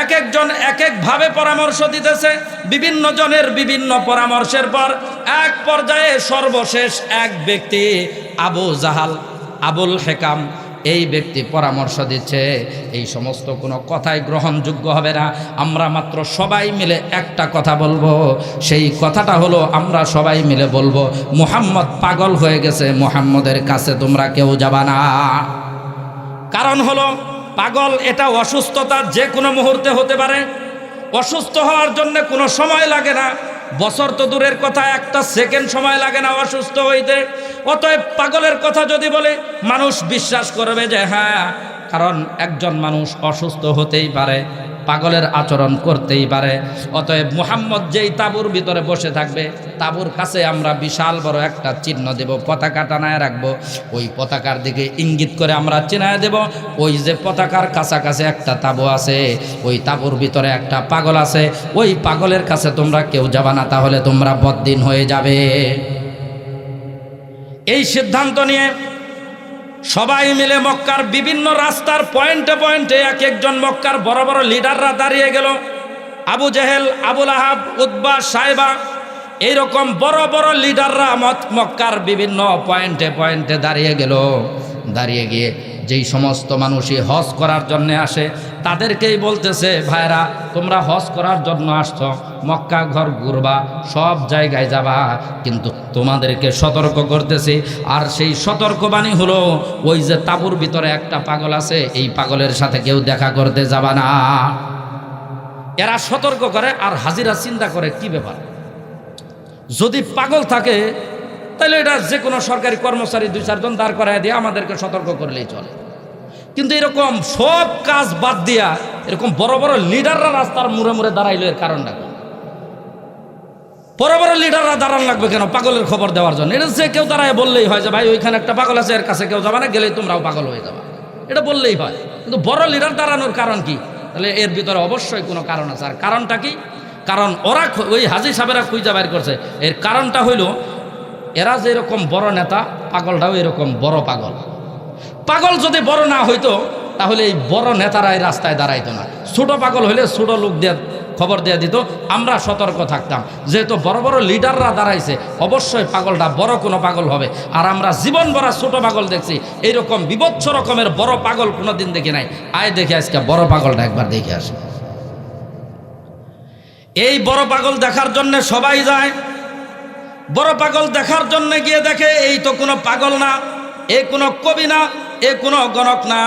এক একজন এক একভাবে পরামর্শ দিতেছে, বিভিন্ন জনের বিভিন্ন পরামর্শের পর এক পর্যায়ে সর্বশেষ এক ব্যক্তি আবু জাহাল, আবুল হেকাম, এই ব্যক্তি পরামর্শ দিচ্ছে এই সমস্ত কোনো কথাই গ্রহণযোগ্য হবে না। আমরা মাত্র সবাই মিলে একটা কথা বলবো, সেই কথাটা হলো আমরা সবাই মিলে বলবো মুহাম্মদ পাগল হয়ে গেছে, মুহাম্মদের কাছে তোমরা কেউ যাবা না। কারণ হলো পাগল এটা অসুস্থতা যে কোনো মুহূর্তে হতে পারে। অসুস্থ হওয়ার জন্য কোনো সময় লাগে না, বছর তো দূরের কথা, একটা সেকেন্ড সময় লাগে না অসুস্থ হইতে। অতএব পাগলের কথা যদি বলে মানুষ বিশ্বাস করবে যে হ্যাঁ, কারণ একজন মানুষ অসুস্থ হতেই পারে, পাগলের আচরণ করতেই পারে। অতএব মুহাম্মদ যেই তাঁবুর ভিতরে বসে থাকবে, তাঁবুর কাছে আমরা বিশাল বড় একটা চিহ্ন দেব, পতাকা টানায় রাখবো। ওই পতাকার দিকে ইঙ্গিত করে আমরা চিনায় দেব ওই যে পতাকার কাছাকাছি একটা তাঁবু আছে, ওই তাঁবুর ভিতরে একটা পাগল আছে, ওই পাগলের কাছে তোমরা কেউ যাবা না, তাহলে তোমরা বদ্দিন হয়ে যাবে। এই সিদ্ধান্ত নিয়ে সবাই মিলে মক্কার বিভিন্ন রাস্তার পয়েন্টে পয়েন্টে এক একজন মক্কার বড় বড় লিডাররা দাঁড়িয়ে গেল। আবু জেহেল, আবুল আহাব, উতবা, সাইবা, এইরকম বড় বড় লিডাররা মক্কার বিভিন্ন পয়েন্টে পয়েন্টে দাঁড়িয়ে গেল। দাঁড়িয়ে গিয়ে যেই সমস্ত মানুষই হজ করার জন্য আসে তাদেরকেই বলতেছে, ভাইরা তোমরা হজ করার জন্য আসছো, মক্কা ঘর ঘুরবা, সব জায়গায় যাবা, কিন্তু তোমাদেরকে সতর্ক করতেছি। আর সেই সতর্কবাণী হলো ওই যে তাঁবুর ভিতরে একটা পাগল আছে, এই পাগলের সাথে কেউ দেখা করতে যাবা না। এরা সতর্ক করে, আর হাজিরা চিন্তা করে কি ব্যাপার, যদি পাগল থাকে তাহলে এটা যে কোনো সরকারি কর্মচারী 2-4 জন দাঁড় করায় দিয়ে আমাদেরকে সতর্ক করলেই চলে। কিন্তু এরকম সব কাজ বাদ দিয়া এরকম বড় বড় লিডাররা রাস্তার মুড়ে মুড়ে দাঁড়াইলো, এর কারণটা কি? বড় বড় লিডাররা দাঁড়ান লাগবে কেন পাগলের খবর দেওয়ার জন্য? এটা যে কেউ দাঁড়ায় বললেই হয় যে ভাই ওইখানে একটা পাগল আছে, এর কাছে কেউ যাবে না, গেলেই তোমরাও পাগল হয়ে যাবে, এটা বললেই হয়। কিন্তু বড় লিডার দাঁড়ানোর কারণ কি? তাহলে এর ভিতরে অবশ্যই কোনো কারণ আছে। আর কারণটা কি? কারণ ওরা ওই হাজি সাহেবেরা খুঁজে বের করছে, এর কারণটা হইল এরা যে এরকম বড় নেতা, পাগলটাও এরকম বড় পাগল। পাগল যদি বড় না হইতো তাহলে এই বড় নেতারা এই রাস্তায় দাঁড়াইতো না। ছোট পাগল হইলে ছোট লোক দিয়ে খবর দিয়ে দিত, আমরা সতর্ক থাকতাম। যেহেতু বড় বড় লিডাররা দাঁড়াইছে, অবশ্যই পাগলটা বড় কোনো পাগল হবে। আর আমরা জীবন ভরা ছোট পাগল দেখছি, এইরকম বিভৎস রকমের বড় পাগল কোনোদিন দেখি নাই। আয় দেখে আজকে বড় পাগলটা একবার দেখে আসে। এই বড় পাগল দেখার জন্য সবাই যায়। বড় পাগল দেখার জন্য গিয়ে দেখে এই তো কোনো পাগল না, এ কোনো কবি না, এ কোনো গণক না,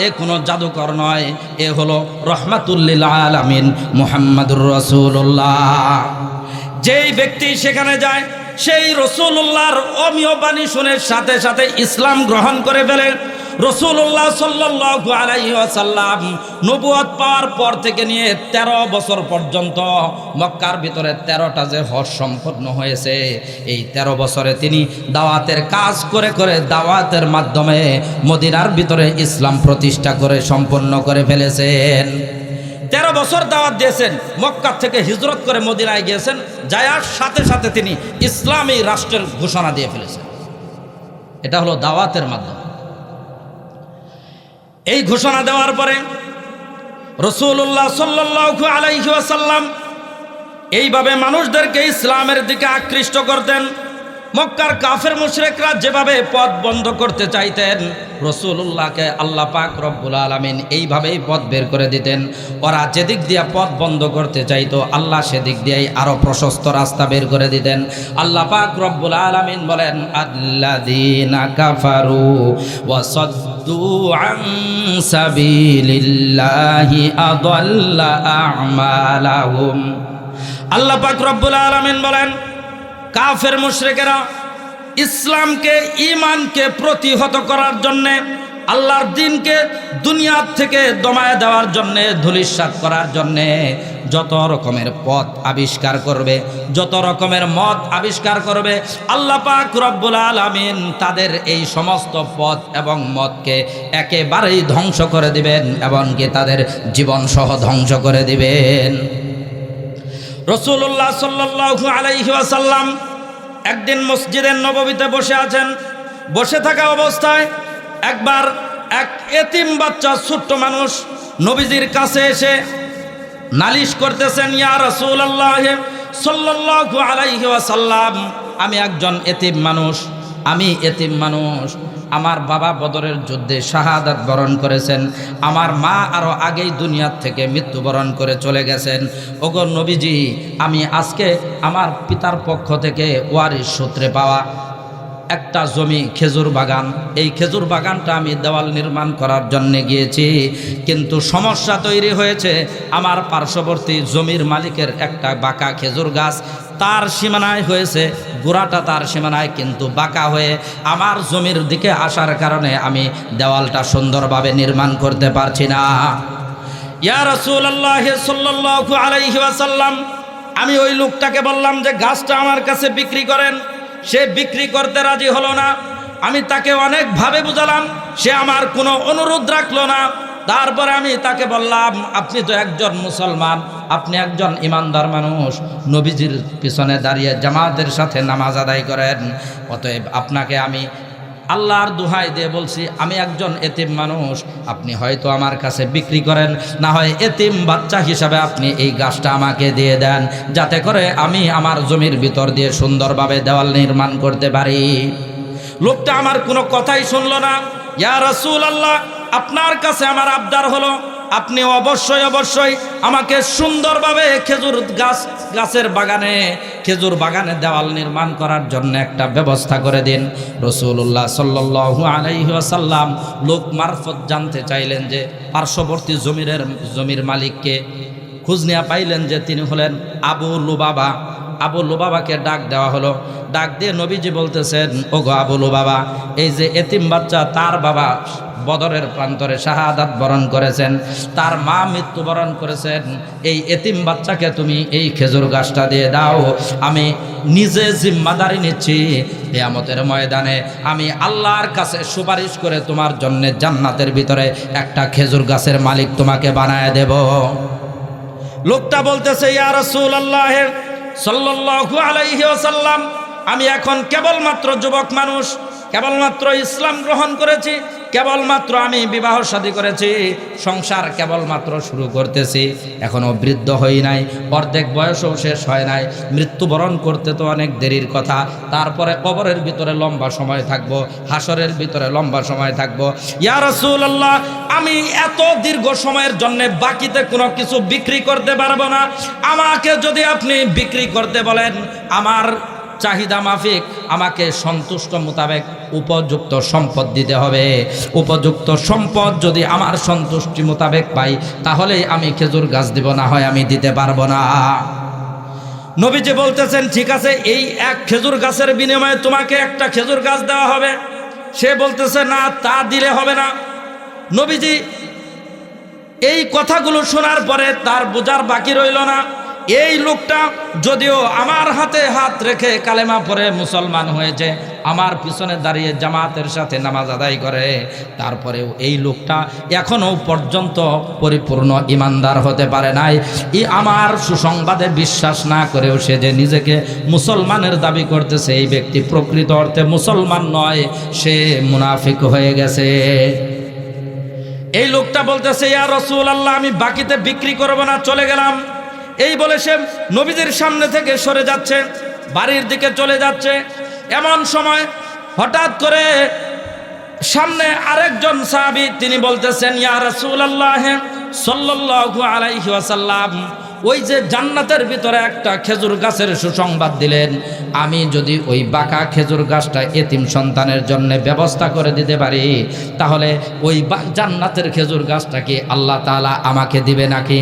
এ কোনো জাদুকর নয়, এ হলো রহমাতুল লিল আলামিন মুহাম্মাদুর রাসূলুল্লাহ। যেই ব্যক্তি সেখানে যায় সেই রাসূলুল্লাহর অমীয় বাণী শুনে সাথে সাথে ইসলাম গ্রহণ করে ফেলে। রাসূলুল্লাহ সাল্লাল্লাহু আলাইহি ওয়াসাল্লাম নবুয়ত পাওয়ার পর থেকে নিয়ে 13 বছর পর্যন্ত মক্কার ভিতরে 13টা যে হজ সম্পন্ন হয়েছে, এই 13 বছরে তিনি দাওয়াতের কাজ করে করে দাওয়াতের মাধ্যমে মদিনার ভিতরে ইসলাম প্রতিষ্ঠা করে সম্পন্ন করে ফেলেছেন। 13 বছর দাওয়াত দিয়েছেন, মক্কা থেকে হিজরত করে মদিনায় গিয়েছেন, যাওয়ার সাথে সাথে তিনি ইসলামী রাষ্ট্রের ঘোষণা দিয়ে ফেলেছেন। এটা হলো দাওয়াতের মাধ্যমে। এই ঘোষণা দেওয়ার পরে রাসূলুল্লাহ সাল্লাল্লাহু আলাইহি ওয়াসাল্লাম এইভাবে মানুষদেরকে ইসলামের দিকে আকৃষ্ট করতেন। মক্কার কাফের মুশরিকরা যেভাবে পথ বন্ধ করতে চাইতেন, রাসূলুল্লাহকে আল্লাহ পাক রব্বুল আলামিন এইভাবেই পথ বের করে দিতেন। ওরা যেদিক দিয়ে পথ বন্ধ করতে চাইতো, আল্লাহ সেদিক দিয়েই আরো প্রশস্ত রাস্তা বের করে দিতেন। আল্লাহ পাক রব্বুল আলামিন বলেন, আল্লাযীনা কাফারু ওয়া সাদ্দু আন সাবিলিল্লাহি আদাল্লা আমালাহুম। আল্লাহ পাক রব্বুল আলামিন বলেন, কাফের মুশরিকেরা ইসলামকে, ঈমানকে প্রতিহত করার জন্যে, আল্লাহর দ্বীনকে দুনিয়ার থেকে দমায় দেওয়ার জন্যে, ধূলিসাৎ করার জন্যে যত রকমের পথ আবিষ্কার করবে, যত রকমের মত আবিষ্কার করবে, আল্লাহ পাক রব্বুল আলামিন তাদের এই সমস্ত পথ এবং মতকে একেবারেই ধ্বংস করে দিবেন, এমনকি তাদের জীবন সহ ধ্বংস করে দিবেন। রাসূলুল্লাহ সাল্লাল্লাহু আলাইহি ওয়াসাল্লাম একদিন মসজিদের নববীতে বসে আছেন। বসে থাকা অবস্থায় একবার এক এতিম বাচ্চা, ছোট্ট মানুষ নবীজির কাছে এসে নালিশ করতেছেন, ইয়া রাসূলুল্লাহ সাল্লাল্লাহু আলাইহি ওয়াসাল্লাম, আমি একজন এতিম মানুষ, আমি এতিম মানুষ। আমার বাবা বদরের যুদ্ধে শাহাদাত বরণ করেছেন, আমার মা আরও আগেই দুনিয়ার থেকে মৃত্যুবরণ করে চলে গেছেন। ওগো নবীজি, আমি আজকে আমার পিতার পক্ষ থেকে ওয়ারিশ সূত্রে পাওয়া একটা জমি খেজুর বাগান, এই খেজুর বাগানটা আমি দেওয়াল নির্মাণ করার জন্য গিয়েছি, কিন্তু সমস্যা তৈরি হয়েছে। আমার পার্শ্ববর্তী জমির মালিকের একটা বাঁকা খেজুর গাছ তার সীমানায় হয়েছে, গোড়াটা তার সীমানায় কিন্তু বাঁকা হয়ে আমার জমির দিকে আসার কারণে আমি দেওয়ালটা সুন্দরভাবে নির্মাণ করতে পারছি না। ইয়া রাসূলুল্লাহ সাল্লাল্লাহু আলাইহি ওয়াসাল্লাম, আমি ওই লোকটাকে বললাম যে গাছটা আমার কাছে বিক্রি করেন। সে বিক্রি করতে রাজি হলো না। আমি তাকে অনেকভাবে বুঝালাম, সে আমার কোনো অনুরোধ রাখলো না। তারপরে আমি তাকে বললাম, আপনি তো একজন মুসলমান, আপনি একজন ইমানদার মানুষ, নবীজির পিছনে দাঁড়িয়ে জামাতের সাথে নামাজ আদায় করেন, অতএব আপনাকে আমি আল্লাহর দোহাই দিয়ে বলছি, আমি একজন এতিম মানুষ, আপনি হয়তো আমার কাছে বিক্রি করেন, না হয় এতিম বাচ্চা হিসাবে আপনি এই গাছটা আমাকে দিয়ে দেন, যাতে করে আমি আমার জমির ভিতর দিয়ে সুন্দরভাবে দেওয়াল নির্মাণ করতে পারি। লোকটা আমার কোনো কথাই শুনলো না। ইয়া রাসূলুল্লাহ, আপনার কাছে আমার আবদার হলো, আপনি অবশ্যই অবশ্যই আমাকে সুন্দরভাবে গাছের বাগানে খেজুর বাগানে দেওয়াল নির্মাণ করার জন্য একটা ব্যবস্থা করে দিন। রাসূলুল্লাহ সাল্লাল্লাহু আলাইহি ওয়াসাল্লাম লোক মারফত জানতে চাইলেন যে পার্শ্ববর্তী জমির মালিককে। খোঁজ নিয়ে পাইলেন যে তিনি হলেন আবু লুবাবা। আবু লুবাবাকে ডাক দেওয়া হলো। ডাক দিয়ে নবীজি বলতেছেন, ওগো আবু লুবাবা, এই যে এতিম বাচ্চা, তার বাবা বদরের প্রান্তরে শাহাদাত বরণ করেছেন, তার মা মৃত্যুবরণ করেছেন, এই এতিম বাচ্চাকে তুমি এই খেজুর গাছটা দিয়ে দাও। আমি নিজে জিম্মাদারি নিচ্ছি, কিয়ামতের ময়দানে আমি আল্লাহর কাছে সুপারিশ করে তোমার জন্য জান্নাতের ভিতরে একটা খেজুর গাছের মালিক তোমাকে বানায় দেব। লোকটা বলতেছে, ইয়া রাসূলুল্লাহ সাল্লাল্লাহু আলাইহি ওয়াসাল্লাম, আমি এখন কেবলমাত্র যুবক মানুষ, কেবলমাত্র ইসলাম গ্রহণ করেছি, কেবলমাত্র আমি বিবাহ শাদী করেছি, সংসার কেবলমাত্র শুরু করতেছি, এখনও বৃদ্ধ হই নাই, অর্ধেক বয়সও শেষ হয় নাই, মৃত্যুবরণ করতে তো অনেক দেরির কথা, তারপরে কবরের ভিতরে লম্বা সময় থাকবো, হাসরের ভিতরে লম্বা সময় থাকবো। ইয়া রাসূলুল্লাহ, আমি এত দীর্ঘ সময়ের জন্য বাকিতে কোনো কিছু বিক্রি করতে পারবো না। আমাকে যদি আপনি বিক্রি করতে বলেন, আমার চাহিদা মাফিক আমাকে সন্তুষ্ট মোতাবেক উপযুক্ত সম্পদ দিতে হবে। উপযুক্ত সম্পদ যদি আমার সন্তুষ্টি মোতাবেক পাই, তাহলে আমি খেজুর গাছ দিব, না হয় আমি দিতে পারবো না। নবীজি বলতেছেন, ঠিক আছে, এই এক খেজুর গাছের বিনিময়ে তোমাকে একটা খেজুর গাছ দেওয়া হবে। সে বলতেছে, না, তা দিলে হবে না। নবীজি এই কথাগুলো শোনার পরে তার বোঝার বাকি রইল না। এই লোকটা যদিও আমার হাতে হাত রেখে কালেমা পড়ে মুসলমান হয়েছে, আমার পিছনে দাঁড়িয়ে জামাতের সাথে নামাজ আদায় করে, তারপরেও এই লোকটা এখনও পর্যন্ত পরিপূর্ণ ইমানদার হতে পারে নাই। আমার সুসংবাদে বিশ্বাস না করেও সে যে নিজেকে মুসলমানের দাবি করতেছে, এই ব্যক্তি প্রকৃত অর্থে মুসলমান নয়, সে মুনাফিক হয়ে গেছে। এই লোকটা বলতেছে, ইয়া রাসূলুল্লাহ, আমি বাকিতে বিক্রি করব না, চলে গেলাম। এই বলে সে নবীজির সামনে থেকে সরে যাচ্ছে, বাড়ির দিকে চলে যাচ্ছে। এমন সময় হঠাৎ করে সামনে আরেকজন সাহাবী, তিনি বলতেছেন, ইয়া রাসূলুল্লাহ সাল্লাল্লাহু আলাইহি ওয়াসাল্লাম, ওই যে জান্নাতের ভিতরে একটা খেজুর গাছের সুসংবাদ দিলেন, আমি যদি ওই বাঁকা খেজুর গাছটা এতিম সন্তানের জন্য ব্যবস্থা করে দিতে পারি, তাহলে ওই জান্নাতের খেজুর গাছটা কি আল্লাহ তাআলা আমাকে দিবে নাকি?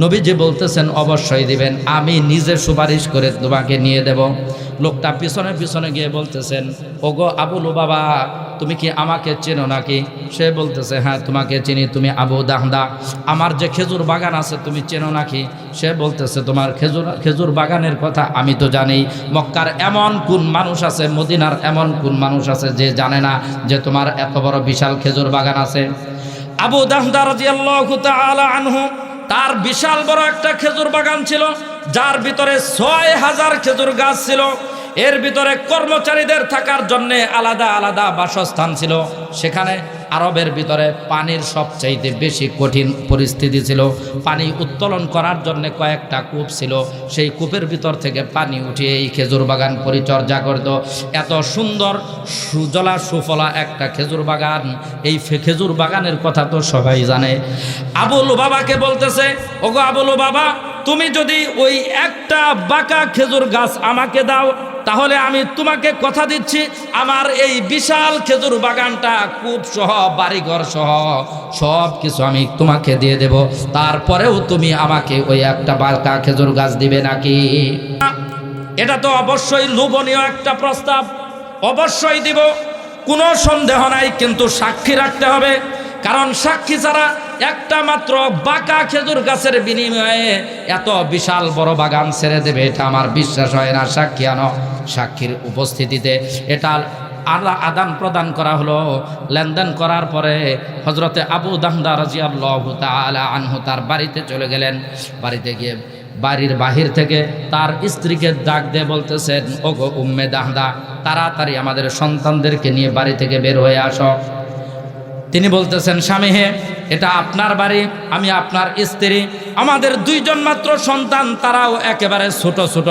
নবীজি বলতেছেন, অবশ্যই দিবেন, আমি নিজে সুপারিশ করে তোমাকে নিয়ে দেব। লোকটা পিছনে পিছনে গিয়ে বলতেছেন, ওগো আবু লুবাবা, তুমি কি আমাকে চেনো নাকি? সে বলতেছে, হ্যাঁ, তোমাকে চিনি, তুমি আবু দাহদা। আমার যে খেজুর বাগান আছে তুমি চেনো নাকি? সে বলতেছে, তোমার খেজুর বাগানের কথা আমি তো জানি। মক্কার এমন কোন মানুষ আছে, মদিনার এমন কোন মানুষ আছে যে জানে না যে তোমার এত বড় বিশাল খেজুর বাগান আছে? আবু দাহদা রাদিয়াল্লাহু তাআলা আনহু, তার বিশাল বড় একটা খেজুর বাগান ছিল, যার ভিতরে ৬,০০০ খেজুর গাছ ছিল। এর ভিতরে কর্মচারীদের থাকার জন্য আলাদা আলাদা বাসস্থান ছিল। সেখানে আরবের ভিতরে পানির সবচাইতে বেশি কঠিন পরিস্থিতি ছিল। পানি উত্তোলন করার জন্য কয়েকটা কূপ ছিল, সেই কূপের ভিতর থেকে পানি উঠিয়ে এই খেজুর বাগান পরিচর্যা করত। এত সুন্দর সুজলা সুফলা একটা খেজুর বাগান। এই খেজুর বাগানের কথা তো সবাই জানে। আবুল বাবাকে বলতেছে, ওগো আবুল বাবা, তুমি যদি ওই একটা বাঁকা খেজুর গাছ আমাকে দাও, তাহলে আমি তোমাকে কথা দিচ্ছি আমার এই বিশাল খেজুর বাগানটা কূপ সহ বাড়িঘর সহ সব কিছু আমি তোমাকে দিয়ে দেব। তারপরেও তুমি আমাকে ওই একটা বাঁকা খেজুর গাছ দিবে নাকি? এটা তো অবশ্যই লোভনীয় একটা প্রস্তাব, অবশ্যই দিব, কোনো সন্দেহ নাই। কিন্তু সাক্ষী রাখতে হবে, কারণ সাক্ষী ছাড়া একটা মাত্র বাঁকা খেজুর গাছের বিনিময়ে এত বিশাল বড় বাগান ছেড়ে দেবে, এটা আমার বিশ্বাস হয় না। সাক্ষী আনো। সাক্ষীর উপস্থিতিতে এটা আদান প্রদান করা হলো। লেনদেন করার পরে হযরতে আবু দাহদা রাদিয়াল্লাহু তাআলা আনহু তার বাড়িতে চলে গেলেন। বাড়িতে গিয়ে বাড়ির বাহির থেকে তার স্ত্রীকে ডাক দিয়ে বলতেছেন, ওগো উম্মে দাহদা, তাড়াতাড়ি আমাদের সন্তানদেরকে নিয়ে বাড়ি থেকে বের হয়ে আসো। তিনি বলতেছেন, স্বামী হে, এটা আপনার বাড়ি, আমি আপনার স্ত্রী, আমাদের দুইজন মাত্র সন্তান, তারাও একেবারে ছোট ছোট।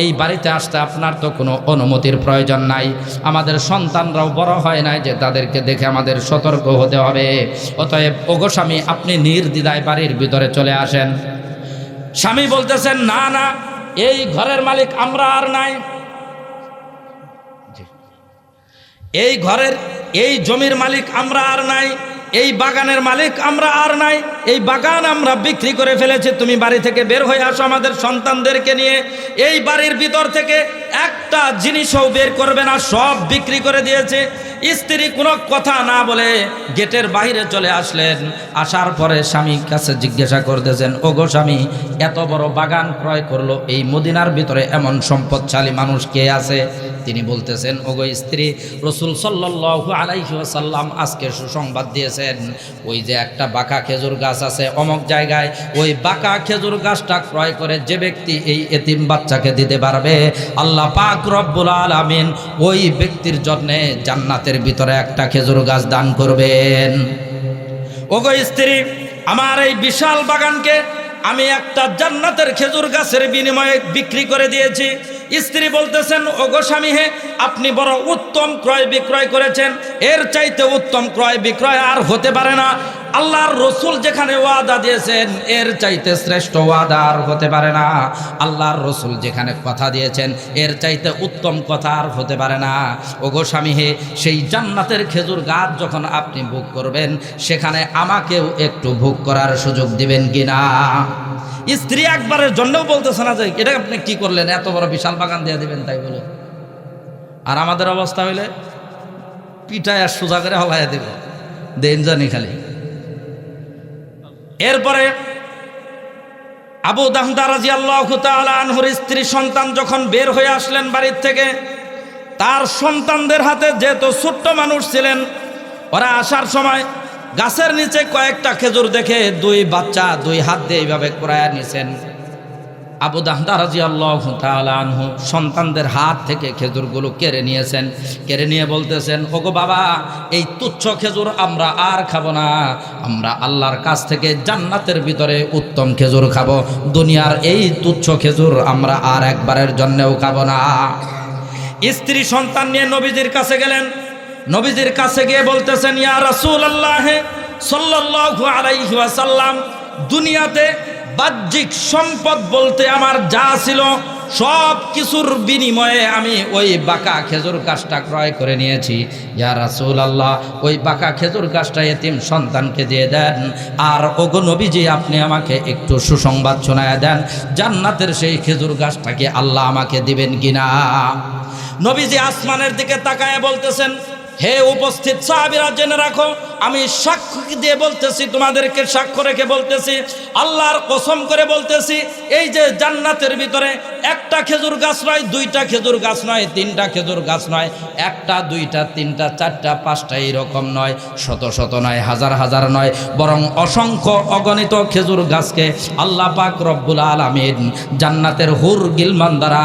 এই বাড়িতে আসতে আপনার তো কোনো অনুমতির প্রয়োজন নাই। আমাদের সন্তানরাও বড় হয় নাই যে তাদেরকে দেখে আমাদের সতর্ক হতে হবে। অতএব ওগো স্বামী, আপনি নির্দ্বিধায় বাড়ির ভিতরে চলে আসেন। স্বামী বলতেছেন, না না, এই ঘরের মালিক আমরা আর নাই, এই ঘরের এই জমির মালিক আমরা আর নাই, এই বাগানের মালিক আমরা আর নাই, এই বাগান আমরা বিক্রি করে ফেলেছি। তুমি বাড়ি থেকে বের হয়ে আসো আমাদের সন্তানদেরকে নিয়ে। এই বাড়ির ভিতর থেকে একটা জিনিসও বের করবে না, সব বিক্রি করে দিয়েছে। স্ত্রী কোনো কথা না বলে গেটের বাইরে চলে আসলেন। আসার পরে স্বামীর কাছে জিজ্ঞাসা করতেছেন, ওগো স্বামী, এত বড় বাগান ক্রয় করলো, এই মদিনার ভিতরে এমন সম্পদশালী মানুষ কে আছে? তিনি বলতেছেন, ওগো স্ত্রী, রাসূল সাল্লাল্লাহু আলাইহি ওয়াসাল্লাম আজকে সুসংবাদ দিয়েছেন, ওই যে একটা বাঁকা খেজুর গাছ আছে অমুক জায়গায়, ওই বাঁকা খেজুর গাছটা ক্রয় করে যে ব্যক্তি এই এতিম বাচ্চাকে দিতে পারবে, আল্লাহ পাক রব্বুল আলামিন ওই ব্যক্তির জন্য জান্নাতের ভিতরে একটা খেজুর গাছ দান করবেন। ওগো স্ত্রী, আমার এই বিশাল বাগানকে আমি একটা জান্নাতের খেজুর গাছের বিনিময়ে বিক্রি করে দিয়েছি। স্ত্রী বলতেছেন, ওগো স্বামী হে, আপনি বড় উত্তম ক্রয় বিক্রয় করেছেন, এর চাইতে উত্তম ক্রয় বিক্রয় আর হতে পারে না। আল্লাহর রসুল যেখানে ওয়াদা দিয়েছেন, এর চাইতে শ্রেষ্ঠ ওয়াদা আর হতে পারে না। আল্লাহর রসুল যেখানে কথা দিয়েছেন, এর চাইতে উত্তম কথা আর হতে পারে না। ওগো স্বামী হে, সেই জান্নাতের খেজুর গাছ যখন আপনি ভোগ করবেন, সেখানে আমাকেও একটু ভোগ করার সুযোগ দিবেন কিনা? স্ত্রী একবারের জন্যও বলতেছে না যে এটা আপনি কি করলেন, এত বড় বিশাল বাগান দিয়ে দিবেন তাই বলে। আর আমাদের অবস্থা হইলে পিঠায় আর সোজা করে হলাইয়া দেব, দেন জানি খালি। এরপরে আবু দাহদা রাদিয়াল্লাহু তাআলা আনহুর স্ত্রী সন্তান যখন বের হয়ে আসলেন বাড়ির থেকে, তার সন্তানদের হাতে যেহেতু ছোট্ট মানুষ ছিলেন, ওরা আসার সময় গাছের নিচে কয়েকটা খেজুর দেখে দুই বাচ্চা দুই হাত দিয়ে এইভাবে কুড়ায়া নিছেন। আবু দাহদা রাদিয়াল্লাহু তাআলা আনহু সন্তানদের হাত থেকে খেজুরগুলো কেড়ে নিয়েছেন। কেড়ে নিয়ে বলতেছেন, ওগো বাবা, এই তুচ্ছ খেজুর আমরা আর খাবো না, আমরা আল্লাহর কাছ থেকে জান্নাতের ভিতরে উত্তম খেজুর খাবো, দুনিয়ার এই তুচ্ছ খেজুর আমরা আর একবারের জন্যও খাবো না। স্ত্রী সন্তান নিয়ে নবীজির কাছে গেলেন। নবীজির কাছে গিয়ে বলতেছেন, ইয়া রাসূলুল্লাহ সাল্লাল্লাহু আলাইহি ওয়াসাল্লাম, দুনিয়াতে বাহ্যিক সম্পদ বলতে আমার যা ছিল সব কিছুর বিনিময়ে আমি ওই বাঁকা খেজুর গাছটা ক্রয় করে নিয়েছি। ইয়া রাসূলুল্লাহ, ওই বাঁকা খেজুর গাছটা এতিম সন্তানকে দিয়ে দেন। আর ওগো নবীজি, আপনি আমাকে একটু সুসংবাদ শোনায় দেন, জান্নাতের সেই খেজুর গাছটাকে আল্লাহ আমাকে দিবেন কিনা? নবীজি আসমানের দিকে তাকায় বলতেছেন, হে উপস্থিত সাহাবীরা, জেনে রাখো, আমি সাক্ষ্য দিয়ে বলতেছি, তোমাদেরকে সাক্ষ্য রেখে বলতেছি, আল্লাহর কসম করে বলতেছি, এই যে জান্নাতের ভিতরে একটা খেজুর গাছ নয়, দুইটা খেজুর গাছ নয়, তিনটা খেজুর গাছ নয়, একটা দুইটা তিনটা চারটা পাঁচটা এইরকম নয়, শত শত নয়, হাজার হাজার নয়, বরং অসংখ্য অগণিত খেজুর গাছকে আল্লাহ পাক রব্বুল আলামিন জান্নাতের হুর গিলমান দ্বারা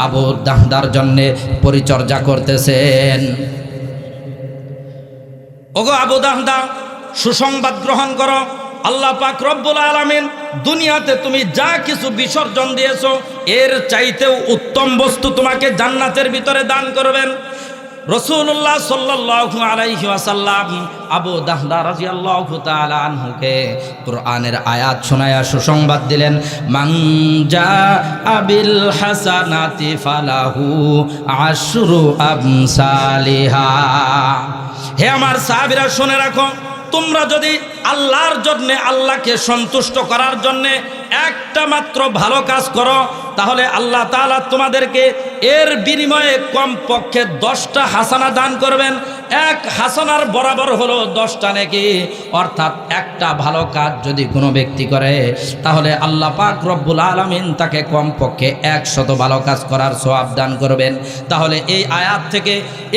আবু দাহদার জন্যে পরিচর্যা করতেছেন। ওগো আবু দাহদা, সুসংবাদ গ্রহণ করো, আল্লাহ পাক রব্বুল আলামিন দুনিয়াতে তুমি যা কিছু বিসর্জন দিয়েছো এর চাইতেও উত্তম বস্তু তোমাকে জান্নাতের ভিতরে দান করবেন। রাসূলুল্লাহ সাল্লাল্লাহু আলাইহি ওয়াসাল্লাম আবু দাহদা রাদিয়াল্লাহু তাআলা আনহুকে কুরআনের আয়াত শোনায়া সুসংবাদ দিলেন, মান জাআ বিল হাসানাতি ফালাহু আশরু আমসালিহা। হে আমার সাহাবীরা, শুনে রাখো, তোমরা যদি আল্লাহর জন্য, আল্লাহকে সন্তুষ্ট করার জন্য একটা মাত্র ভালো কাজ করো, তাহলে আল্লাহ তাআলা তোমাদেরকে এর বিনিময়ে কমপক্ষে 10টা হাসানা দান করবেন। এক হাসানার বরাবর হলো 10টা নেকি। অর্থাৎ একটা ভালো কাজ যদি কোনো ব্যক্তি করে, তাহলে আল্লাহ পাক রব্বুল আলামিন তাকে কমপক্ষে 100 ভালো কাজ করার সওয়াব দান করবেন। তাহলে এই আয়াত থেকে,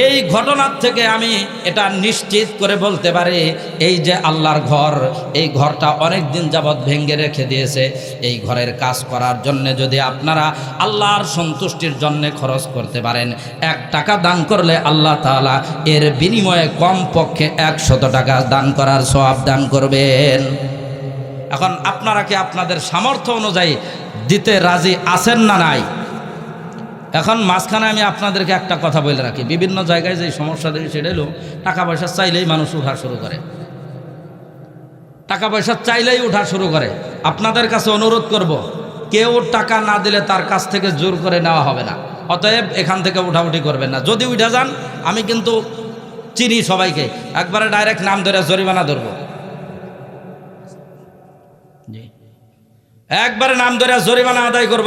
এই ঘটনার থেকে আমি এটা নিশ্চিত করে বলতে পারি, এই যে আল্লাহর ঘর, এই ঘরটা অনেক দিন যাবৎ ভেঙে রেখে দিয়েছে। এই ঘরের কাজ করার জন্য যদি আপনারা আল্লাহর সন্তুষ্টির জন্য খরচ করতে পারেন, 1 টাকা দান করলে আল্লাহ তাআলা এর বিনিময়ে কমপক্ষে 100 টাকা দান করার সওয়াব দান করবেন। এখন আপনারা কি আপনাদের সামর্থ্য অনুযায়ী দিতে রাজি আছেন না নাই? এখন মাঝখানে আমি আপনাদেরকে একটা কথা বলে রাখি, বিভিন্ন জায়গায় যে সমস্যা দেখি সেটা হলো টাকা পয়সা চাইলেই মানুষ উঠা শুরু করে, টাকা পয়সা চাইলেই উঠা শুরু করে। আপনাদের কাছে অনুরোধ করব, কেউ টাকা না দিলে তার কাছ থেকে জোর করে নেওয়া হবে না। অতএব এখান থেকে উঠাউঠি করবেন না। যদি উঠে যান, আমি কিন্তু চিনি সবাইকে, একবারে ডাইরেক্ট নাম ধরে জরিমানা ধরবো, একবারে নাম ধরে জরিমানা আদায় করবো।